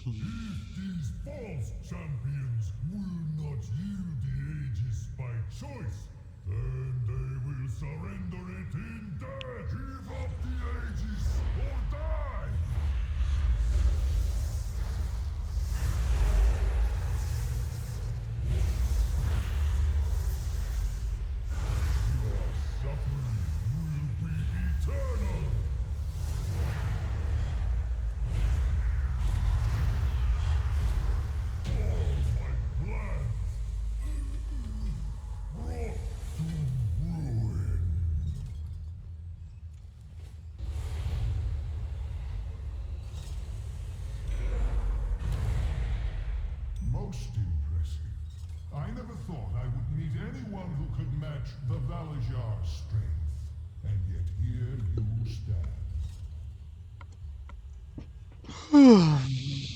these false champions will not yield the Aegis by choice, then they will surrender it in death. Give up the Aegis or die! Your suffering will be eternal! Most impressive. I never thought I would meet anyone who could match the Valajar's strength. And yet here you stand.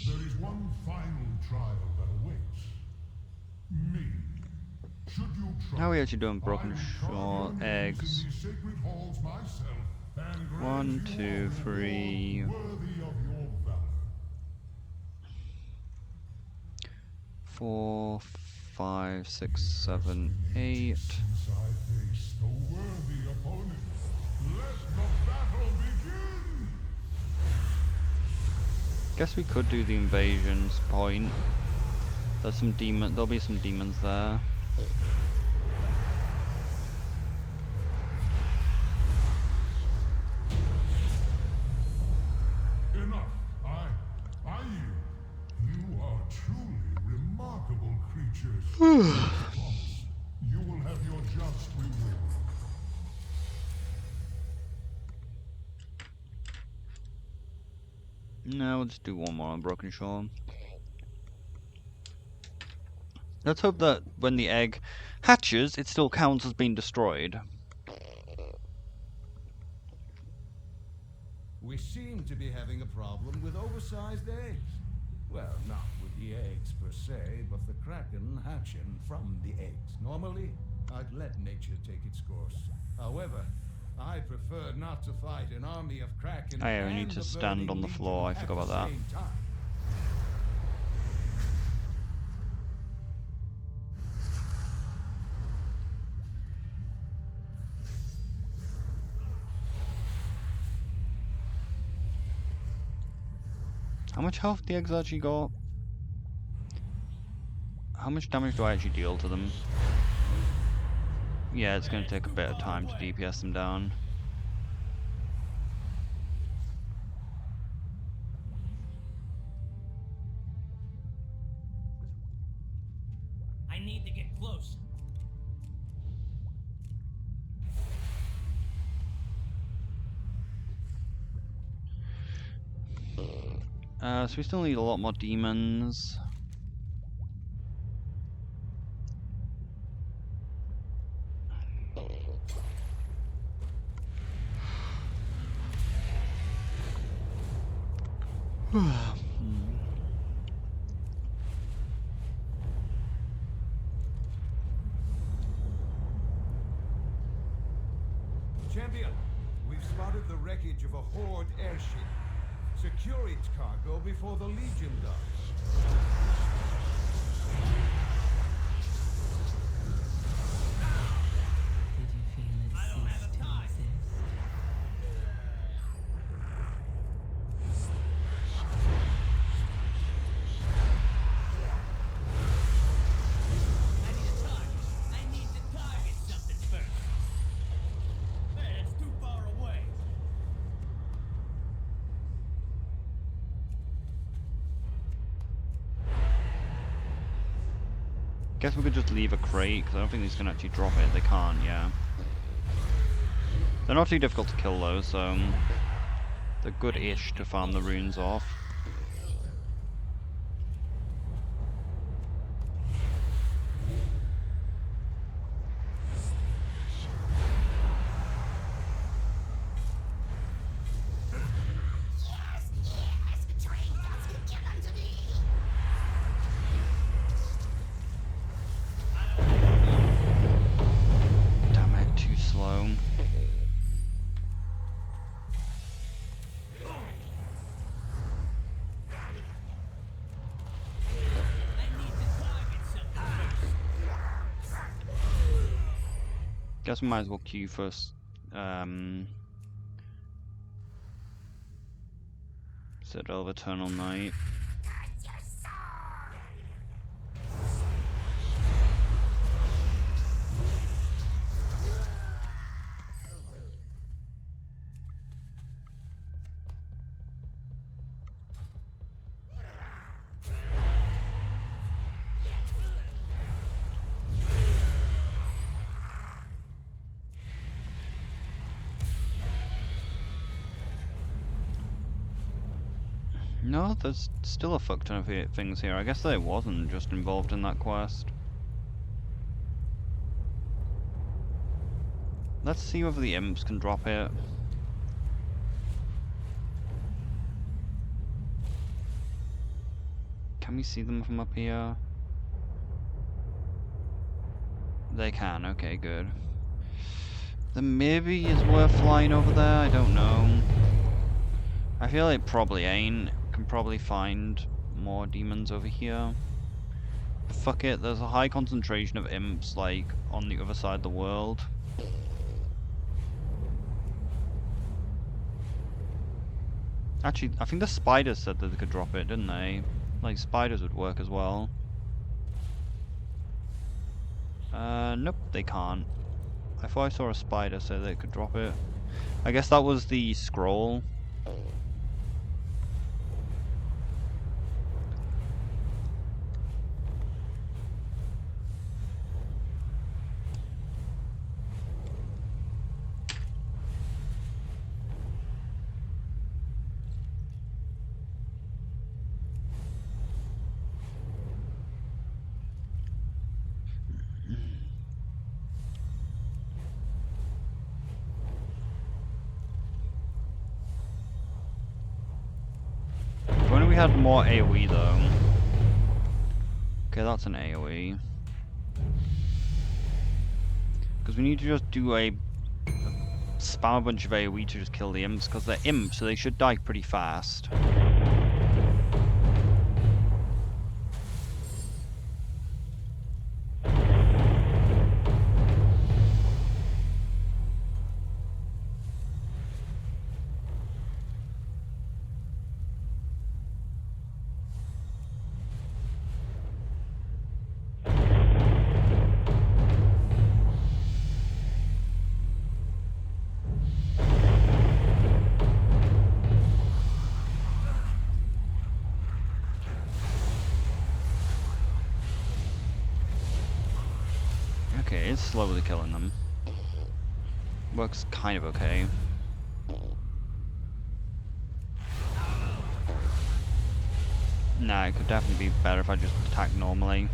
There is one final trial that awaits. Me. Should you try, How are we actually doing broken shore eggs? sacred halls myself and grant 1, you 2, all 3. worthy of your valor. 4, 5, 6, 7, 8. Since I faced a worthy opponent, let the battle begin! Guess we could do the invasions point. There's some there'll be some demons there. Enough. I you are truly remarkable creatures. Promise, you will have your just reward. No, we'll just do one more on Broken Shore. Let's hope that when the egg hatches, it still counts as being destroyed. We seem to be having a problem with oversized eggs. Well, not with the eggs per se, but the Kraken hatching from the eggs. Normally, I'd let nature take its course. However, I prefer not to fight an army of Kraken. I need to stand on the floor, I forgot about that. How much health the eggs actually got? How much damage do I actually deal to them? Yeah, it's going to take a bit of time to DPS them down. I need to get close. So we still need a lot more demons. Champion, we've spotted the wreckage of a Horde airship. Secure its cargo before the Legion does. Did you feel it cease to exist? I need to target something first. Hey, it's too far away. Guess we could just leave a crate, because I don't think these can actually drop it. They can't, yeah. They're not too difficult to kill though, so they're good-ish to farm the runes off. Damn it, too slow. Guess we might as well queue first. Citadel of Eternal Night. No, there's still a fuck ton of things here. I guess I wasn't just involved in that quest. Let's see whether the imps can drop it. Can we see them from up here? They can, okay, good. Then maybe it's worth flying over there, I don't know. I feel like it probably ain't. We can probably find more demons over here. fuck it, there's a high concentration of imps, like, on the other side of the world. Actually, I think the spiders said that they could drop it, didn't they? Like, spiders would work as well. Nope, they can't. I thought I saw a spider say they could drop it. I guess that was the scroll. If only we had more AoE though. Okay, that's an AoE. Because we need to just do spam a bunch of AoE to just kill the imps, because they're imps, so they should die pretty fast. Okay, it's slowly killing them. Works kind of okay. Nah, it could definitely be better if I just attack normally.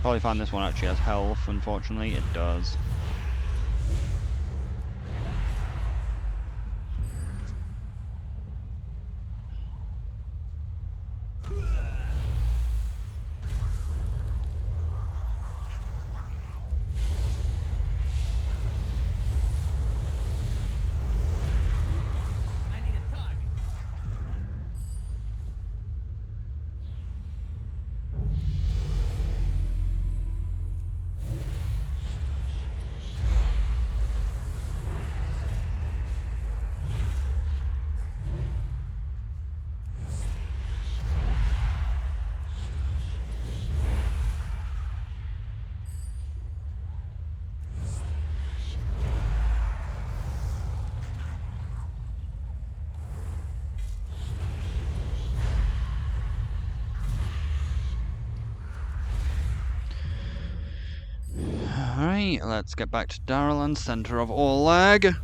Probably find this one actually has health, unfortunately it does. Alright, let's get back to Daralan, center of Orlag.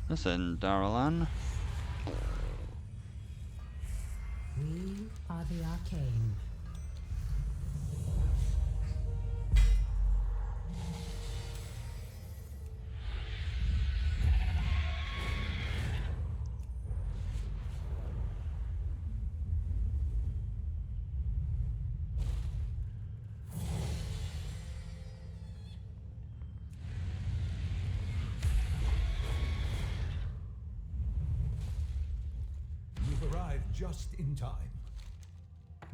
Listen, Daralan. We are the Arcane. You've arrived just in time.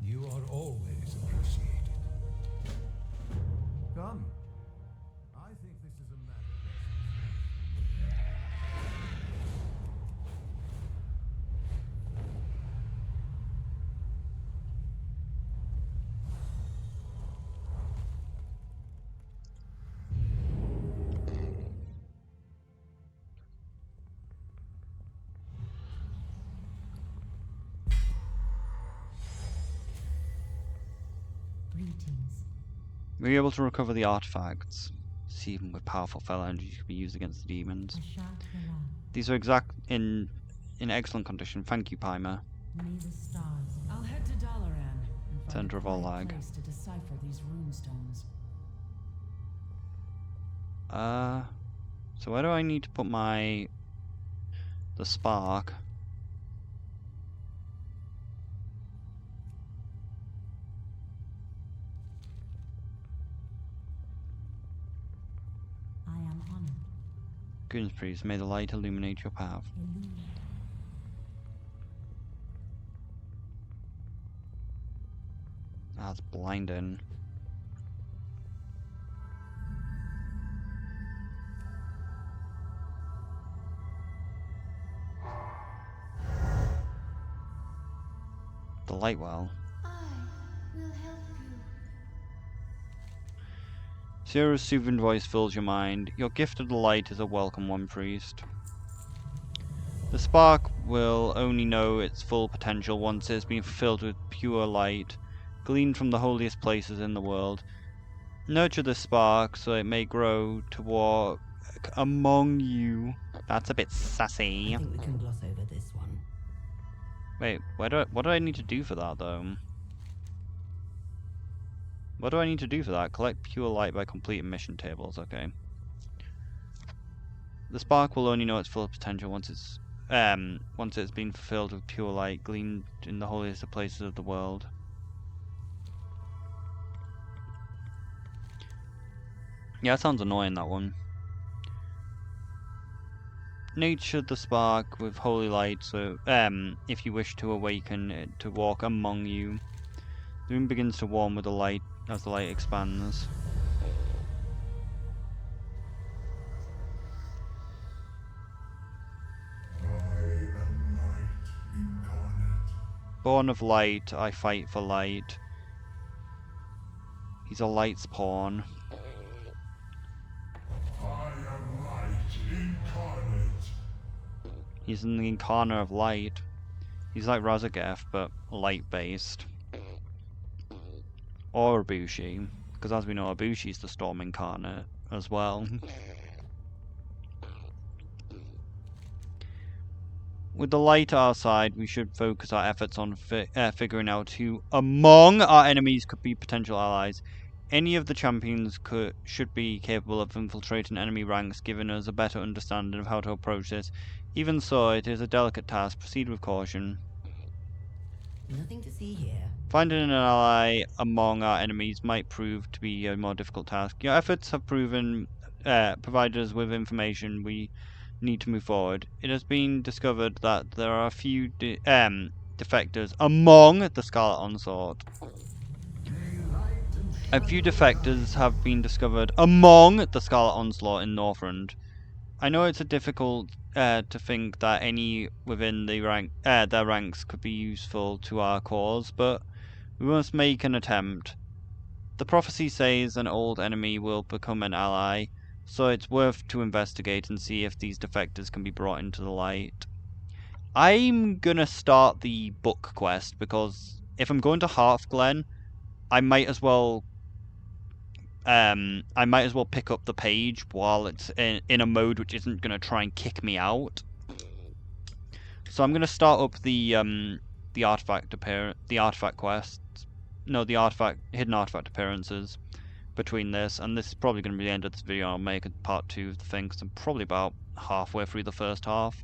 You are always appreciated. Come. I think this is a matter greetings. Were you able to recover the artifacts? See, even with powerful fel energy could be used against the demons. These are in excellent condition. Thank you, Paimon. May the stars. I'll head to Dalaran and find Center a of quiet Olag. place to decipher these runestones. So where do I need to put the spark? I am honored. Goodness, please, may the light illuminate your path. That's blinding. The light well. I will help you. Sierra's soothing voice fills your mind. Your gift of the light is a welcome one, priest. The spark will only know its full potential once it has been filled with pure light, gleaned from the holiest places in the world. Nurture the spark so it may grow to walk among you. That's a bit sassy. I think we can gloss over this one. Wait, what do I need to do for that, though? What do I need to do for that? Collect pure light by completing mission tables, okay. The spark will only know its full potential once it's been fulfilled with pure light, gleaned in the holiest of places of the world. Yeah, that sounds annoying, that one. Nurture the spark with holy light, so if you wish to awaken it to walk among you. The room begins to warm with the light as the light expands. Born of light, I fight for light. He's a light's pawn. He's an incarnate of light. He's like Razageth, but light-based. Or Ibushi, because as we know, Ibushi's the Storm incarnate as well. With the light at our side, we should focus our efforts on figuring out who among our enemies could be potential allies. Any of the champions should be capable of infiltrating enemy ranks, giving us a better understanding of how to approach this. Even so, it is a delicate task. Proceed with caution. Nothing to see here. Finding an ally among our enemies might prove to be a more difficult task. Your efforts have provided us with information we need to move forward. It has been discovered that there are a few defectors among the Scarlet Onslaught. A few defectors have been discovered among the Scarlet Onslaught in Northrend. I know it's difficult to think that any within their ranks could be useful to our cause, but we must make an attempt. The prophecy says an old enemy will become an ally, so it's worth to investigate and see if these defectors can be brought into the light. I'm gonna start the book quest, because if I'm going to Hearthglen, I might as well pick up the page while it's in a mode which isn't gonna try and kick me out. So I'm gonna start up the artifact quests. No, the hidden artifact appearances between this, and this is probably going to be the end of this video. I'll make a part 2 of the thing, because I'm probably about halfway through the first half.